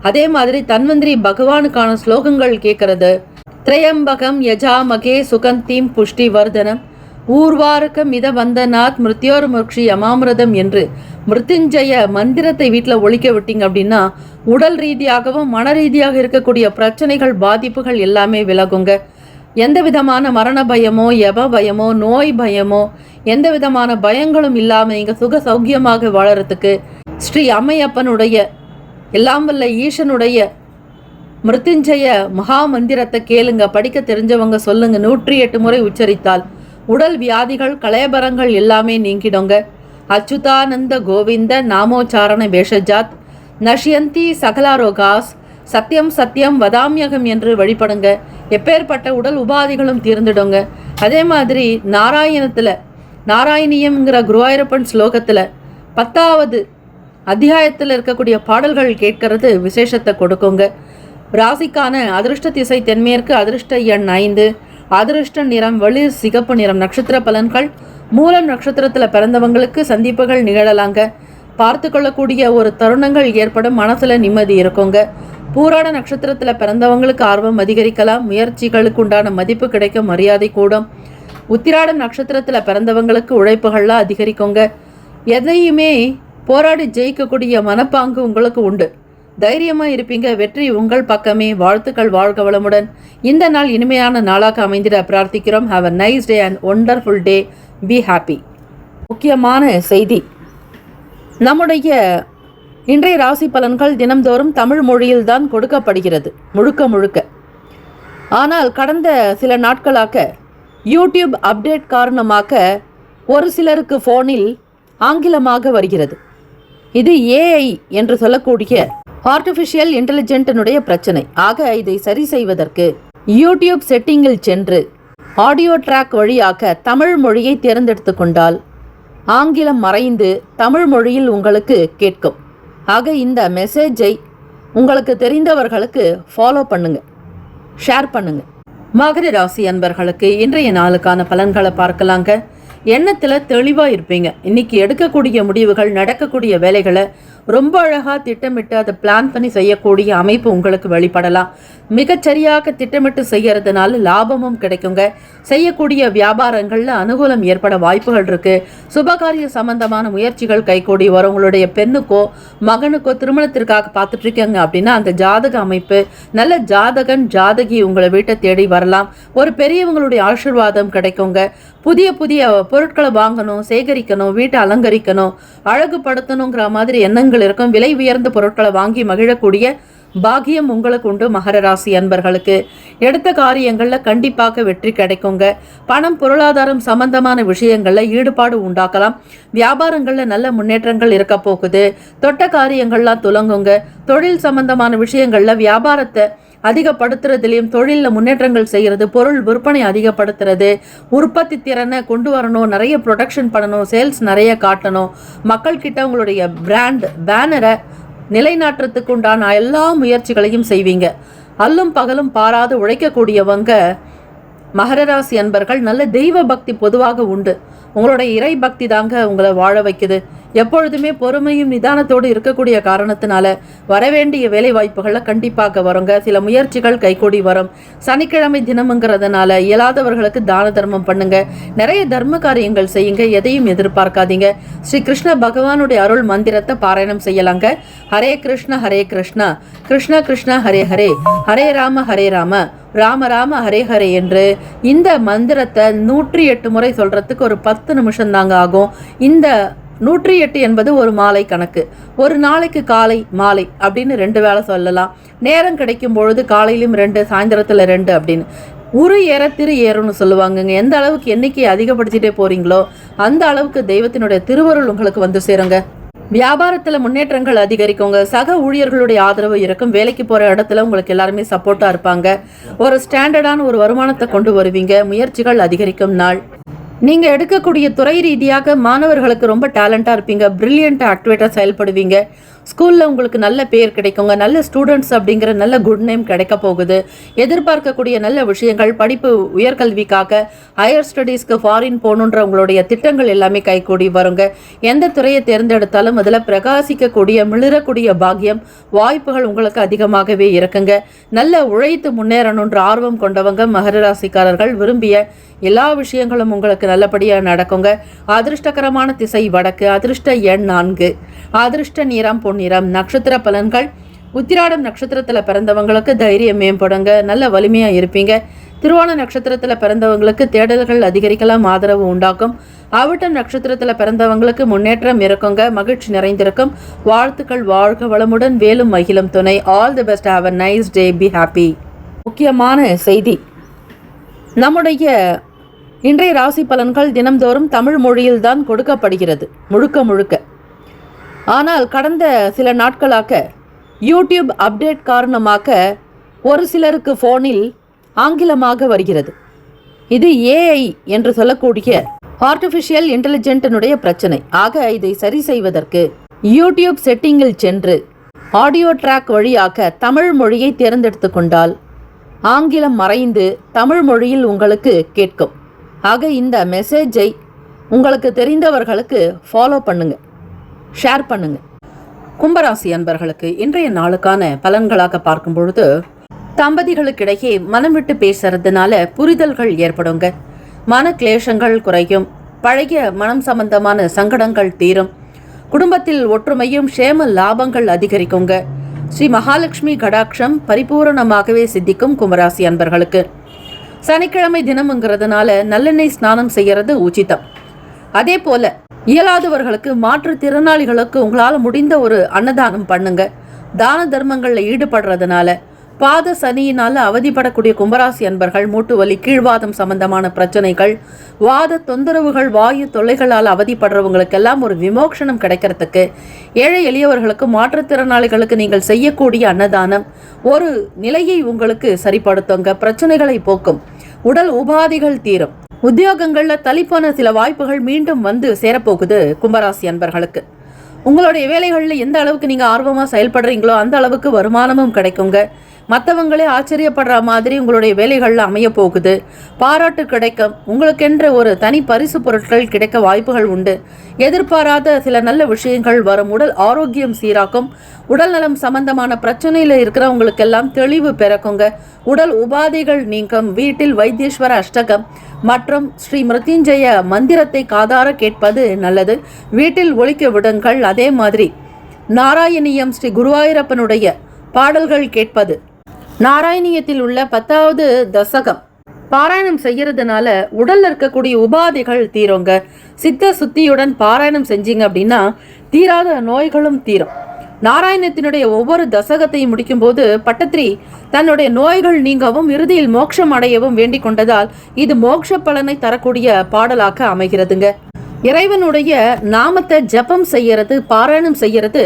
அதே மாதிரி தன்வந்திரி பகவானுக்கான ஸ்லோகங்கள் கேட்கறது, திரையம்பகம் யஜாமகே சுகந்தீம் புஷ்டி வர்தனம் ஊர்வாருக்க மித வந்தநாத் மிருத்யோர் முக்ஷி யமாமிரதம் என்று மிருத்யுஞ்சய மந்திரத்தை வீட்டில் ஒழிக்க விட்டீங்க அப்படின்னா உடல் ரீதியாகவும் மன ரீதியாக இருக்கக்கூடிய பிரச்சனைகள், பாதிப்புகள் எல்லாமே விலகுங்க. எந்த விதமான மரண பயமோ, யப பயமோ, நோய் பயமோ, எந்த விதமான பயங்களும் இல்லாமல் நீங்கள் சுக சௌக்கியமாக வாழறதுக்கு ஸ்ரீ அம்மையப்பனுடைய, எல்லாம் வல்ல ஈசனுடைய மிருத்யுஞ்சய மகா மந்திரத்தை கேளுங்க. படிக்க தெரிஞ்சவங்க சொல்லுங்க. 108 முறை உச்சரித்தால் உடல் வியாதிகள், கலேபரங்கள் எல்லாமே நீங்கிடுங்க. அச்சுதானந்த கோவிந்த நாமோச்சாரண பேஷஜாத் நஷ்யந்தி சகலாரோகாஸ் சத்தியம் சத்தியம் வதாமியகம் என்று வழிபடுங்க. எப்பேற்பட்ட உடல் உபாதிகளும் தீர்ந்துடுங்க. அதே மாதிரி நாராயணியம்ங்கிற குருவாயூரப்பன் ஸ்லோகத்தில் 10வது அத்தியாயத்தில் இருக்கக்கூடிய பாடல்கள் கேட்கறது விசேஷத்தை கொடுக்குங்க. ராசிக்கான அதிருஷ்ட திசை தென்மேற்கு, அதிருஷ்ட எண் 5, அதிருஷ்ட நிறம் வெளிர் சிகப்பு நிறம். நட்சத்திர பலன்கள்: மூலம் நட்சத்திரத்தில் பிறந்தவங்களுக்கு சந்திப்புகள் நிகழலாங்க. பார்த்து கொள்ளக்கூடிய ஒரு தருணங்கள் ஏற்படும், மனசில் நிம்மதி இருக்குங்க. பூராட நட்சத்திரத்தில் பிறந்தவங்களுக்கு ஆர்வம் அதிகரிக்கலாம், முயற்சிகளுக்கு உண்டான மதிப்பு கிடைக்கும், மரியாதை கூடும். உத்திராடம் நட்சத்திரத்தில் பிறந்தவங்களுக்கு உழைப்புகள்லாம் அதிகரிக்குங்க. எதையுமே போராடி ஜெயிக்கக்கூடிய மனப்பாங்கு உங்களுக்கு உண்டு. தைரியமாக இருப்பீங்க. வெற்றி உங்கள் பக்கமே. வாழ்த்துக்கள். வாழ்க வளமுடன். இந்த நாள் இனிமையான நாளாக அமைந்திட பிரார்த்திக்கிறோம். Have a nice day and wonderful day. Be happy. முக்கியமான செய்தி: நம்முடைய இன்றைய ராசி பலன்கள் தினம்தோறும் தமிழ் மொழியில்தான் கொடுக்கப்படுகிறது, முழுக்க முழுக்க. ஆனால் கடந்த சில நாட்களாக யூடியூப் அப்டேட் காரணமாக ஒரு சிலருக்கு ஃபோனில் ஆங்கிலமாக வருகிறது. இது ஏஐ என்று சொல்லக்கூடிய ஆர்டிஃபிஷியல் இன்டெலிஜென்ட்டினுடைய பிரச்சனை. ஆக இதை சரி செய்வதற்கு யூடியூப் செட்டிங்கில் சென்று ஆடியோ ட்ராக் வழியாக தமிழ் மொழியை தேர்ந்தெடுத்து கொண்டால் ஆங்கிலம் மறைந்து தமிழ் மொழியில் உங்களுக்கு கேட்கும். ஆக இந்த மெசேஜை உங்களுக்கு தெரிந்தவர்களுக்கு ஃபாலோ பண்ணுங்க, ஷேர் பண்ணுங்க. மகர ராசி அன்பர்களுக்கு இன்றைய நாளுக்கான பலன்களை பார்க்கலாங்க. எண்ணத்தில் தெளிவாக இருப்பீங்க. இன்னைக்கு எடுக்கக்கூடிய முடிவுகள், நடக்கக்கூடிய வேலைகளை ரொம்ப அழகாக திட்டமிட்டு அதை பிளான் பண்ணி செய்யக்கூடிய அமைப்பு உங்களுக்கு வெளிப்படலாம். மிகச்சரியாக திட்டமிட்டு செய்யறதுனால லாபமும் கிடைக்குங்க. செய்யக்கூடிய வியாபாரங்களில் அனுகூலம் ஏற்பட வாய்ப்புகள் இருக்குது. சுபகாரிய சம்பந்தமான முயற்சிகள் கைகூடி வரும். உங்களுடைய பெண்ணுக்கோ மகனுக்கோ திருமணத்திற்காக பார்த்துட்ருக்கீங்க அப்படின்னா அந்த ஜாதக அமைப்பு, நல்ல ஜாதகன் ஜாதகி உங்களை வீட்டை தேடி வரலாம். ஒரு பெரியவங்களுடைய ஆசீர்வாதம் கிடைக்குங்க. புதிய புதிய பொருட்களை வாங்கணும், சேகரிக்கணும், வீட்டை அலங்கரிக்கணும், அழகுபடுத்தணுங்கிற மாதிரி எண்ணங்கள் இருக்கும். விலை உயர்ந்த பொருட்களை வாங்கி மகிழக்கூடிய பாக்கியம் உங்களுக்கு உண்டு. மகர ராசி அன்பர்களுக்கு எடுத்த காரியங்களில் கண்டிப்பாக வெற்றி கிடைக்குங்க. பணம், பொருளாதாரம் சம்பந்தமான விஷயங்களில் ஈடுபாடு உண்டாக்கலாம். வியாபாரங்களில் நல்ல முன்னேற்றங்கள் இருக்க போகுது. தொட்ட காரியங்கள்லாம் துலங்குங்க. தொழில் சம்பந்தமான விஷயங்களில் வியாபாரத்தை அதிகப்படுத்துறதுலையும் தொழிலில் முன்னேற்றங்கள் செய்கிறது, பொருள் விற்பனை அதிகப்படுத்துறது, உற்பத்தி திறனை கொண்டு வரணும், நிறைய ப்ரொடக்ஷன் பண்ணணும், சேல்ஸ் நிறைய காட்டணும், மக்கள்கிட்ட உங்களுடைய பிராண்ட் பேனரை நிலைநாட்டுறதுக்கு உண்டான எல்லா முயற்சிகளையும் செய்வீங்க. அல்லும் பகலும் பாராது உழைக்கக்கூடியவங்க மகர ராசி அன்பர்கள். நல்ல தெய்வ பக்தி பொதுவாக உண்டு. உங்களுடைய இறை பக்தி தாங்க உங்களை வாழ வைக்குது. எப்பொழுதுமே பொறுமையும் நிதானத்தோடு இருக்கக்கூடிய காரணத்தினால வரவேண்டிய வேலை வாய்ப்புகளை கண்டிப்பாக வருங்க. சில முயற்சிகள் கைகூடி வரும். சனிக்கிழமை தினம்ங்கிறதுனால இயலாதவர்களுக்கு தான தர்மம் பண்ணுங்க. நிறைய தர்ம காரியங்கள் செய்யுங்க. எதையும் எதிர்பார்க்காதீங்க. ஸ்ரீ கிருஷ்ண பகவானுடைய அருள் மந்திரத்தை பாராயணம் செய்யலாங்க. ஹரே கிருஷ்ண ஹரே கிருஷ்ணா, கிருஷ்ண கிருஷ்ண ஹரே ஹரே, ஹரே ராம ஹரே ராம, ராம ராம ஹரே ஹரே என்று இந்த மந்திரத்தை 108 முறை சொல்றதுக்கு ஒரு 10 நிமிஷம் தாங்க ஆகும். இந்த 108 என்பது ஒரு மாலை கணக்கு. ஒரு நாளைக்கு காலை மாலை அப்படின்னு 2 வேளை சொல்லலாம். நேரம் கிடைக்கும் பொழுது காலையிலும் 2, சாயந்தரத்தில் 2 அப்படின்னு. உரு ஏற திரு ஏறும்னு சொல்லுவாங்கங்க. எந்த அளவுக்கு எண்ணிக்கையை அதிகப்படுத்திட்டே போறீங்களோ அந்த அளவுக்கு தெய்வத்தினுடைய திருவருள் உங்களுக்கு வந்து சேருங்க. வியாபாரத்தில் முன்னேற்றங்கள் அதிகரிக்குங்க. சக ஊழியர்களுடைய ஆதரவு இருக்கும். வேலைக்கு போகிற இடத்துல உங்களுக்கு எல்லாருமே சப்போர்ட்டாக இருப்பாங்க. ஒரு ஸ்டாண்டர்டான ஒரு வருமானத்தை கொண்டு வருவீங்க. முயற்சிகள் அதிகரிக்கும் நாள். நீங்கள் எடுக்கக்கூடிய துறை ரீதியாக மாணவர்களுக்கு ரொம்ப டேலண்டாக இருப்பீங்க. பிரில்லியண்ட் ஆக்டிவேட்டாக செயல்படுவீங்க. ஸ்கூலில் உங்களுக்கு நல்ல பேர் கிடைக்குங்க. நல்ல ஸ்டூடெண்ட்ஸ் அப்படிங்கிற நல்ல குட் நேம் கிடைக்க போகுது. எதிர்பார்க்கக்கூடிய நல்ல விஷயங்கள், படிப்பு உயர்கல்விக்காக ஹையர் ஸ்டடீஸ்க்கு ஃபாரின் போகணுன்ற உங்களுடைய திட்டங்கள் எல்லாமே கைகூடி வருங்க. எந்த துறையை தேர்ந்தெடுத்தாலும் அதில் பிரகாசிக்கக்கூடிய மிளிரக்கூடிய பாக்கியம் வாய்ப்புகள் உங்களுக்கு அதிகமாகவே இருக்குங்க. நல்ல உழைத்து முன்னேறணுன்ற ஆர்வம் கொண்டவங்க மகர ராசிக்காரர்கள் விரும்பிய எல்லா விஷயங்களும் உங்களுக்கு நல்லபடியாக நடக்குங்க. அதிர்ஷ்டகரமான திசை வடக்கு, அதிர்ஷ்ட எண் 4, அதிர்ஷ்ட நிறம் பொன்னிறம். நட்சத்திர பலன்கள்: உத்திராடம் நட்சத்திரத்தில் பிறந்தவங்களுக்கு தைரியம் மேம்படுங்க. நல்ல வலிமையாக இருப்பீங்க. திருவோண நட்சத்திரத்தில் பிறந்தவங்களுக்கு தேடல்கள் அதிகரிக்கலாம், ஆதரவு உண்டாக்கும். அவிட்டம் நட்சத்திரத்தில் பிறந்தவங்களுக்கு முன்னேற்றம் இருக்குங்க, மகிழ்ச்சி நிறைந்திருக்கும். வாழ்த்துக்கள். வாழ்க வளமுடன், வேலும் மகிழும் துணை. All the best. Have a nice day. Be happy. முக்கியமான செய்தி: நம்முடைய இன்றைய ராசி பலன்கள் தினம்தோறும் தமிழ் மொழியில்தான் கொடுக்கப்படுகிறது, முழுக்க முழுக்க. ஆனால் கடந்த சில நாட்களாக யூடியூப் அப்டேட் காரணமாக ஒரு சிலருக்கு ஃபோனில் ஆங்கிலமாக வருகிறது. இது ஏஐ என்று சொல்லக்கூடிய ஆர்டிஃபிஷியல் இன்டெலிஜென்ட்டினுடைய பிரச்சனை. ஆக இதை சரி செய்வதற்கு யூடியூப் செட்டிங்கில் சென்று ஆடியோ ட்ராக் வழியாக தமிழ் மொழியை தேர்ந்தெடுத்து கொண்டால் ஆங்கிலம் மறைந்து தமிழ் மொழியில் உங்களுக்கு கேட்கும். ஆக இந்த மெசேஜை உங்களுக்கு தெரிந்தவர்களுக்கு ஃபாலோ பண்ணுங்க, ஷேர் பண்ணுங்க. கும்பராசி அன்பர்களுக்கு இன்றைய நாளுக்கான பலன்களாக பார்க்கும் பொழுது, தம்பதிகளுக்கிடையே மனம் விட்டு பேசுறதுனால புரிதல்கள் ஏற்படுங்க. மன கிளேஷங்கள் குறையும். பழைய மனம் சம்பந்தமான சங்கடங்கள் தீரும். குடும்பத்தில் ஒற்றுமையும் சேம லாபங்கள் அதிகரிக்குங்க. ஸ்ரீ மகாலட்சுமி கடாட்சம் பரிபூரணமாகவே சித்திக்கும் கும்பராசி அன்பர்களுக்கு. சனிக்கிழமை தினம்ங்கிறதுனால நல்லெண்ணெய் ஸ்நானம் செய்யறது உச்சிதம். அதே போல இயலாதவர்களுக்கு, மாற்றுத்திறனாளிகளுக்கு உங்களால் முடிந்த ஒரு அன்னதானம் பண்ணுங்க. தான தர்மங்களில் ஈடுபடுறதுனால பாத சனியினால் அவதிப்படக்கூடிய கும்பராசி அன்பர்கள் மூட்டு வலி, கீழ்வாதம் சம்பந்தமான பிரச்சனைகள், வாத தொந்தரவுகள், வாயு தொல்லைகளால் அவதிப்படுறவங்களுக்கெல்லாம் ஒரு விமோக்ஷனம் கிடைக்கிறதுக்கு, ஏழை எளியவர்களுக்கு, மாற்றுத்திறனாளிகளுக்கு நீங்கள் செய்யக்கூடிய அன்னதானம் ஒரு நிலையை உங்களுக்கு சரிப்படுத்துங்க. பிரச்சனைகளை போக்கும். உடல் உபாதைகள் தீரும். உத்தியோகங்களில் தளிப்பான சில வாய்ப்புகள் மீண்டும் வந்து சேரப்போகுது கும்பராசி அன்பர்களுக்கு. உங்களுடைய வேலைகளில் எந்த அளவுக்கு நீங்கள் ஆர்வமாக செயல்படுறீங்களோ அந்த அளவுக்கு வருமானமும் கிடைக்குங்க. மற்றவங்களே ஆச்சரியப்படுற மாதிரி உங்களுடைய வேலைகளில் அமைய போகுது. பாராட்டு கிடைக்கும். உங்களுக்கென்ற ஒரு தனி பரிசு பொருட்கள் கிடைக்க வாய்ப்புகள் உண்டு. எதிர்பாராத சில நல்ல விஷயங்கள் வரும். உடல் ஆரோக்கியம் சீராக்கும். உடல் நலம் சம்பந்தமான பிரச்சனையில் இருக்கிறவங்களுக்கெல்லாம் தெளிவு பிறக்குங்க. உடல் உபாதைகள் நீங்கும். வீட்டில் வைத்தீஸ்வர அஷ்டகம் மற்றும் ஸ்ரீ மிருத்யுஞ்சய மந்திரத்தை காதார கேட்பது நல்லது. வீட்டில் ஒலிக்க விடுங்கள். அதே மாதிரி நாராயணியம் ஸ்ரீ குருவாயூரப்பனுடைய பாடல்கள் கேட்பது, நாராயணியத்தில் உள்ள 10வது தசகம் பாராயணம் செய்யறதுனால உடல்ல இருக்கக்கூடிய உபாதைகள் தீருங்க. சித்த சுத்தியுடன் பாராயணம் செஞ்சீங்க அப்படின்னா தீராத நோய்களும் தீரும். நாராயணத்தினுடைய ஒவ்வொரு தசகத்தையும் முடிக்கும் போது பட்டத்திரி தன்னுடைய நோய்கள் நீங்கவும் இறுதியில் மோட்சம் அடையவும் வேண்டிக் கொண்டதால் இது மோட்ச பலனை தரக்கூடிய பாடலாக அமைகிறதுங்க. இறைவனுடைய நாமத்தை ஜபம் செய்யறது, பாராயணம் செய்யறது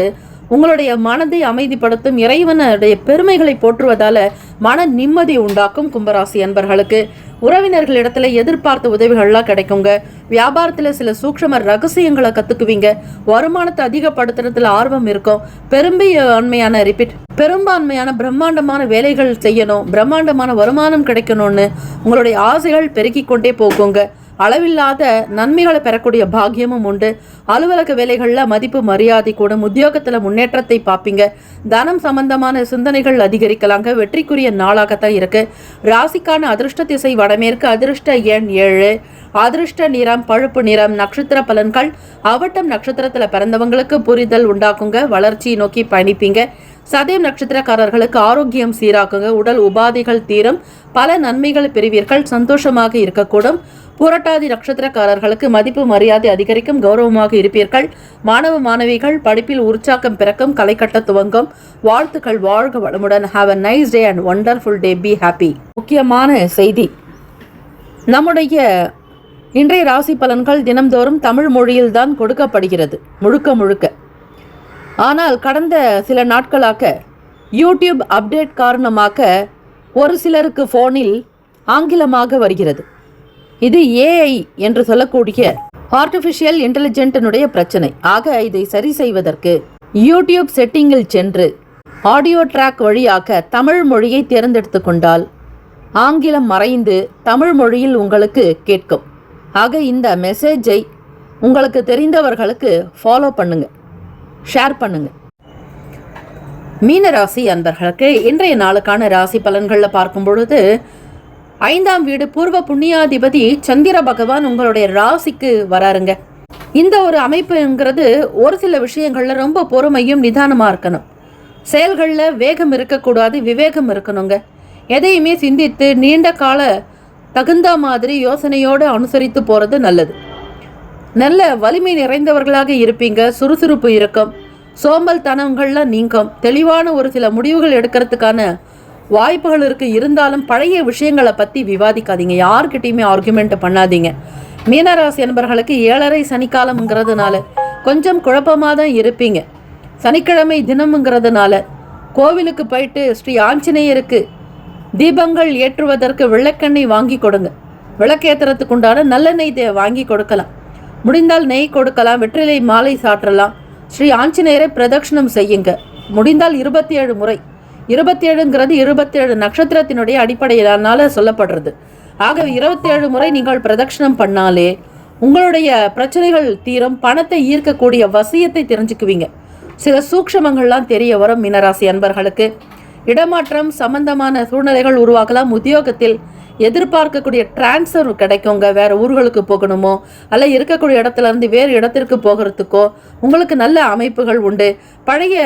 உங்களுடைய மனதை அமைதிப்படுத்தும், இறைவனுடைய பெருமைகளை போற்றுவதால மன நிம்மதி உண்டாக்கும். கும்பராசி அன்பர்களுக்கு உறவினர்களிடத்துல எதிர்பார்த்த உதவிகள்லாம் கிடைக்குங்க. வியாபாரத்துல சில சூக்ஷ்ம ரகசியங்களை கத்துக்குவீங்க. வருமானத்தை அதிகப்படுத்துறதுல ஆர்வம் இருக்கும். பெரும்பான்மையான பிரம்மாண்டமான வேலைகள் செய்யணும், பிரம்மாண்டமான வருமானம் கிடைக்கணும்னு உங்களுடைய ஆசைகள் பெருக்கிக் கொண்டே போகுங்க. அளவில்லாத நன்மைகளை பெறக்கூடிய பாக்கியமும் உண்டு. அலுவலக வேலைகளில் மதிப்பு மரியாதை கூடும். உத்தியோகத்தில் முன்னேற்றத்தை பார்ப்பீங்க. தனம் சம்பந்தமான சிந்தனைகள் அதிகரிக்கலாங்க. வெற்றிக்குரிய நாளாகத்தான் இருக்கு. ராசிக்கான அதிர்ஷ்ட திசை வடமேற்கு. அதிர்ஷ்ட எண் 7. அதிர்ஷ்ட நிறம் பழுப்பு நிறம். நட்சத்திர பலன்கள் அவட்டம் நட்சத்திரத்தில் பிறந்தவங்களுக்கு புரிதல் உண்டாக்குங்க. வளர்ச்சியை நோக்கி பயணிப்பீங்க. சதயம் நட்சத்திரக்காரர்களுக்கு ஆரோக்கியம் சீராக்குங்க. உடல் உபாதைகள் தீரும். பல நன்மைகள் பெறுவீர்கள். சந்தோஷமாக இருக்கக்கூடும். புரட்டாதி நட்சத்திரக்காரர்களுக்கு மதிப்பு மரியாதை அதிகரிக்கும். கௌரவமாக இருப்பீர்கள். மாணவ மாணவிகள் படிப்பில் உற்சாகம் பிறக்கும். களை கட்ட துவங்கும். வாழ்த்துக்கள். வாழ்க வளமுடன். Have a nice day and wonderful day. Be happy. முக்கியமான செய்தி, நம்முடைய இன்றைய ராசி பலன்கள் தினம்தோறும் தமிழ் மொழியில்தான் கொடுக்கப்படுகிறது முழுக்க. ஆனால் கடந்த சில நாட்களாக யூடியூப் அப்டேட் காரணமாக ஒரு சிலருக்கு ஃபோனில் ஆங்கிலமாக வருகிறது. இது ஏஐ என்று சொல்லக்கூடிய ஆர்டிஃபிஷியல் இன்டெலிஜென்ட்டினுடைய பிரச்சனை. ஆக இதை சரி செய்வதற்கு யூடியூப் செட்டிங்கில் சென்று ஆடியோ ட்ராக் வழியாக தமிழ் மொழியை தேர்ந்தெடுத்து கொண்டால் ஆங்கிலம் மறைந்து தமிழ் மொழியில் உங்களுக்கு கேட்கும். ஆக இந்த மெசேஜை உங்களுக்கு தெரிந்தவர்களுக்கு ஃபாலோ பண்ணுங்க, ஷேர் பண்ணுங்க. மீனராசி அன்பர்களுக்கு இன்றைய நாளுக்கான ராசி பலன்களில் பார்க்கும் பொழுது 5ஆம் வீடு பூர்வ புண்ணியாதிபதி சந்திர பகவான் உங்களுடைய ராசிக்கு வராருங்க. இந்த ஒரு அமைப்புங்கிறது ஒரு சில விஷயங்கள்ல ரொம்ப பொறுமையும் நிதானமா இருக்கணும். செயல்களில் வேகம் இருக்கக்கூடாது, விவேகம் இருக்கணுங்க. எதையுமே சிந்தித்து நீண்ட கால தகுந்த மாதிரி யோசனையோடு அனுசரித்து போறது நல்லது. நல்ல வலிமை நிறைந்தவர்களாக இருப்பீங்க. சுறுசுறுப்பு இருக்கும். சோம்பல் தனங்கள்லாம் நீங்கும். தெளிவான ஒரு சில முடிவுகள் எடுக்கிறதுக்கான வாய்ப்புகள் இருக்கு. இருந்தாலும் பழைய விஷயங்களை பற்றி விவாதிக்காதீங்க. யார்கிட்டையுமே ஆர்குமெண்ட் பண்ணாதீங்க. மீனராசி என்பவர்களுக்கு 7.5 சனிக்காலம்ங்கிறதுனால கொஞ்சம் குழப்பமாக தான் இருப்பீங்க. சனிக்கிழமை தினம்ங்கிறதுனால கோவிலுக்கு போயிட்டு ஸ்ரீ ஆஞ்சநேயருக்கு தீபங்கள் ஏற்றுவதற்கு விளக்கெண்ணெய் வாங்கி கொடுங்க. விளக்கேற்றுறதுக்கு உண்டான நல்லெண்ணெய் வாங்கி கொடுக்கலாம். முடிந்தால் நெய் கொடுக்கலாம். வெற்றிலை மாலை சாற்றலாம். ஸ்ரீ ஆஞ்சநேயரை பிரதட்சணம் செய்யுங்க. முடிந்தால் 27 முறை. 27ங்கிறது 27 நட்சத்திரத்தினுடைய அடிப்படையிலான சொல்லப்படுறது. ஆகவே 27 முறை நீங்கள் பிரதட்சணம் பண்ணாலே உங்களுடைய பிரச்சனைகள் தீரும். பணத்தை ஈர்க்கக்கூடிய வசியத்தை தெரிஞ்சுக்குவீங்க. சில சூக்ஷமங்கள்லாம் தெரிய வரும். மீனராசி அன்பர்களுக்கு இடமாற்றம் சம்பந்தமான சூழ்நிலைகள் உருவாகலாம். உத்தியோகத்தில் எதிர்பார்க்கக்கூடிய டிரான்ஸ்ஃபர் கிடைக்குங்க. வேற ஊர்களுக்கு போகணுமோ அல்ல இருக்கக்கூடிய இடத்துல இருந்து வேறு இடத்திற்கு போகிறதுக்கோ உங்களுக்கு நல்ல அமைப்புகள் உண்டு. பழைய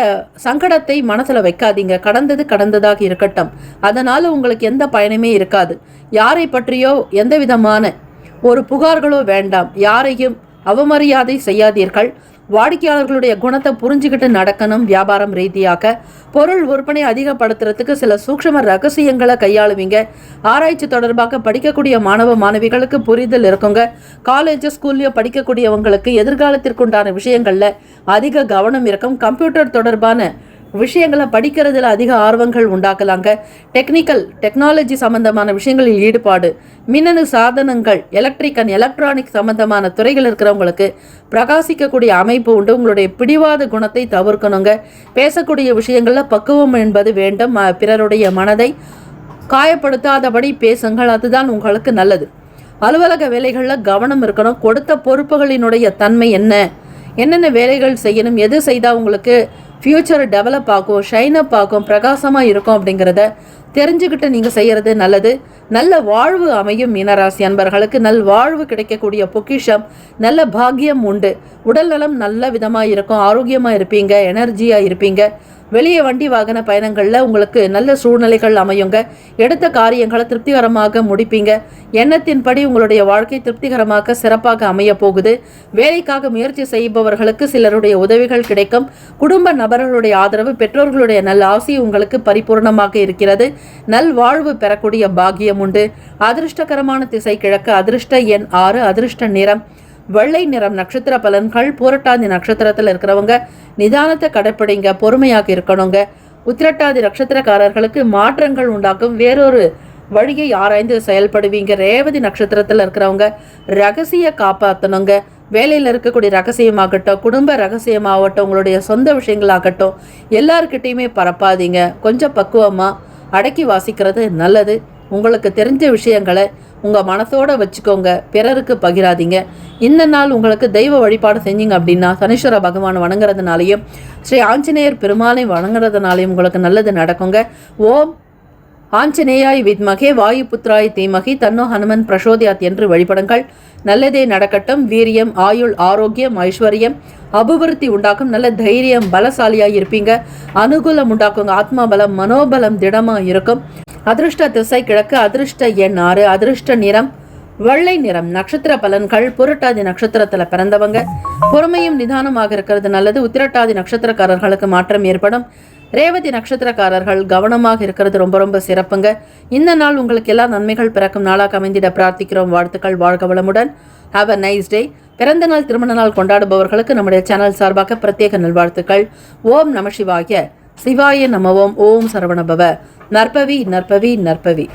சங்கடத்தை மனசுல வைக்காதீங்க. கடந்தது கடந்ததாக இருக்கட்டும். அதனால உங்களுக்கு எந்த பயனுமே இருக்காது. யாரை பற்றியோ எந்த விதமான ஒரு புகார்களோ வேண்டாம். யாரையும் அவமரியாதை செய்யாதீர்கள். வாடிக்கையாளர்களுடைய குணத்தை புரிஞ்சுக்கிட்டு நடக்கணும். வியாபாரம் ரீதியாக பொருள் விற்பனை அதிகப்படுத்துறதுக்கு சில சூக்ஷ்ம ரகசியங்களை கையாளுவீங்க. ஆராய்ச்சி தொடர்பாக படிக்கக்கூடிய மாணவ மாணவிகளுக்கு புரிதல் இருக்குங்க. காலேஜ் ஸ்கூல்லையோ படிக்கக்கூடியவங்களுக்கு எதிர்காலத்திற்குண்டான விஷயங்கள்ல அதிக கவனம் இருக்கும். கம்ப்யூட்டர் தொடர்பான விஷயங்களை படிக்கிறதுல அதிக ஆர்வங்கள் உண்டாக்கலாங்க. டெக்னாலஜி சம்பந்தமான விஷயங்களில் ஈடுபாடு. மின்னணு சாதனங்கள், எலக்ட்ரிக் அண்ட் எலக்ட்ரானிக் சம்பந்தமான துறைகள் இருக்கிறவங்களுக்கு பிரகாசிக்கக்கூடிய அமைப்பு உண்டு. உங்களுடைய பிடிவாத குணத்தை தவிர்க்கணுங்க. பேசக்கூடிய விஷயங்கள்ல பக்குவம் என்பது வேண்டும். பிறருடைய மனதை காயப்படுத்தாதபடி பேசுங்கள். அதுதான் உங்களுக்கு நல்லது. அலுவலக வேலைகளில் கவனம் இருக்கணும். கொடுத்த பொறுப்புகளினுடைய தன்மை என்னென்ன வேலைகள் செய்யணும், எது செய்தால் உங்களுக்கு ஃப்யூச்சர் டெவலப் ஆகும், ஷைன் அப் ஆகும், பிரகாசமாக இருக்கும் அப்படிங்கிறத தெரிஞ்சுக்கிட்டு நீங்கள் செய்கிறது நல்லது. நல்ல வாழ்வு அமையும். மீனராசி அன்பர்களுக்கு நல் வாழ்வு கிடைக்கக்கூடிய பொக்கிஷம், நல்ல பாக்கியம் உண்டு. உடல் நலம் நல்ல விதமாக இருக்கும். ஆரோக்கியமாக இருப்பீங்க. எனர்ஜியாக இருப்பீங்க. வெளியே வண்டி வாகன பயணங்களில் உங்களுக்கு நல்ல சூழ்நிலைகள் அமையுங்க. எடுத்த காரியங்களை திருப்திகரமாக முடிப்பீங்க. எண்ணத்தின்படி உங்களுடைய வாழ்க்கை திருப்திகரமாக சிறப்பாக அமைய போகுது. வேலைக்காக முயற்சி செய்பவர்களுக்கு சிலருடைய உதவிகள் கிடைக்கும். குடும்ப நபர்களுடைய ஆதரவு, பெற்றோர்களுடைய நல்ல ஆசி உங்களுக்கு பரிபூர்ணமாக இருக்கிறது. நல் வாழ்வு பெறக்கூடிய பாக்கியம் உண்டு. அதிர்ஷ்டகரமான திசை கிழக்கு. அதிர்ஷ்ட எண் 6. அதிர்ஷ்ட நிறம் வெள்ளை நிறம் நட்சத்திர பலன்கள். பூரட்டாதி நட்சத்திரத்தில் இருக்கிறவங்க நிதானத்தை கடைப்பிடிங்க, பொறுமையாக இருக்கணுங்க. உத்திரட்டாதி நட்சத்திரக்காரர்களுக்கு மாற்றங்கள் உண்டாக்கும், வேறொரு வழியை ஆராய்ந்து செயல்படுவீங்க. ரேவதி நட்சத்திரத்தில் இருக்கிறவங்க ரகசிய காப்பாற்றணுங்க. வேலையில் இருக்கக்கூடிய ரகசியமாகட்டும், குடும்ப ரகசியமாகட்டும், உங்களுடைய சொந்த விஷயங்களாகட்டும், எல்லாருக்கிட்டையுமே பரப்பாதீங்க. கொஞ்சம் பக்குவமாக அடக்கி வாசிக்கிறது நல்லது. உங்களுக்கு தெரிஞ்ச விஷயங்களை உங்கள் மனசோடு வச்சுக்கோங்க, பிறருக்கு பகிராதீங்க. இந்த நாள் உங்களுக்கு தெய்வ வழிபாடு செஞ்சீங்க அப்படின்னா சனீஸ்வர பகவான் வணங்குறதுனாலையும் ஸ்ரீ ஆஞ்சநேயர் பெருமானை வணங்குறதுனாலையும் உங்களுக்கு நல்லது நடக்குங்க. ஓம் ஆஞ்சநேயாய் வித்மகே வாயு புத்திராய் தீமகி தன்னோ ஹனுமன் பிரசோதியாத் என்று வழிபடுங்கள். நல்லதே நடக்கட்டும். வீரியம், ஆயுள், ஆரோக்கியம், ஐஸ்வர்யம், அபிவிருத்தி உண்டாக்கும். நல்ல தைரியம், பலசாலியாக இருப்பீங்க. அனுகூலம் உண்டாக்குங்க. ஆத்மா பலம், மனோபலம் திடமாக இருக்கும். அதிருஷ்ட திசை கிழக்கு. அதிருஷ்ட எண் 6. அதிருஷ்ட நிறம் வெள்ளை நிறம். நட்சத்திர பலன்கள். புரட்டாதி நட்சத்திரத்தில் பிறந்தவங்க பொறுமையும் நிதானமாக இருக்கிறது நல்லது. உத்திரட்டாதி நட்சத்திரக்காரர்களுக்கு மாற்றம் ஏற்படும். ரேவதி நட்சத்திரக்காரர்கள் கவனமாக இருக்கிறது ரொம்ப ரொம்ப சிறப்புங்க. இந்த நாள் உங்களுக்கு எல்லா நன்மைகள் பிறக்கும் நாளாக அமைந்திட பிரார்த்திக்கிறோம். வாழ்த்துக்கள். வாழ்க வளமுடன். ஹாவ் அ நைஸ் டே. பிறந்த நாள், திருமண நாள் கொண்டாடுபவர்களுக்கு நம்முடைய சேனல் சார்பாக பிரத்யேக நல்வாழ்த்துக்கள். ஓம் நம சிவாய. சிவாய நமவோம். ஓம் சரவணபவ. நற்பவி நற்பவி நற்பவி.